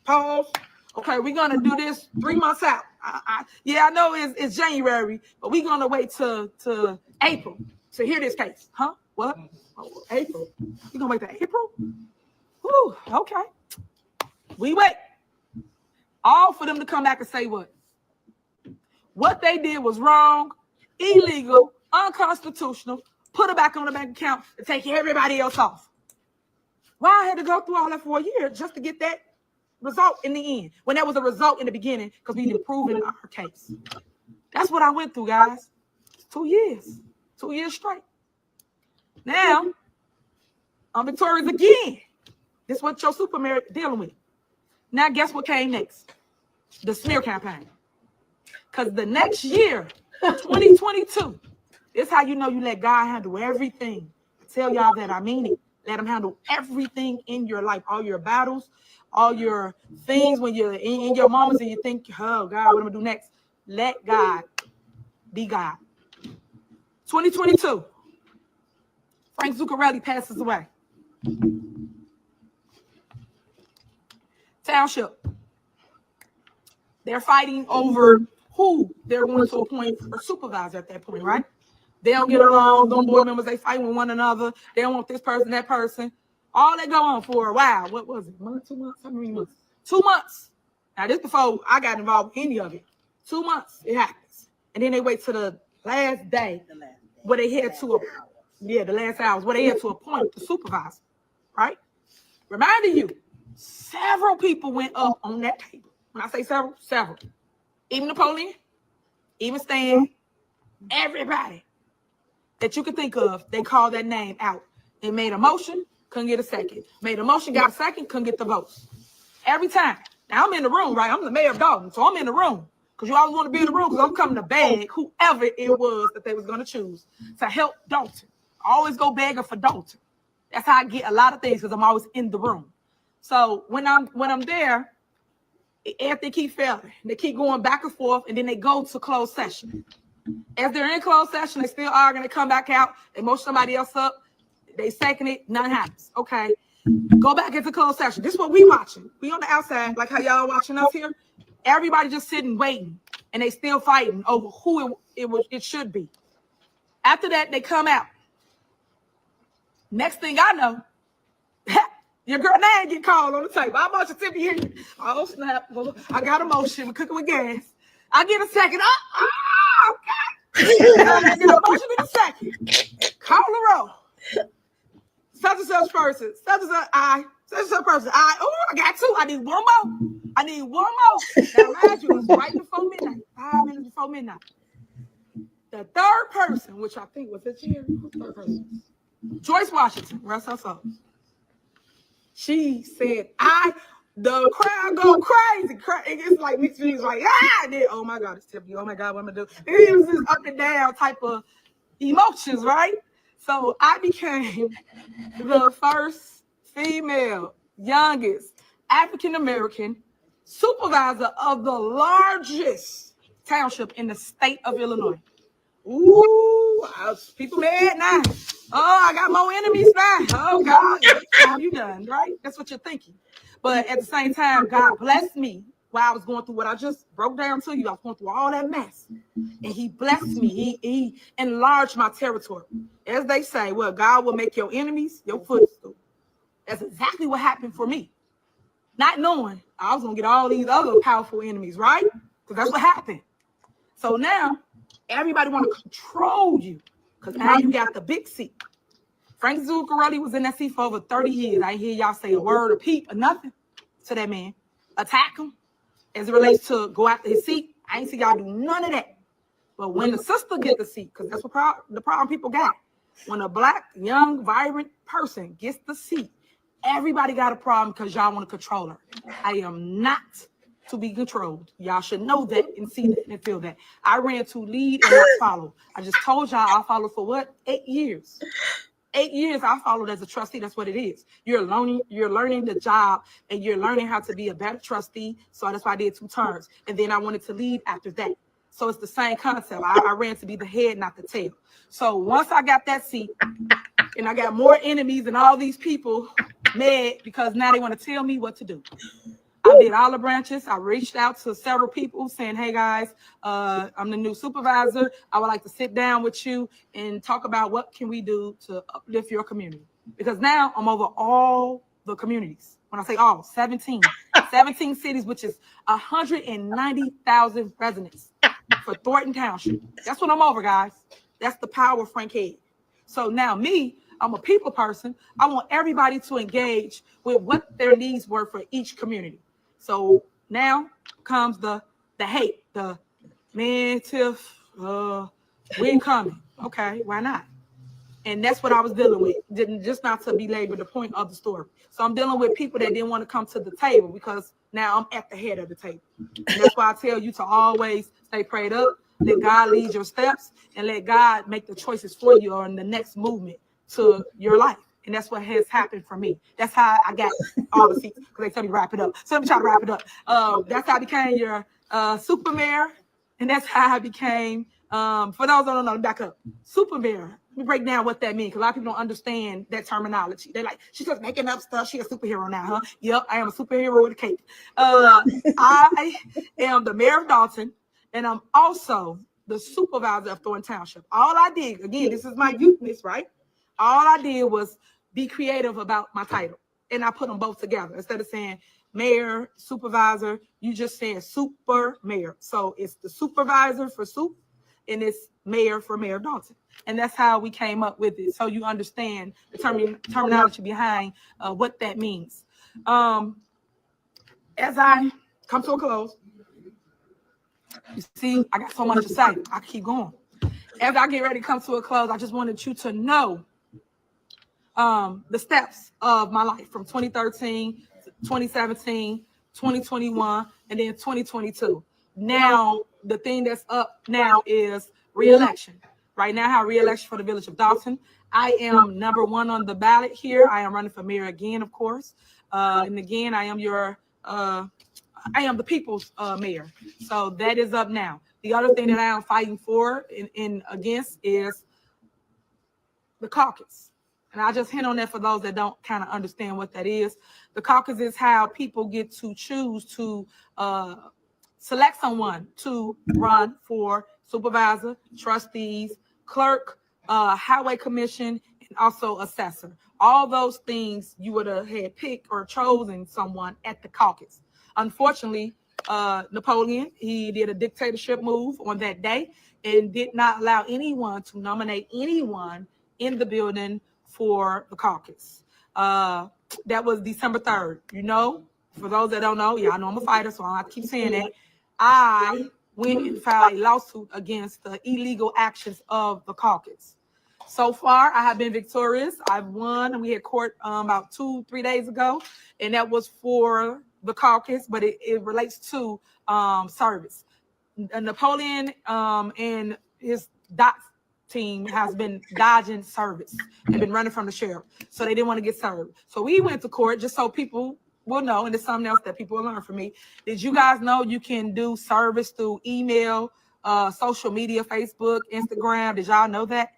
Pause. Okay, we're going to do this 3 months out. I know it's January, but we're going to wait to April to hear this case. Huh? What? Oh, April. You're going to wait to April? Whew, okay. We wait. All for them to come back and say what? What they did was wrong, illegal, unconstitutional, put it back on the bank account and take everybody else off. Why I had to go through all that for a year just to get that result in the end, when there was a result in the beginning because we didn't prove in our case. That's what I went through, guys. 2 years. 2 years straight. Now, I'm victorious again. This is what your super mayor dealing with. Now, guess what came next? The smear campaign. Because the next year, 2022, this is how you know you let God handle everything. I tell y'all that I mean it. Let him handle everything in your life, all your battles, all your things when you're in your moments and you think, oh, God, what am I going to do next? Let God be God. 2022, Frank Zuccarelli passes away. Township. They're fighting over who they're going to appoint for supervisor at that point, right? They don't get along. Them board members, they fight with one another. They don't want this person, that person. All that go on for a while. What was it? 1 or 2 months? How many months? 2 months. Now, this before I got involved in any of it. 2 months, it happens. And then they wait to the last day where they had to, the last hours, where they had to appoint the supervisor, right? Reminding you, several people went up on that table. When I say several, several. Even Napoleon, even Stan, everybody that you could think of, they called that name out. They made a motion, couldn't get a second. Made a motion, got a second, couldn't get the votes. Every time. Now, I'm in the room, right? I'm the mayor of Dalton, so I'm in the room. Because you always want to be in the room because I'm coming to beg whoever it was that they was going to choose to help Dalton. I always go begging for Dalton. That's how I get a lot of things because I'm always in the room. So when I'm there, Anthony keep failing. They keep going back and forth, and then they go to closed session. As they're in closed session, they still arguing. They come back out. They motion somebody else up. They second it. Nothing happens. Okay. Go back into closed session. This is what we watching. We on the outside, like how y'all watching us here. Everybody just sitting waiting, and they still fighting over who it should be. After that, they come out. Next thing I know, your girl name get called on the table. I'm watching Tiffany Henyard. Oh snap! I got a motion. We're cooking with gas. I get a second. Oh God! I get a motion in a second. Call the roll. Such and such person. Such and such I. Such and such person. Oh, I got two. I need one more. I need one more. Now, mind you, it's right before midnight. 5 minutes before midnight. The third person, which I think was it here. Who's the third person? Joyce Washington. Rest her soul. She said, the crowd go crazy. It's like mixed feelings, like, and then, oh my God, it's Tiffany. Oh my God, what am I doing? It was this up and down type of emotions, right? So I became the first female, youngest African-American supervisor of the largest township in the state of Illinois. Ooh, people mad now. Oh, I got more enemies now. Oh God, how you done, right? That's what you're thinking. But at the same time, God blessed me while I was going through what I just broke down to you. I was going through all that mess. And he blessed me. He enlarged my territory. As they say, well, God will make your enemies your footstool. That's exactly what happened for me. Not knowing I was going to get all these other powerful enemies, right? Because that's what happened. So now, everybody want to control you because now you got the big seat. Frank Zuccarelli was in that seat for over 30 years. I hear y'all say a word, a peep, or nothing to that man. Attack him as it relates to go after his seat. I ain't see y'all do none of that. But when the sister get the seat, because that's what the problem people got. When a black, young, vibrant person gets the seat, everybody got a problem because y'all want to control her. I am not to be controlled. Y'all should know that and see that and feel that. I ran to lead and not follow. I just told y'all I followed for what? 8 years. 8 years I followed as a trustee. That's what it is. You're learning the job and you're learning how to be a better trustee. So that's why I did 2 terms. And then I wanted to lead after that. So it's the same concept. I ran to be the head, not the tail. So once I got that seat and I got more enemies and all these people mad because now they want to tell me what to do. I did olive branches. I reached out to several people saying, hey guys, I'm the new supervisor. I would like to sit down with you and talk about what can we do to uplift your community. Because now I'm over all the communities. When I say all, 17 cities, which is 190,000 residents for Thornton Township. That's what I'm over, guys. That's the power of Frank Head. So now me, I'm a people person. I want everybody to engage with what their needs were for each community. So now comes the hate, the man, Tiff, we ain't coming. Okay, why not? And that's what I was dealing with. Just not to belabor the point of the story. So I'm dealing with people that didn't want to come to the table because now I'm at the head of the table. And that's why I tell you to always stay prayed up, let God lead your steps, and let God make the choices for you on the next movement to your life. And that's what has happened for me. That's how I got all the seats, because they tell me to wrap it up. So let me try to wrap it up. That's how I became your super mayor. And that's how I became, for those that don't know, back up, super mayor. Let me break down what that means, because a lot of people don't understand that terminology. They're like, she's just making up stuff. She's a superhero now, huh? Yep, I am a superhero with a cape. I am the mayor of Dalton, and I'm also the supervisor of Thornton Township. All I did, again, this is my youthfulness, right? All I did was be creative about my title, and I put them both together. Instead of saying mayor, supervisor, you just saying super mayor. So it's the supervisor for soup, and it's mayor for Mayor Dalton. And that's how we came up with it. So you understand the terminology behind what that means. As I come to a close, you see, I got so much to say. I can keep going. As I get ready to come to a close, I just wanted you to know the steps of my life from 2013, 2017, 2021, and then 2022. Now, the thing that's up now is re-election. Right now, I have re-election for the village of Dalton. I am number 1 on the ballot here. I am running for mayor again, of course. And again, I am the people's mayor. So that is up now. The other thing that I am fighting for and against is the caucus. And I'll just hint on that for those that don't kind of understand what that is. The caucus is how people get to choose to select someone to run for supervisor, trustees, clerk, highway commission, and also assessor. All those things you would have had picked or chosen someone at the caucus. Unfortunately, Napoleon, he did a dictatorship move on that day and did not allow anyone to nominate anyone in the building for the caucus. That was December 3rd. You know, for those that don't know, y'all know I'm a fighter, so I don't have to keep saying that. I went and filed a lawsuit against the illegal actions of the caucus. So far, I have been victorious. I've won, and we had court about 2-3 days ago, and that was for the caucus, but it relates to service. Napoleon and his team has been dodging service. They've been running from the sheriff, so they didn't want to get served. So we went to court just so people will know, and it's something else that people will learn from me. Did you guys know you can do service through email, social media, Facebook, Instagram? Did y'all know that?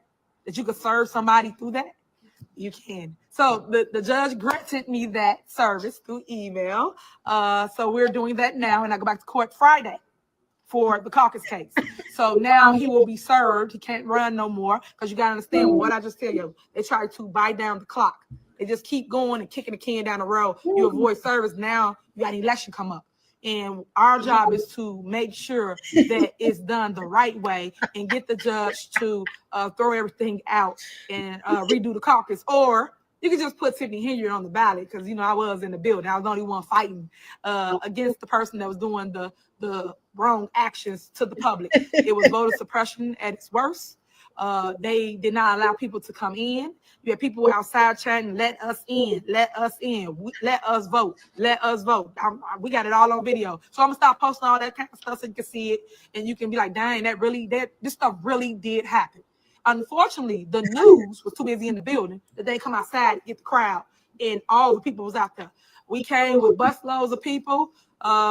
That you could serve somebody through that? You can. So the judge granted me that service through email. So we're doing that now, and I go back to court Friday for the caucus case. So now he will be served. He can't run no more, because you got to understand what I just tell you. They try to buy down the clock. They just keep going and kicking the can down the road. You avoid service. Now you got an election come up. And our job is to make sure that it's done the right way and get the judge to throw everything out and redo the caucus. Or you can just put Tiffany Henyard on the ballot, because, you know, I was in the building. I was the only one fighting against the person that was doing the wrong actions to the public. It was voter suppression at its worst. They did not allow people to come in. You had people outside chatting, let us in, let us in, let us vote, let us vote. We got it all on video. So I'm gonna stop posting all that kind of stuff so you can see it, and you can be like, dang, this stuff really did happen. Unfortunately, the news was too busy in the building that they come outside to get the crowd, and all the people was out there. We came with busloads of people.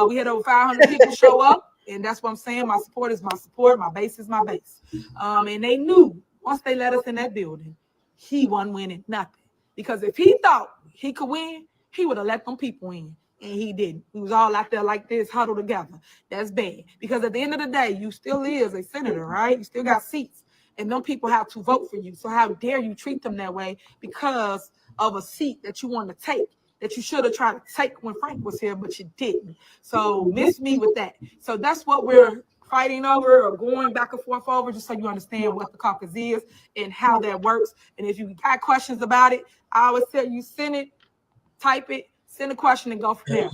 We had over 500 people show up. And that's what I'm saying. My support is my support. My base is my base. And they knew once they let us in that building, he wasn't winning nothing. Because if he thought he could win, he would have let them people in. And he didn't. We was all out there like this, huddled together. That's bad. Because at the end of the day, you still is a senator, right? You still got seats. And them people have to vote for you. So how dare you treat them that way because of a seat that you want to take, that you should have tried to take when Frank was here, but you didn't. So miss me with that. So that's what we're fighting over, or going back and forth over, just so you understand what the caucus is and how that works. And if you got questions about it, I always tell you, send it, type it, send a question, and go from there.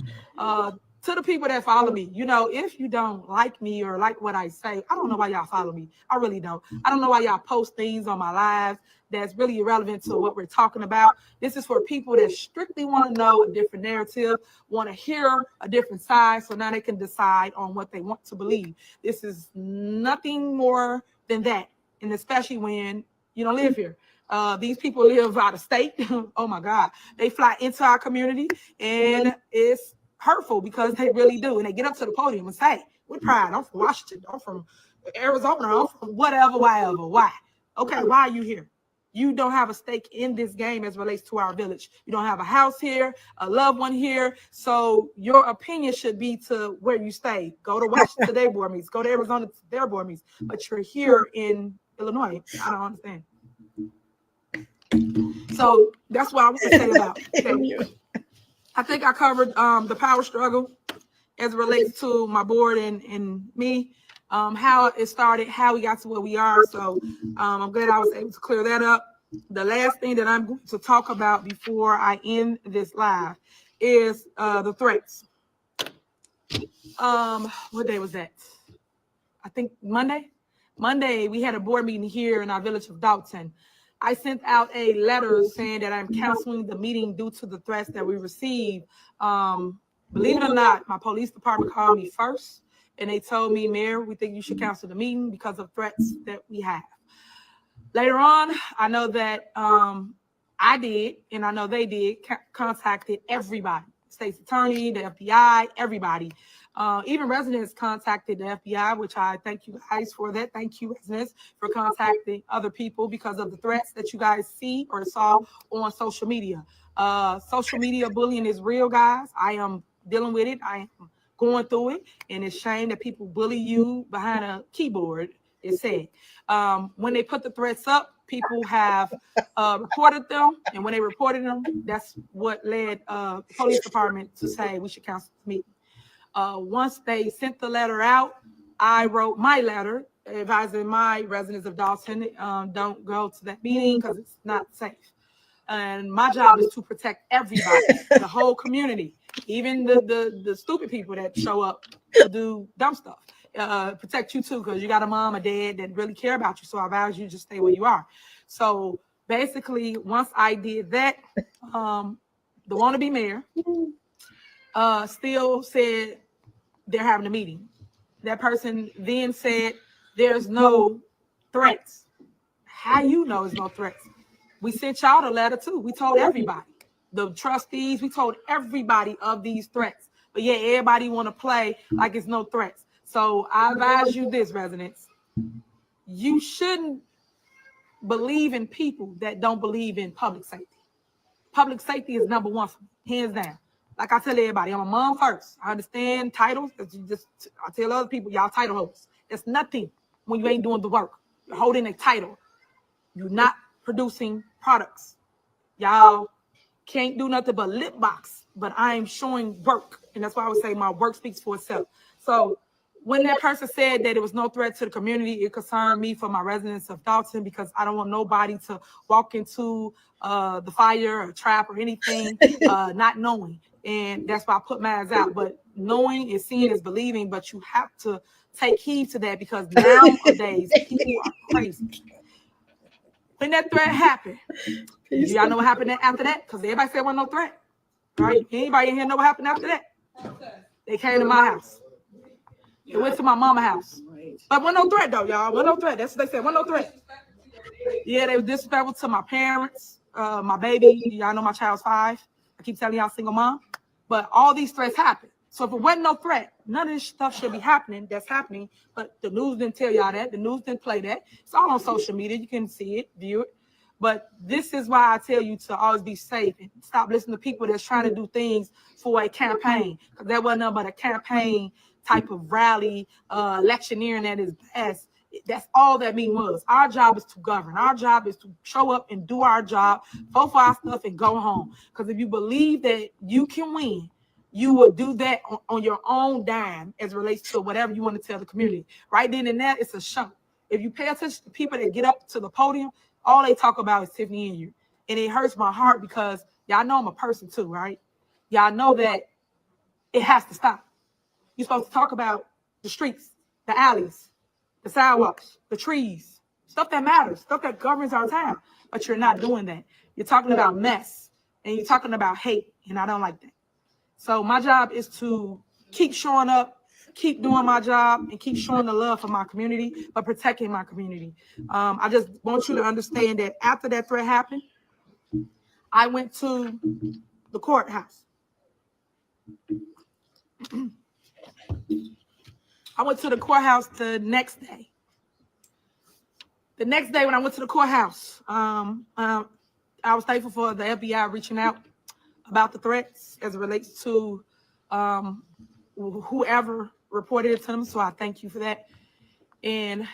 To the people that follow me, you know, if you don't like me or like what I say, I don't know why y'all follow me. I really don't. I don't know why y'all post things on my lives that's really irrelevant to what we're talking about. This is for people that strictly want to know a different narrative, want to hear a different side, so now they can decide on what they want to believe. This is nothing more than that, and especially when you don't live here. These people live out of state. Oh my God. They fly into our community, and it's hurtful because they really do. And they get up to the podium and say, with pride, I'm from Washington, I'm from Arizona, I'm from whatever, why? Okay, why are you here? you don't have a stake in this game as relates to our village. You don't have a house here, a loved one here. So your opinion should be to where you stay. Go to Washington, their board meetings. Go to Arizona, their board meetings. But you're here in Illinois. I don't understand. So that's what I want to say about it. I think I covered the power struggle as it relates to my board and me, how it started, how we got to where we are. So I'm glad I was able to clear that up. The last thing that I'm going to talk about before I end this live is the threats. What day was that? I think Monday. Monday, we had a board meeting here in our village of Dalton. I sent out a letter saying that I'm canceling the meeting due to the threats that we received. Believe it or not, my police department called me first, and they told me, Mayor, we think you should cancel the meeting because of threats that we have. Later on, I know that I did, and I know they did, contacted everybody, state's attorney, the FBI, everybody. Even residents contacted the FBI, which I thank you guys for that. Thank you, residents, for contacting other people because of the threats that you guys see or saw on social media. Social media bullying is real, guys. I am dealing with it. I am going through it, and it's a shame that people bully you behind a keyboard. It's sad. When they put the threats up, people have reported them, and when they reported them, that's what led the police department to say we should cancel the meeting. Once they sent the letter out, I wrote my letter advising my residents of Dalton, don't go to that meeting because it's not safe. And my job is to protect everybody, the whole community, even the stupid people that show up to do dumb stuff. Protect you too, because you got a mom, a dad that really care about you. So I advise you just stay where you are. So basically, once I did that, the wannabe mayor still said they're having a meeting. That person then said there's no threats. How you know there's no threats? We sent y'all the letter too. We told everybody, the trustees, we told everybody of these threats. But yeah, everybody want to play like it's no threats. So I advise you this, residents. You shouldn't believe in people that don't believe in public safety. Public safety is number one for me, hands down. Like I tell everybody, I'm a mom first. I understand titles. I tell other people, y'all title holders. It's nothing when you ain't doing the work. You're holding a title. You're not producing products. Y'all can't do nothing but lip box, but I am showing work. And that's why I would say my work speaks for itself. So when that person said that it was no threat to the community, it concerned me for my residents of Dalton because I don't want nobody to walk into the fire or trap or anything not knowing. And that's why I put mine out. But knowing and seeing is believing, but you have to take heed to that because nowadays people are crazy. When that threat happened, y'all know what happened after that? Because everybody said there was no threat. Right? Anybody in here know what happened after that? They came to my house. They went to my mama's house. But wasn't no threat though, y'all. Wasn't no threat. That's what they said. Wasn't no threat. Yeah, they were disrespectful to my parents, my baby. Y'all know my child's 5. I keep telling y'all single mom. But all these threats happened. So if it wasn't no threat, none of this stuff should be happening. That's happening. But the news didn't tell y'all that. The news didn't play that. It's all on social media. You can see it, view it. But this is why I tell you to always be safe and stop listening to people that's trying to do things for a campaign. Because that wasn't nothing but a campaign type of rally, electioneering at its best. That's all that mean was. Our job is to govern. Our job is to show up and do our job, vote for our stuff, and go home. Because if you believe that you can win, you will do that on your own dime as it relates to whatever you want to tell the community. Right then and there, it's a show. If you pay attention to people that get up to the podium, all they talk about is Tiffany Henyard. And it hurts my heart because y'all know I'm a person too, right? Y'all know that it has to stop. You're supposed to talk about the streets, the alleys, the sidewalks, the trees, stuff that matters, stuff that governs our town. But you're not doing that. You're talking about mess and you're talking about hate, and I don't like that. So my job is to keep showing up, keep doing my job, and keep showing the love for my community, but protecting my community. I just want you to understand that after that threat happened, I went to the courthouse. I went to the courthouse the next day. The next day when I went to the courthouse, I was thankful for the FBI reaching out about the threats as it relates to whoever reported it to them. So I thank you for that. And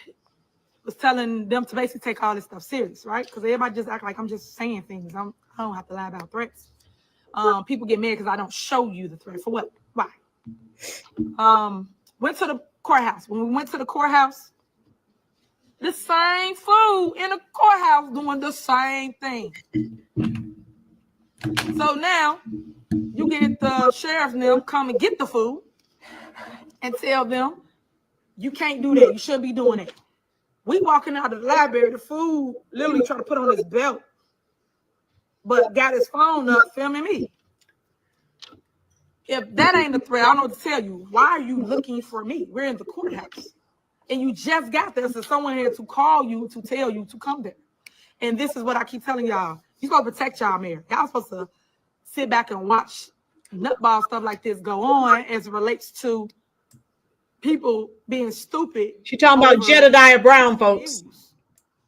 was telling them to basically take all this stuff serious, right? Because everybody just act like I'm just saying things. I don't have to lie about threats. People get mad because I don't show you the threat. For what? Why? Went to the courthouse. When we went to the courthouse, the same food in the courthouse doing the same thing. So now you get the sheriff and them come and get the food and tell them you can't do that. You shouldn't be doing it. We walking out of the library, the food literally trying to put on his belt, but got his phone up filming me. If that ain't a threat, I don't know what to tell you. Why are you looking for me? We're in the courthouse. And you just got there, so someone had to call you to tell you to come there. And this is what I keep telling y'all. You're supposed to protect y'all, mayor. Y'all supposed to sit back and watch nutball stuff like this go on as it relates to people being stupid. She talking about Jedediah Brown, folks.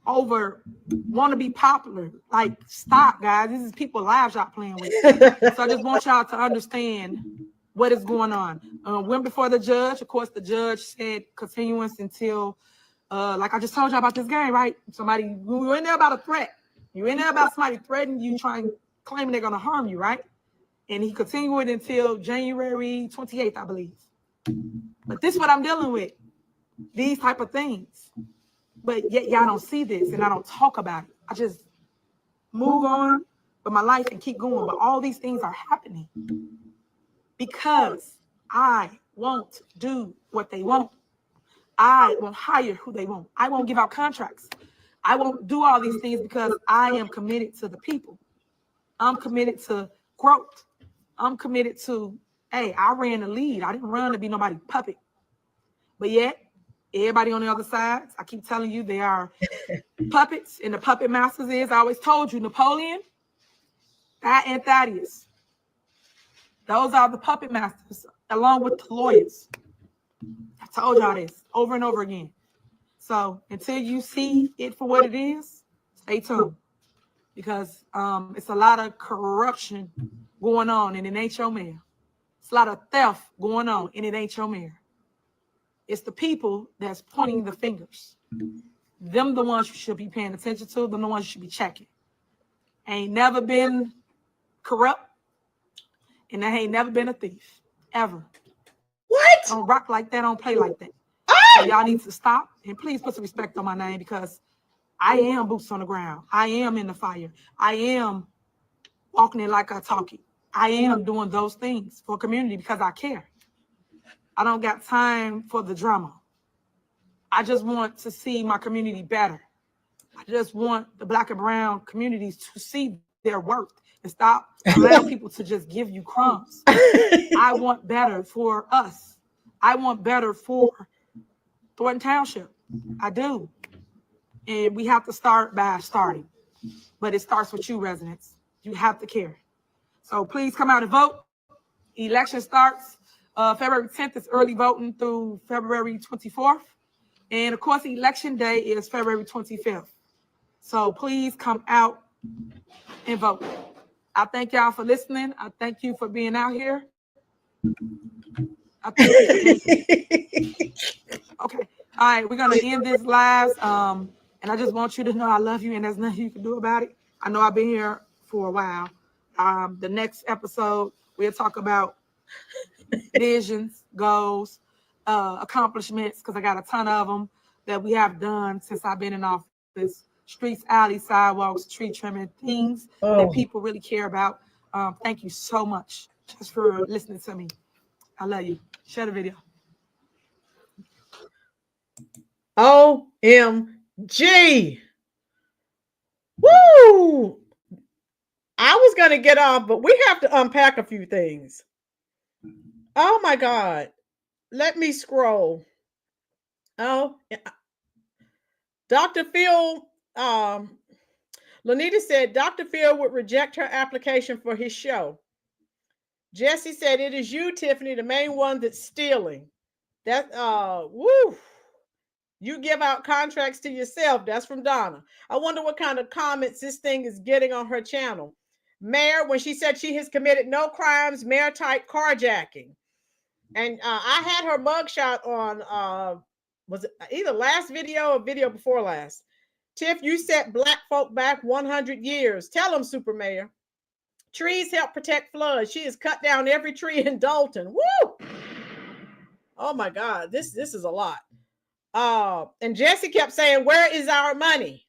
Over want to be popular. Like, stop, guys. This is people's lives y'all playing with. So I just want y'all to understand what is going on. Went before the judge. Of course, the judge said continuance until, like I just told y'all about this game, right? Somebody, you were in there about a threat. You in there about somebody threatening you, claiming they're going to harm you, right? And he continued until January 28th, I believe. But this is what I'm dealing with. These type of things. But yet y'all don't see this and I don't talk about it. I just move on with my life and keep going. But all these things are happening because I won't do what they want. I won't hire who they want. I won't give out contracts. I won't do all these things because I am committed to the people. I'm committed to growth. I'm committed to, hey, I ran the lead. I didn't run to be nobody's puppet. But yet, everybody on the other side, I keep telling you, they are puppets, and the puppet masters is, I always told you, Napoleon, that and Thaddeus. Those are the puppet masters, along with the lawyers. I told y'all this over and over again. So until you see it for what it is, stay tuned. Because it's a lot of corruption going on, and it ain't your mayor. It's a lot of theft going on, and it ain't your mayor. It's the people that's pointing the fingers. Them the ones you should be paying attention to. Them the ones you should be checking. Ain't never been corrupt, and they ain't never been a thief, ever. What? Don't rock like that. Don't play like that. So y'all need to stop, and please put some respect on my name because I am boots on the ground. I am in the fire. I am walking it like I talk it. I am doing those things for community because I care. I don't got time for the drama. I just want to see my community better. I just want the Black and brown communities to see their worth and stop allowing people to just give you crumbs. I want better for us. I want better for Thornton Township. I do. And we have to start by starting. But it starts with you, residents. You have to care. So please come out and vote. Election starts February 10th. Is early voting through February 24th. And of course, election day is February 25th. So please come out and vote. I thank y'all for listening. I thank you for being out here. I thank you. Okay. All right. We're going to end this live. And I just want you to know I love you and there's nothing you can do about it. I know I've been here for a while. The next episode, we'll talk about visions, goals, accomplishments, because I got a ton of them that we have done since I've been in office. Streets, alleys, sidewalks, tree trimming, things that people really care about. Thank you so much just for listening to me. I love you. Share the video. OMG. Woo! I was going to get off, but we have to unpack a few things. Oh my God. Let me scroll. Oh, Dr. Phil, Lanita said Dr. Phil would reject her application for his show. Jesse said, it is you, Tiffany, the main one that's stealing. That, woo. You give out contracts to yourself. That's from Donna. I wonder what kind of comments this thing is getting on her channel. Mayor, when she said she has committed no crimes, mayor type carjacking. And I had her mugshot on, was it either last video or video before last? Tiff, you set black folk back 100 years. Tell them, Super Mayor. Trees help protect floods. She has cut down every tree in Dalton. Woo! Oh my God, this is a lot. And Jesse kept saying, where is our money?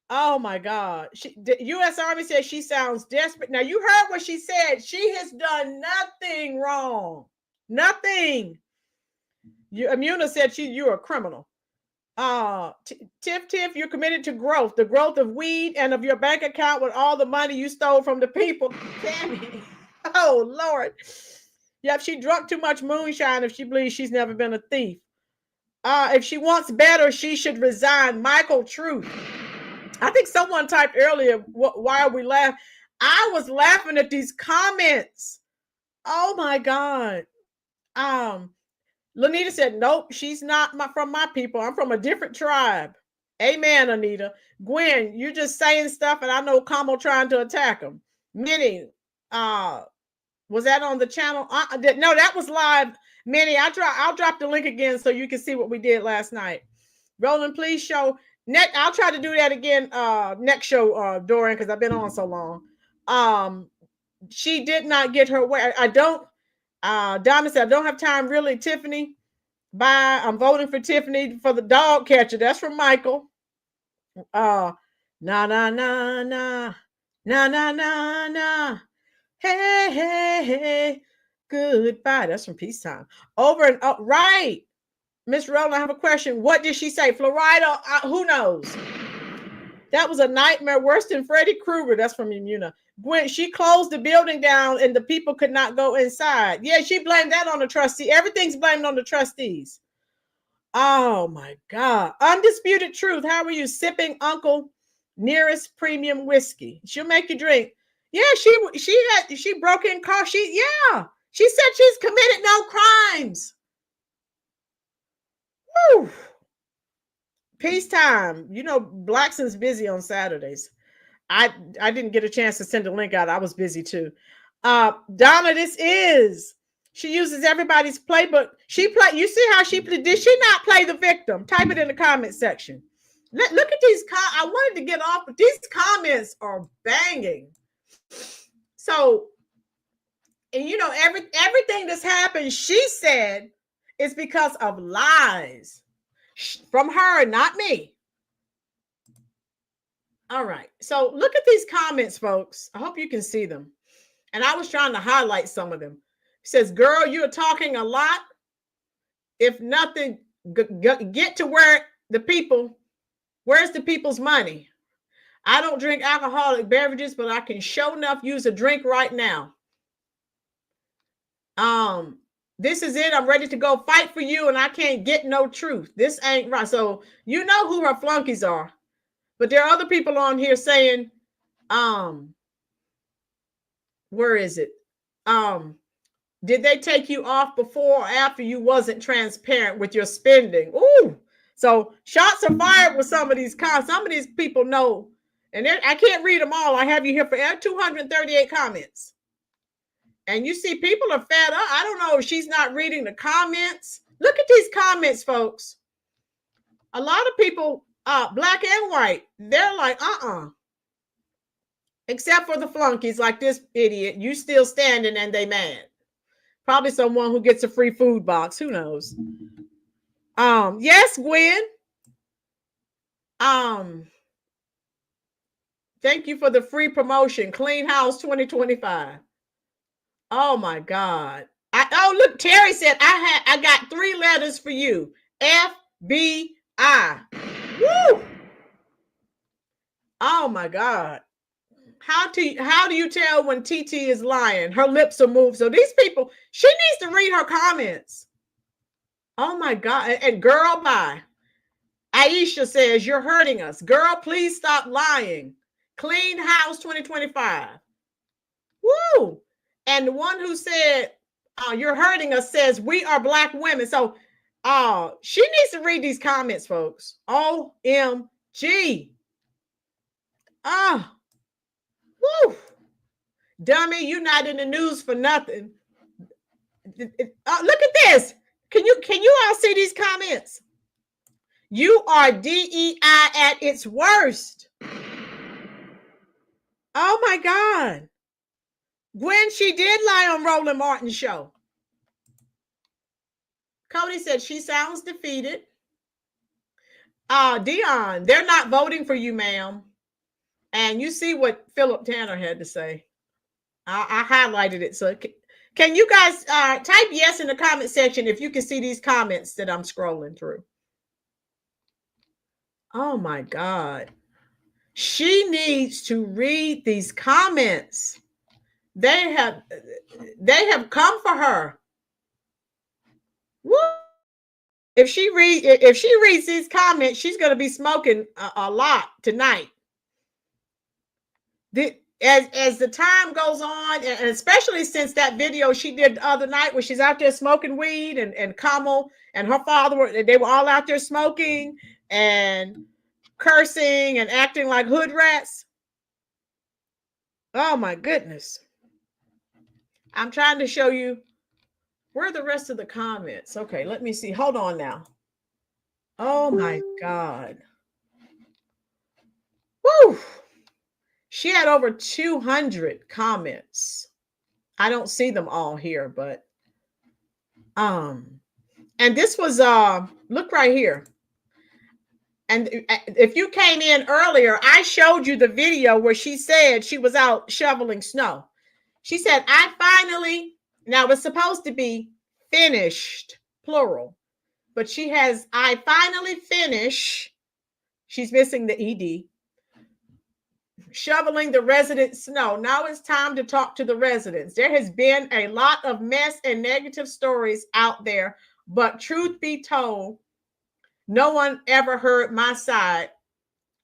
Oh my God. The U.S. Army says she sounds desperate. Now you heard what she said. She has done nothing wrong. Nothing. Amuna said you're a criminal. Tiff, you're committed to growth, the growth of weed and of your bank account with all the money you stole from the people. Tammy. Oh Lord. Yep, she drunk too much moonshine if she believes she's never been a thief. If she wants better, she should resign. Michael Truth. I think someone typed earlier, why are we laughing? I was laughing at these comments. Oh my God. Lanita said, nope, she's not from my people. I'm from a different tribe. Amen, Anita. Gwen, you're just saying stuff, and I know Kamo trying to attack him. Minnie, was that on the channel? No, that was live. Minnie, I'll drop the link again so you can see what we did last night. Roland, please show. I'll try to do that again next show, Dorian, because I've been on so long. She did not get her way. I don't. Donna said, I don't have time, really, Tiffany. Bye. I'm voting for Tiffany for the dog catcher. That's from Michael. Na, na, na, na. Na, na, na, na. Hey, hey, hey. Goodbye. That's from Peacetime. Over and up. Right. Miss Rowland, I have a question. What did she say? Florida? Who knows? That was a nightmare worse than Freddy Krueger. That's from Imuna. Gwen, she closed the building down and the people could not go inside. Yeah, she blamed that on the trustee. Everything's blamed on the trustees. Oh my God. Undisputed truth. How are you sipping Uncle Nearest premium whiskey? She'll make you drink. Yeah, she broke in car. She said she's committed no crimes. Woo. Peacetime. You know, Blackson's busy on Saturdays. I didn't get a chance to send a link out. I was busy too. Donna, she uses everybody's playbook. You see how she played? Did she not play the victim? Type it in the comment section. Look at these. I wanted to get off, but these comments are banging. So, and you know, everything that's happened, she said, is because of lies from her, not me. All right. So look at these comments, folks. I hope you can see them. And I was trying to highlight some of them. It says, girl, you're talking a lot. If nothing, get to where's the people's money? I don't drink alcoholic beverages, but I can sure enough use a drink right now. This is it. I'm ready to go fight for you, and I can't get no truth. This ain't right. So you know who her flunkies are. But there are other people on here saying, where is it? Did they take you off before or after you wasn't transparent with your spending? Ooh. So shots are fired with some of these comments. Some of these people know, and I can't read them all. I have you here for 238 comments. And you see people are fed up. I don't know if she's not reading the comments. Look at these comments, folks. A lot of people, black and white, they're like, except for the flunkies like this idiot. You still standing and they mad. Probably someone who gets a free food box. Who knows? Yes, Gwen. Thank you for the free promotion. Clean House 2025. Oh my God. Look, Terry said I got 3 letters for you. FBI. Woo! Oh my God. How do you tell when TT is lying? Her lips are moved. So these people, she needs to read her comments. Oh my God. And girl, bye. Aisha says, you're hurting us. Girl, please stop lying. Clean House 2025. Woo! And the one who said, you're hurting us says, we are black women. So Oh, she needs to read these comments, folks. OMG. Ah, woo. Dummy, you're not in the news for nothing. Look at this. Can you all see these comments? You are DEI at its worst. Oh my God. Gwen, she did lie on Roland Martin's show. Cody said she sounds defeated. Dion, they're not voting for you, ma'am. And you see what Philip Tanner had to say. I highlighted it. So can you guys type yes in the comment section if you can see these comments that I'm scrolling through? Oh my God. She needs to read these comments. They have come for her. Woo! If she reads these comments, she's going to be smoking a lot tonight. As the time goes on, and especially since that video she did the other night where she's out there smoking weed, and Kamal and her father they were all out there smoking and cursing and acting like hood rats. Oh my goodness. I'm trying to show you where are the rest of the comments. Okay, let me see. Hold on now. Oh my God. Woo! She had over 200 comments. I don't see them all here, but and this was look right here. And if you came in earlier, I showed you the video where she said she was out shoveling snow. She said, now it's supposed to be finished, plural, but she has, I finally finish. She's missing the ED. Shoveling the residents' snow. Now it's time to talk to the residents. There has been a lot of mess and negative stories out there, but truth be told, no one ever heard my side.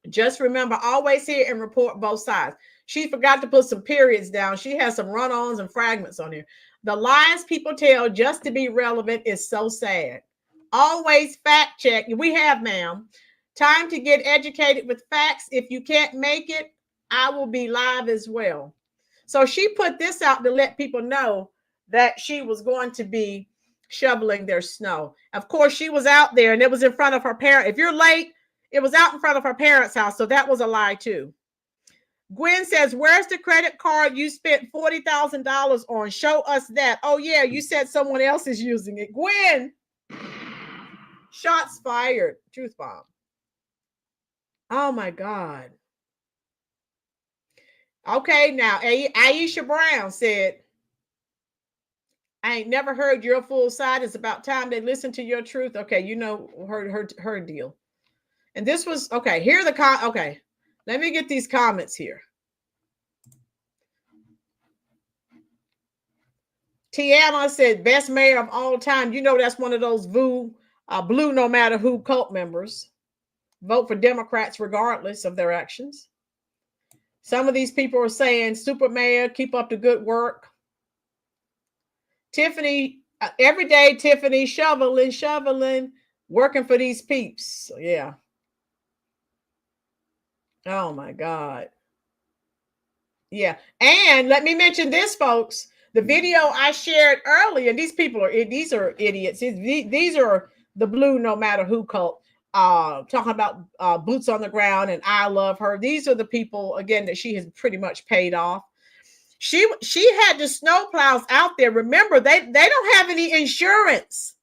Just remember, always hear and report both sides. She forgot to put some periods down. She has some run-ons and fragments on here. The lies people tell just to be relevant is so sad. Always fact check. We have, ma'am. Time to get educated with facts. If you can't make it, I will be live as well. So she put this out to let people know that she was going to be shoveling their snow. Of course, she was out there and it was in front of her parents. If you're late, it was out in front of her parents' house. So that was a lie too. Gwen says, where's the credit card you spent $40,000 on? Show us that. Oh yeah, you said someone else is using it. Gwen, shots fired. Truth bomb. Oh my God. Okay, now Aisha Brown said, I ain't never heard your full side. It's about time they listen to your truth. Okay, you know her deal. And this was, okay, here are the okay. Let me get these comments here. Tiana said, best mayor of all time. You know that's one of those blue no matter who cult members. Vote for Democrats regardless of their actions. Some of these people are saying, super mayor, keep up the good work. Tiffany, every day, Tiffany, shoveling, working for these peeps. So, yeah. Oh my God. Yeah. And let me mention this, folks. The video I shared earlier, these are idiots. These are the blue no matter who cult. Talking about boots on the ground and I love her. These are the people, again, that she has pretty much paid off. She had the snow plows out there. Remember, they don't have any insurance.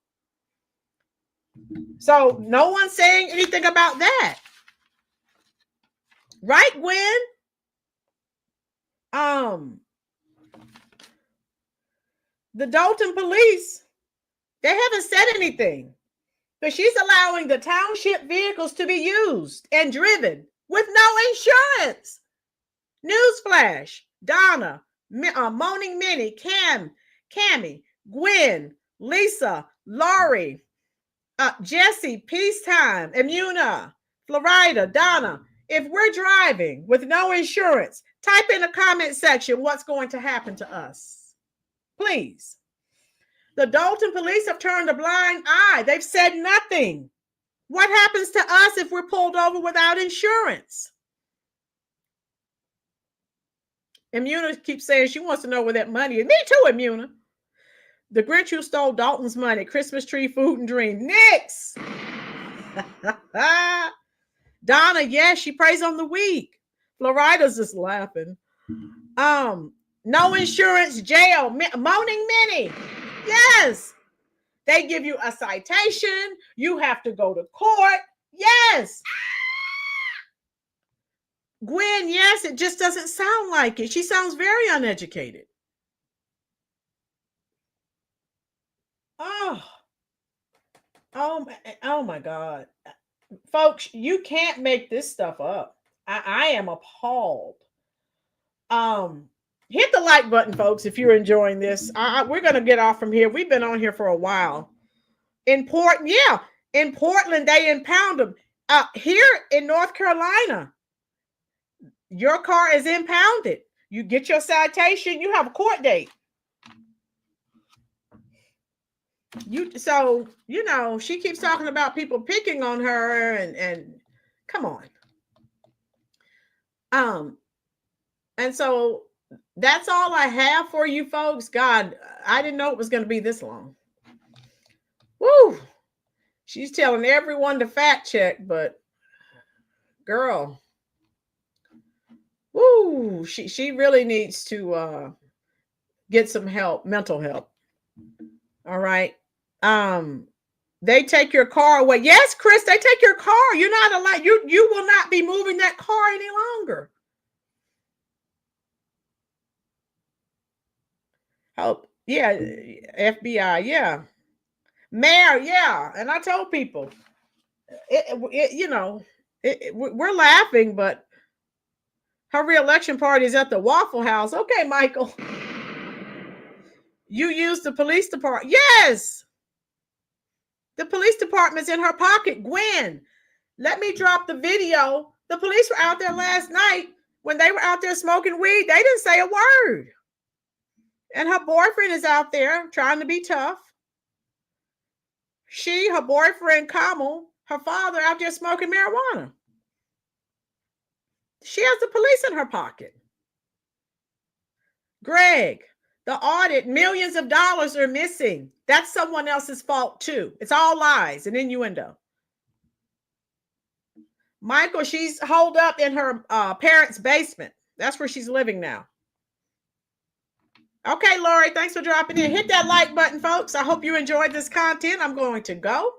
So no one's saying anything about that. Right, Gwen? The Dalton police, they haven't said anything. But she's allowing the township vehicles to be used and driven with no insurance. Newsflash, Donna, Moaning Minnie, Cammy, Gwen, Lisa, Laurie, Jesse, Peacetime, Imuna, Florida, Donna. If we're driving with no insurance, type in the comment section what's going to happen to us. Please. The Dalton police have turned a blind eye. They've said nothing. What happens to us if we're pulled over without insurance? Imuna keeps saying she wants to know where that money is. Me too, Imuna. The Grinch who stole Dalton's money, Christmas tree, food, and dream. Nix. Donna, yes, she preys on the weak. Florida's just laughing. No insurance, jail, moaning Minnie. Yes. They give you a citation. You have to go to court. Yes. Gwen, yes, it just doesn't sound like it. She sounds very uneducated. Oh my God. Folks, you can't make this stuff up. I am appalled. Hit the like button, folks, if you're enjoying this. We're going to get off from here. We've been on here for a while. In Portland, they impound them. Here in North Carolina, your car is impounded. You get your citation, you have a court date. So, you know, she keeps talking about people picking on her and come on. And so that's all I have for you folks. God, I didn't know it was going to be this long. Woo! She's telling everyone to fact check, but girl, woo, she really needs to get some help, mental help. All right. They take your car away. Yes, Chris, they take your car. You're not allowed. You will not be moving that car any longer. Oh, yeah, FBI, yeah. Mayor, yeah. And I told people, we're laughing, but her re-election party is at the Waffle House. Okay, Michael. You used the police department. Yes. The police department's in her pocket. Gwen, let me drop the video. The police were out there last night when they were out there smoking weed. They didn't say a word. And her boyfriend is out there trying to be tough. Her boyfriend, Kamal, her father out there smoking marijuana. She has the police in her pocket. Greg, the audit, millions of dollars are missing. That's someone else's fault too. It's all lies and innuendo. Michael, she's holed up in her parents' basement. That's where she's living now. Okay, Lori, thanks for dropping in. Hit that like button, folks. I hope you enjoyed this content. I'm going to go.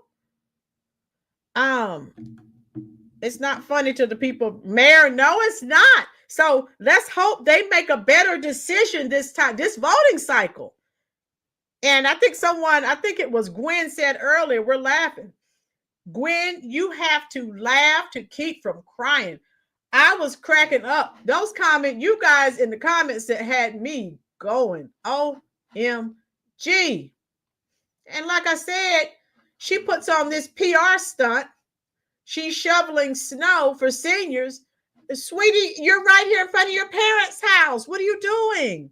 It's not funny to the people. Mayor, no, it's not. So let's hope they make a better decision this time, this voting cycle. And I think it was Gwen said earlier, we're laughing. Gwen, you have to laugh to keep from crying. I was cracking up. Those comments, you guys in the comments that had me going, OMG. And like I said, she puts on this PR stunt. She's shoveling snow for seniors. Sweetie, you're right here in front of your parents' house. What are you doing?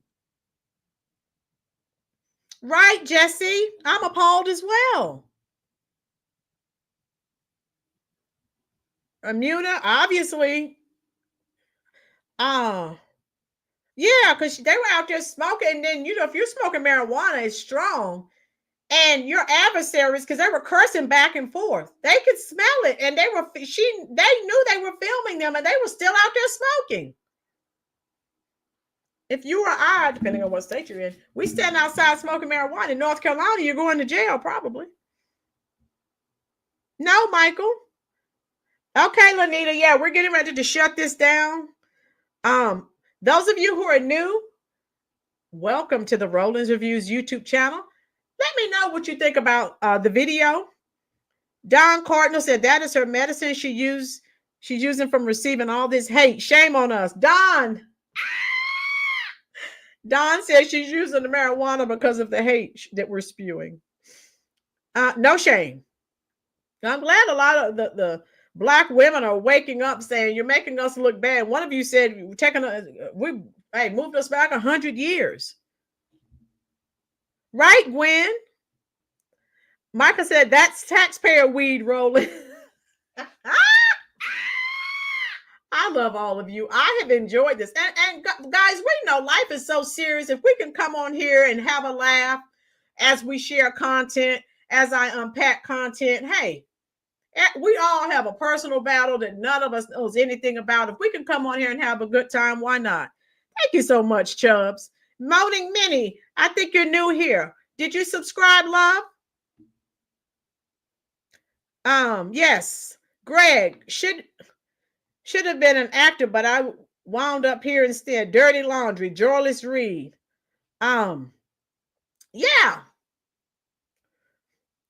Right, Jesse? I'm appalled as well. Imuna, obviously. Yeah, because they were out there smoking. And then, if you're smoking marijuana, it's strong. And your adversaries, because they were cursing back and forth, they could smell it. And they knew they were filming them, and they were still out there smoking. If you or I, depending on what state you're in, we stand outside smoking marijuana in North Carolina, you're going to jail probably. No, Michael. Okay, Lanita. Yeah, we're getting ready to shut this down. Those of you who are new, welcome to the Roland's Reviews YouTube channel. Let me know what you think about the video. Don Cardinal said that is her medicine she's using from receiving all this hate. Shame on us. Don says she's using the marijuana because of the hate that we're spewing. No shame. I'm glad a lot of the Black women are waking up saying, you're making us look bad. One of you said, moved us back 100 years. Right, Gwen? Micah said that's taxpayer weed rolling. I love all of you. I have enjoyed this. And guys, we know life is so serious. If we can come on here and have a laugh as we share content, as I unpack content, hey, we all have a personal battle that none of us knows anything about. If we can come on here and have a good time, why not? Thank you so much, Chubbs. Moaning Minnie, I think you're new here. Did you subscribe, love? Yes. Greg, should have been an actor, but I wound up here instead. Dirty Laundry, Joyless Reed. Yeah.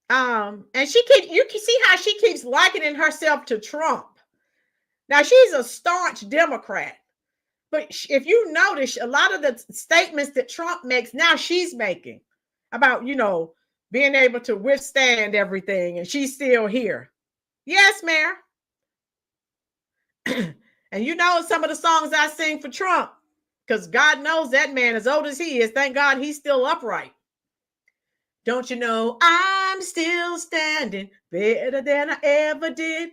And you can see how she keeps likening herself to Trump. Now she's a staunch Democrat, but if you notice, a lot of the statements that Trump makes now she's making about, being able to withstand everything, and she's still here. Yes, Mayor. And some of the songs I sing for Trump, because God knows that man, as old as he is, thank God he's still upright. Don't you know I'm still standing better than I ever did?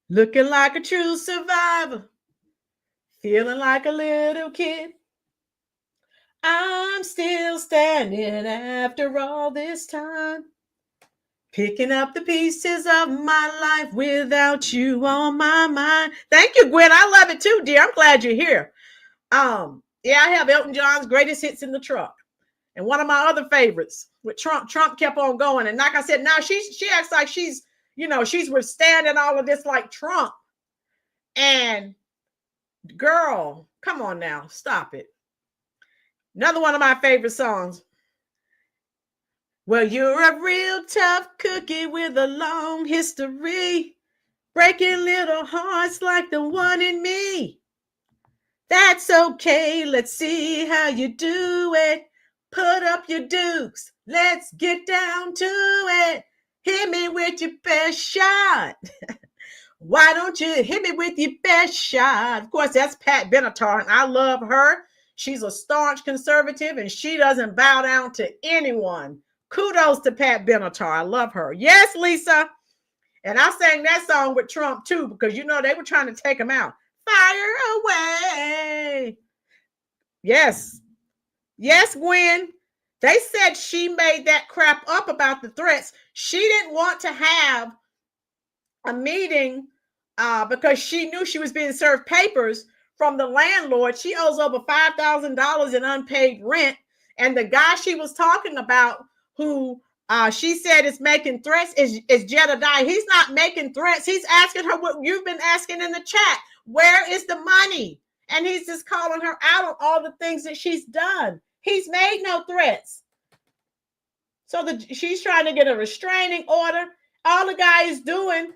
Looking like a true survivor, feeling like a little kid. I'm still standing after all this time, picking up the pieces of my life without you on my mind. Thank you, Gwen. I love it too, dear. I'm glad you're here. I have Elton John's Greatest Hits in the truck. And one of my other favorites with Trump kept on going. And like I said, now she acts like she's withstanding all of this like Trump. And girl, come on now, stop it. Another one of my favorite songs. Well, you're a real tough cookie with a long history, breaking little hearts like the one in me. That's okay. Let's see how you do it. Put up your dukes. Let's get down to it. Hit me with your best shot. Why don't you hit me with your best shot? Of course, that's Pat Benatar, and I love her. She's a staunch conservative, and she doesn't bow down to anyone. Kudos to Pat Benatar. I love her. Yes, Lisa. And I sang that song with Trump, too, because, they were trying to take him out. Fire away. Yes. Yes, Gwen. They said she made that crap up about the threats. She didn't want to have a meeting because she knew she was being served papers from the landlord. She owes over $5,000 in unpaid rent. And the guy she was talking about, who she said is making threats, is Jedediah. He's not making threats. He's asking her what you've been asking in the chat. Where is the money? And he's just calling her out on all the things that she's done. He's made no threats. So she's trying to get a restraining order. All the guy is doing,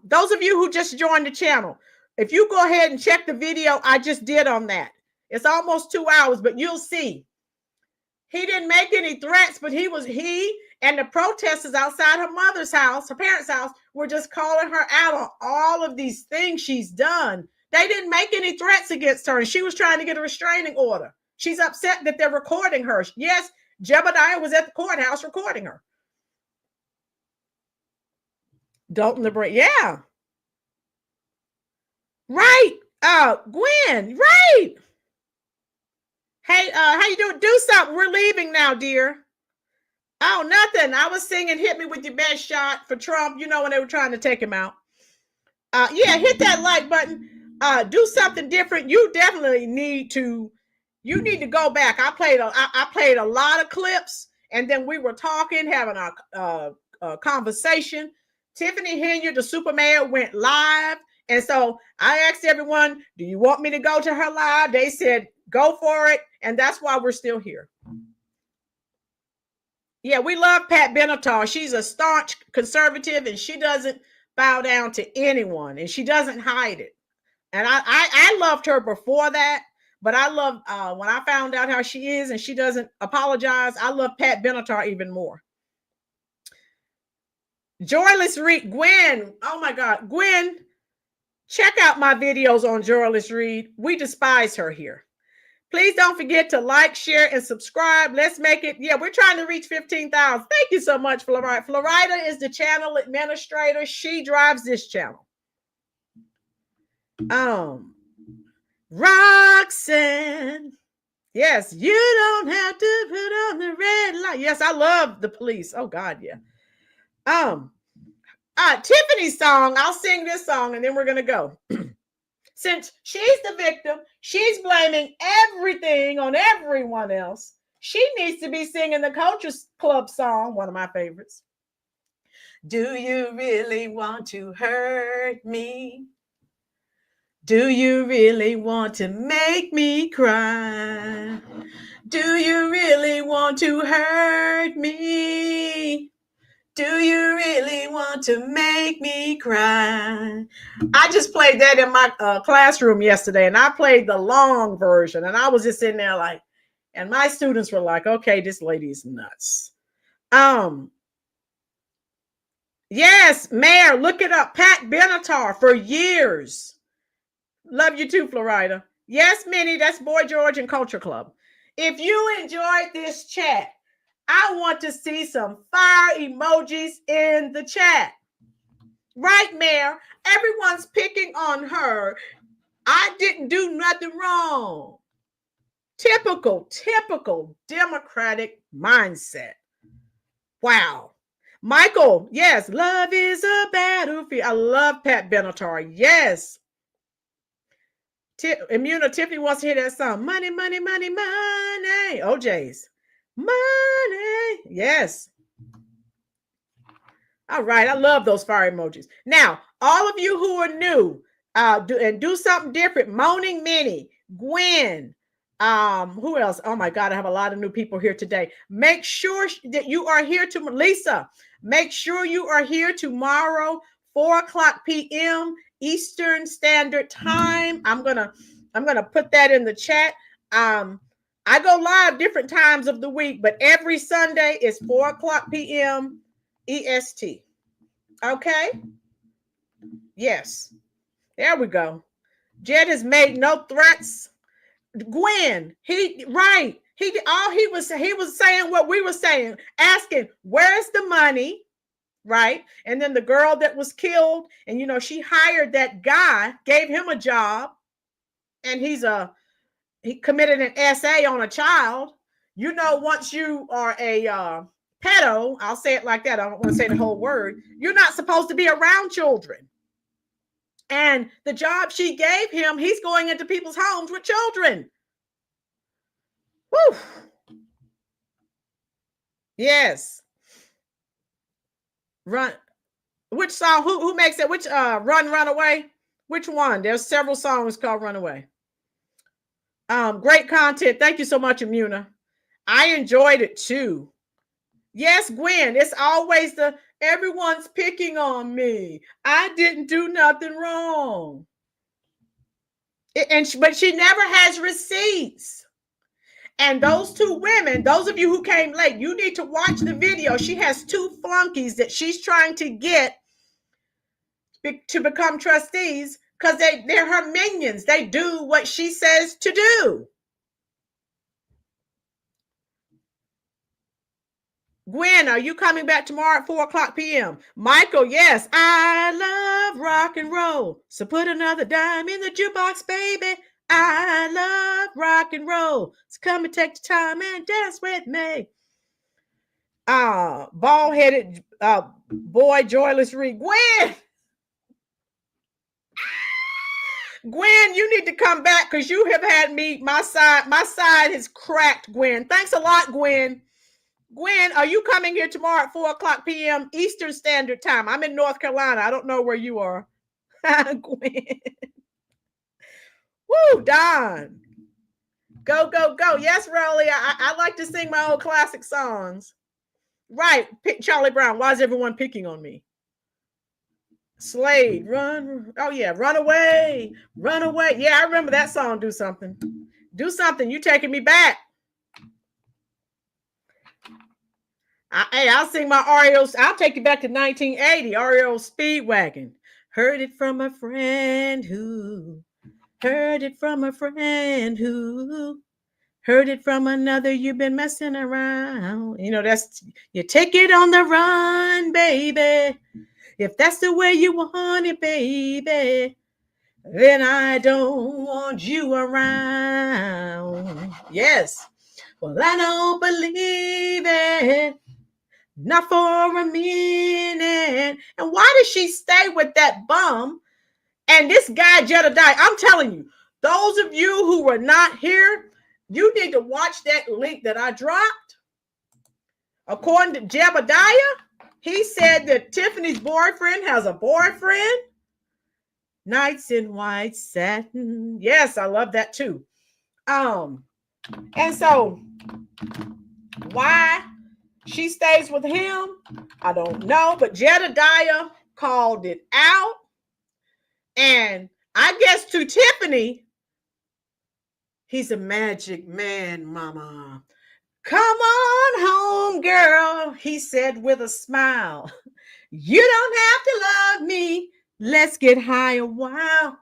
those of you who just joined the channel, if you go ahead and check the video I just did on that, it's almost 2 hours, but you'll see. He didn't make any threats, but he and the protesters outside her mother's house, her parents' house, were just calling her out on all of these things she's done. They didn't make any threats against her, and she was trying to get a restraining order. She's upset that they're recording her. Yes, Jebediah was at the courthouse recording her. Don't liberate. Yeah. Right. Gwen, right. Hey, how you doing? Do something. We're leaving now, dear. Oh, nothing. I was singing Hit Me With Your Best Shot for Trump, when they were trying to take him out. Yeah, hit that like button. Do something different. You definitely need to go back. I played a lot of clips, and then we were talking, having a conversation. Tiffany Henyard, the super mayor, went live. And so I asked everyone, do you want me to go to her live? They said, go for it. And that's why we're still here. Yeah, we love Pat Benatar. She's a staunch conservative, and she doesn't bow down to anyone, and she doesn't hide it. And I loved her before that, but I love when I found out how she is and she doesn't apologize. I love Pat Benatar even more. Joyless Reed, Gwen. Oh my God, Gwen, check out my videos on Joyless Reed. We despise her here. Please don't forget to like, share, and subscribe. Let's make it. Yeah, we're trying to reach 15,000. Thank you so much, Florida. Florida is the channel administrator. She drives this channel. Roxanne. Yes, you don't have to put on the red light. Yes, I love the police. Oh God, yeah. Tiffany's song. I'll sing this song and then we're gonna go. Since she's the victim, she's blaming everything on everyone else. She needs to be singing the Culture Club song, one of my favorites. Do you really want to hurt me? Do you really want to make me cry? Do you really want to hurt me? Do you really want to make me cry? I just played that in my classroom yesterday, and I played the long version, and I was just sitting there like, and my students were like, okay, this lady's nuts. Yes, Mayor, look it up. Pat Benatar for years. Love you too, Florida. Yes, Minnie, that's Boy George and Culture Club. If you enjoyed this chat, I want to see some fire emojis in the chat. Right, Mayor? Everyone's picking on her. I didn't do nothing wrong. Typical Democratic mindset. Wow. Michael, yes, love is a battlefield. I love Pat Benatar. Yes. Immuna, Tiffany wants to hear that song. Money, money, money, money. OJ's. Money. Yes. All right. I love those fire emojis. Now, all of you who are new, do something different. Moaning Minnie, Gwen, who else? Oh my God, I have a lot of new people here today. Make sure that you are here to Lisa. Make sure you are here tomorrow, 4:00 p.m. Eastern Standard Time. I'm gonna put that in the chat. I go live different times of the week, but every Sunday is 4:00 p.m. EST. Okay? Yes. There we go. Jed has made no threats. Gwen, he was saying what we were saying, asking, where's the money? Right? And then the girl that was killed, and she hired that guy, gave him a job, and he committed an SA on a child. Once you are a pedo, I'll say it like that. I don't want to say the whole word. You're not supposed to be around children. And the job she gave him, he's going into people's homes with children. Woo. Yes. Run. Which song? Who makes it? Which Run Away? Which one? There's several songs called Run Away. Great content. Thank you so much, Immuna. I enjoyed it too. Yes, Gwen, it's always everyone's picking on me. I didn't do nothing wrong. But she never has receipts. And those two women, those of you who came late, you need to watch the video. She has two flunkies that she's trying to get to become trustees because they're her minions. They do what she says to do. Gwen, are you coming back tomorrow at 4:00 p.m.? Michael, yes. I love rock and roll. So put another dime in the jukebox, baby. I love rock and roll. So come and take the time and dance with me. Bald-headed boy, Joyless Reed. Gwen, you need to come back because you have had me. My side has cracked, Gwen. Thanks a lot, Gwen. Gwen, are you coming here tomorrow at 4:00 p.m. Eastern Standard Time? I'm in North Carolina. I don't know where you are. Gwen. Woo, Don. Go, go, go. Yes, Rolly. I like to sing my old classic songs. Right. Pick Charlie Brown. Why is everyone picking on me? Slade, run. Oh, yeah. Run away. Run away. Yeah, I remember that song. Do something. Do something. You taking me back. Hey, I'll sing my REO. I'll take you back to 1980. REO Speedwagon. Heard it from a friend who. Heard it from a friend who. Heard it from another, you've been messing around. You know, that's, you take it on the run, baby. If that's the way you want it, baby, then I don't want you around. Yes. Well, I don't believe it. Not for a minute. And why did she stay with that bum? And this guy, Jedediah, I'm telling you, those of you who were not here, you need to watch that link that I dropped. According to Jedediah, he said that Tiffany's boyfriend has a boyfriend. Nights in white satin. Yes, I love that too. And so why she stays with him, I don't know. But Jedediah called it out. And I guess to Tiffany, he's a magic man, mama. Come on home, girl, he said with a smile. You don't have to love me. Let's get high a while.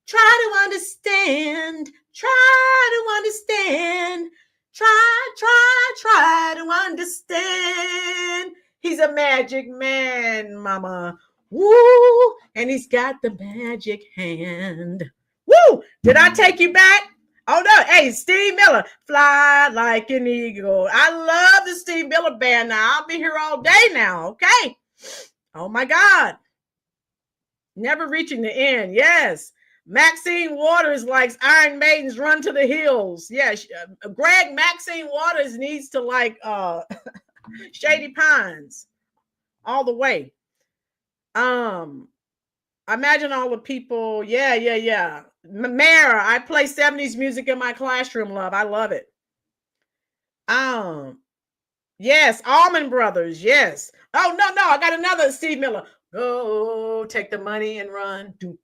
Try to understand. Try to understand. Try to understand. He's a magic man, mama. Woo! And he's got the magic hand. Woo! Did I take you back? Oh no. Hey, Steve Miller, fly like an eagle. I love the Steve Miller band now. I'll be here all day now. Okay. Oh my God. Never reaching the end. Yes. Maxine Waters likes Iron Maiden's Run to the Hills. Yes. Greg, Maxine Waters needs to like Shady Pines all the way. Imagine all the people. Yeah. Mara, I play 70s music in my classroom, love. I love it. Yes, Allman Brothers. Yes. Oh, no, I got another Steve Miller. Go take the money and run. Do.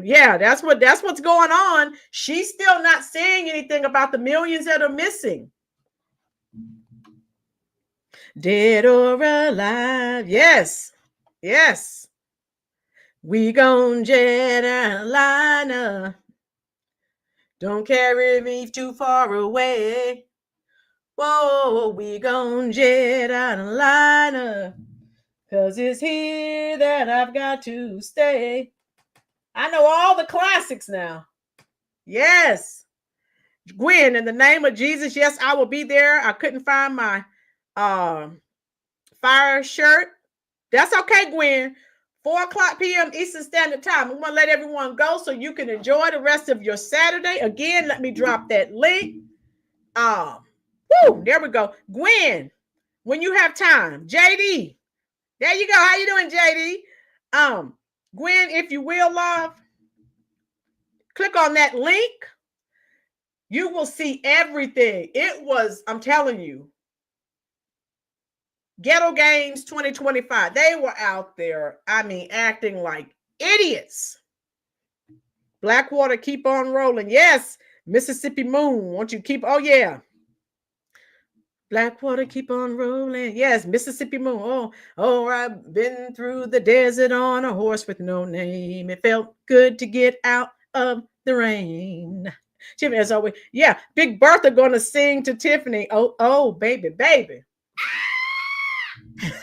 Yeah, that's what's going on. She's still not saying anything about the millions that are missing. Dead or alive. Yes. We gon' jet airliner. Don't carry me too far away. Whoa, we gon' jet airliner. 'Cause it's here that I've got to stay. I know all the classics now. Yes. Gwen, in the name of Jesus, yes, I will be there. I couldn't find my fire shirt. That's okay, Gwen. 4:00 p.m. Eastern Standard Time. I'm going to let everyone go so you can enjoy the rest of your Saturday. Again, let me drop that link. There we go. Gwen, when you have time. JD, there you go. How you doing, JD? Gwen, if you will, love, click on that link. You will see everything. It was, I'm telling you, Ghetto Games 2025. They were out there, acting like idiots. Blackwater, keep on rolling. Yes. Mississippi Moon, won't you keep, oh yeah. Blackwater, keep on rolling. Yes, Mississippi Moon. Oh, I've been through the desert on a horse with no name. It felt good to get out of the rain. Tiffany, as always. Yeah, Big Bertha going to sing to Tiffany. Oh, baby.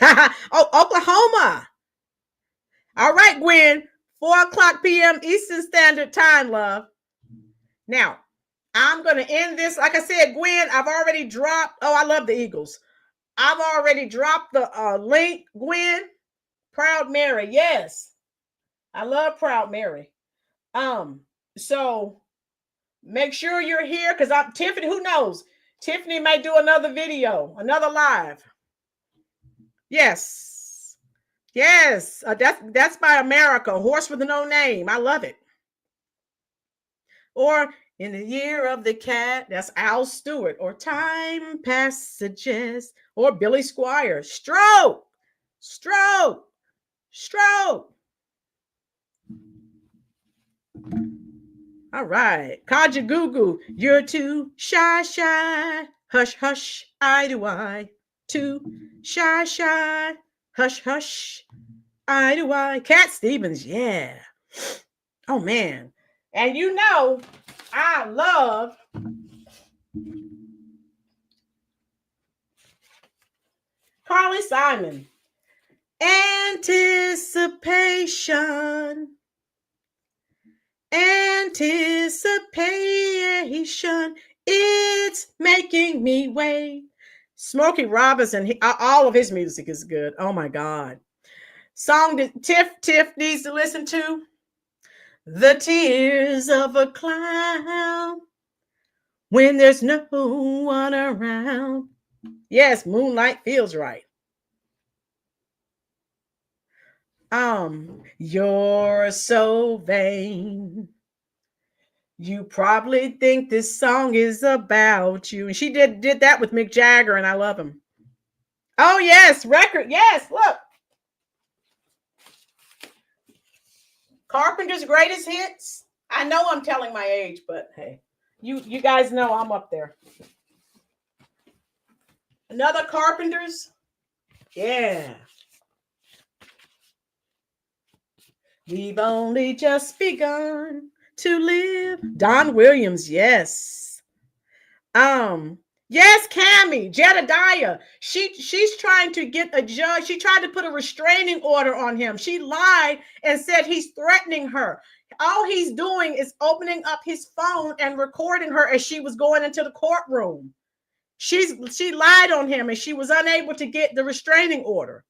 Oh, Oklahoma. All right, Gwen. 4:00 p.m. Eastern Standard Time, love. Now, I'm going to end this. Like I said, Gwen, I've already dropped. Oh, I love the Eagles. I've already dropped the link, Gwen. Proud Mary. Yes. I love Proud Mary. So make sure you're here because Tiffany, who knows? Tiffany may do another video, another live. Yes. That's by America. Horse with no name. I love it. Or in the year of the cat, that's Al Stewart. Or Time Passages. Or Billy Squire. Stroke. All right. Kaja Gugu. You're too shy. Hush, I do I. Too shy. Hush, I do I. Cat Stevens, yeah. Oh man. And I love Carly Simon. Anticipation. Anticipation. It's making me wait. Smokey Robinson, all of his music is good. Oh my God. Song that Tiff needs to listen to. The tears of a clown when there's no one around. Yes, Moonlight feels right. You're so vain. You probably think this song is about you. And she did that with Mick Jagger, and I love him. Oh, yes, record. Yes, look. Carpenter's greatest hits. I know I'm telling my age, but hey, you guys know I'm up there. Another Carpenter's. Yeah. We've only just begun to live. Don Williams, yes. Yes, Cammie, Jedediah. She's trying to get a judge. She tried to put a restraining order on him. She lied and said he's threatening her. All he's doing is opening up his phone and recording her as she was going into the courtroom. She lied on him and she was unable to get the restraining order.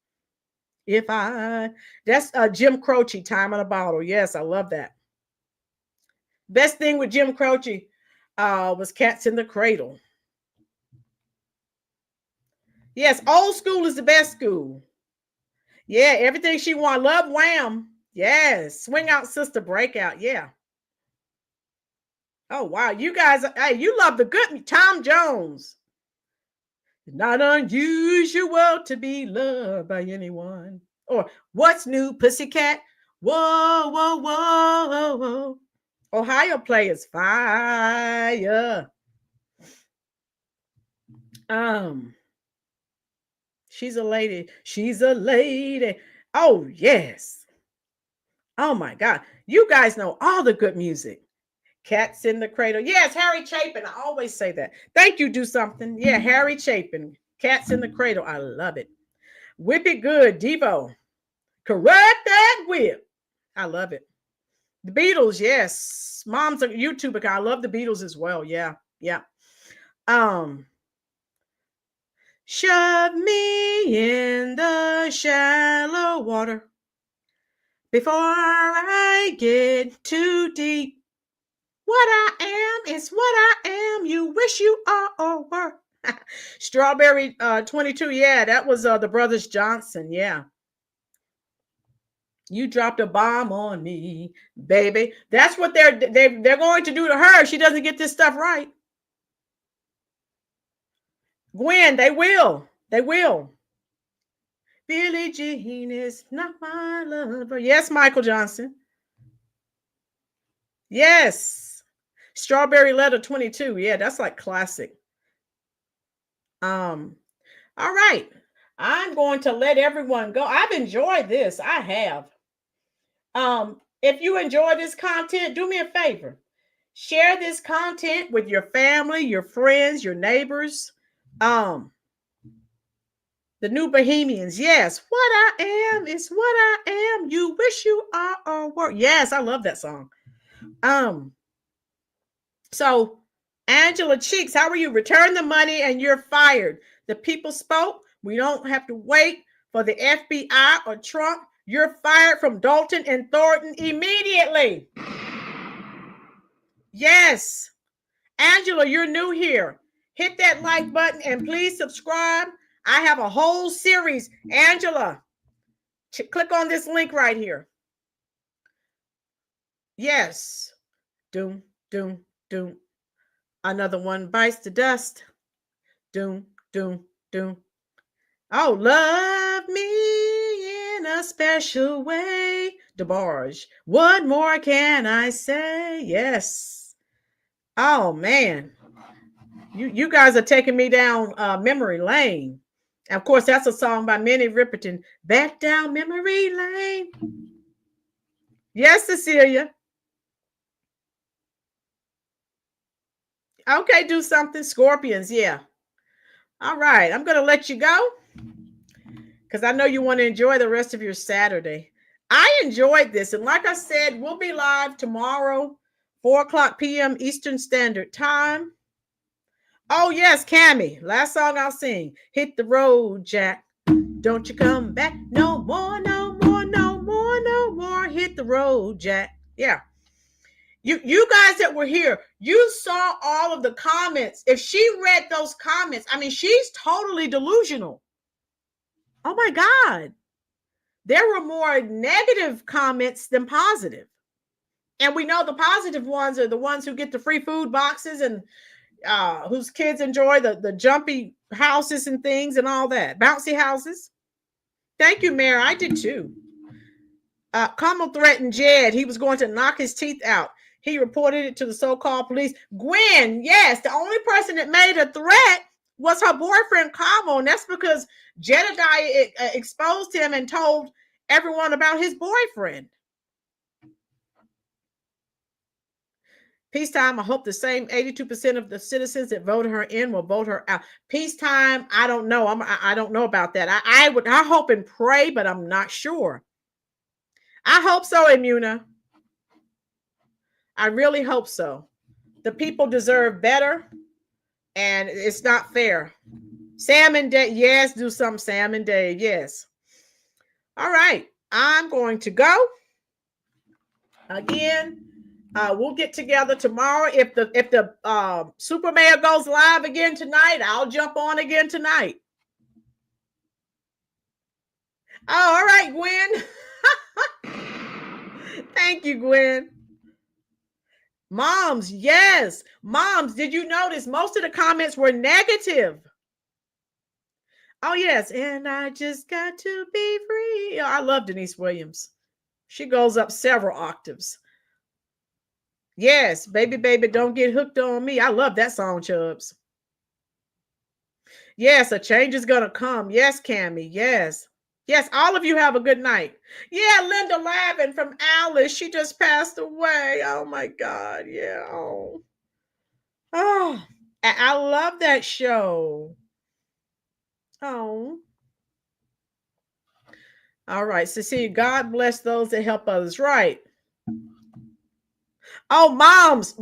That's Jim Croce, Time in a Bottle. Yes, I love that. Best thing with Jim Croce was Cats in the Cradle. Yes, old school is the best school. Yeah, everything she won. Love Wham. Yes, Swing Out Sister Breakout. Yeah. Oh, wow. You guys, hey, you love the good Tom Jones. Not unusual to be loved by anyone. Or What's New, Pussycat? Whoa, whoa, whoa, whoa. Ohio Players, Fire. She's a lady. She's a lady. Oh, yes. Oh, my God. You guys know all the good music. Cats in the Cradle. Yes, Harry Chapin. I always say that. Thank you, Do Something. Yeah, Harry Chapin. Cats in the Cradle. I love it. Whip It Good. Devo. Correct that whip. I love it. The Beatles. Yes. Mom's a YouTuber. I love the Beatles as well. Yeah. Yeah. Shove me in the shallow water before I get too deep. What I am is what I am. You wish you are or were. Strawberry 22. Yeah, that was the Brothers Johnson. Yeah. You dropped a bomb on me, baby. That's what they're going to do to her if she doesn't get this stuff right. Gwen, they will. They will. Billie Jean is not my lover. Yes, Michael Johnson. Yes. Strawberry Letter 22. Yeah, that's like classic. All right. I'm going to let everyone go. I've enjoyed this. I have. If you enjoy this content, do me a favor. Share this content with your family, your friends, your neighbors. The New Bohemians. Yes. What I am is what I am. You wish you are or were. Yes, I love that song. So Angela Cheeks, how are you? Return the money and you're fired. The people spoke. We don't have to wait for the FBI or Trump. You're fired from Dalton and Thornton immediately. Yes. Angela, you're new here. Hit that like button and please subscribe. I have a whole series. Angela, click on this link right here. Yes. Doom, doom, doom. Another one bites the dust. Doom, doom, doom. Oh, love me in a special way. DeBarge. What more can I say? Yes. Oh, man. You guys are taking me down memory lane. Of course, that's a song by Minnie Riperton. Back down memory lane. Yes, Cecilia. Okay, do something. Scorpions, yeah. All right, I'm going to let you go. because I know you want to enjoy the rest of your Saturday. I enjoyed this. And like I said, we'll be live tomorrow, 4:00 p.m. Eastern Standard Time. Oh, yes, Cammie. Last song I'll sing. Hit the road, Jack. Don't you come back no more, no more, no more, no more. Hit the road, Jack. Yeah. You guys that were here, you saw all of the comments. If she read those comments, I mean, she's totally delusional. Oh my God. There were more negative comments than positive. And we know the positive ones are the ones who get the free food boxes and whose kids enjoy the jumpy houses and things and all that. Bouncy houses. Thank you, Mayor. I did too. Kamal threatened Jed. He was going to knock his teeth out. He reported it to the so-called police. Gwen, yes, the only person that made a threat was her boyfriend, Kamal. And that's because Jedediah exposed him and told everyone about his boyfriend. Peacetime, I hope the same 82% of the citizens that voted her in will vote her out. Peacetime, I don't know. I don't know about that. I hope and pray, but I'm not sure. I hope so, Imuna. I really hope so. The people deserve better, and it's not fair. Sam and Dave, yes, do something, Sam and Dave, yes. All right, I'm going to go. Again, we'll get together tomorrow. If the Super Mayor goes live again tonight, I'll jump on again tonight. Oh, all right, Gwen. Thank you, Gwen. Moms, yes. Moms, did you notice most of the comments were negative? Oh, yes. And I just got to be free. I love Denise Williams. She goes up several octaves. Yes, baby, baby, don't get hooked on me. I love that song, Chubbs. Yes, a change is going to come. Yes, Cammie, yes. Yes, all of you have a good night. Yeah, Linda Lavin from Alice. She just passed away. Oh, my God. Yeah. Oh, I love that show. Oh. All right. Cecilia, God bless those that help others. Right. Oh, moms,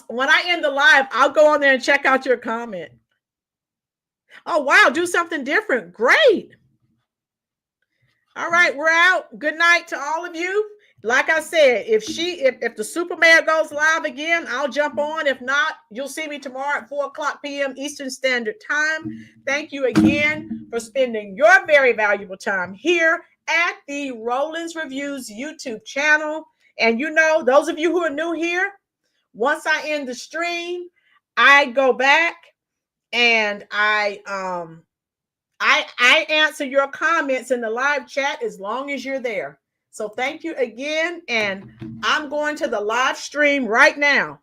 when I end the live, I'll go on there and check out your comment. Oh, wow. Do something different. Great. All right, we're out. Good night to all of you. Like I said, if the Super Mayor goes live again, I'll jump on. If not, you'll see me tomorrow at 4:00 p.m. Eastern Standard Time. Thank you again for spending your very valuable time here at the Roland's Reviews YouTube channel. And you know, those of you who are new here, once I end the stream, I go back and I answer your comments in the live chat as long as you're there. So thank you again. And I'm going to the live stream right now.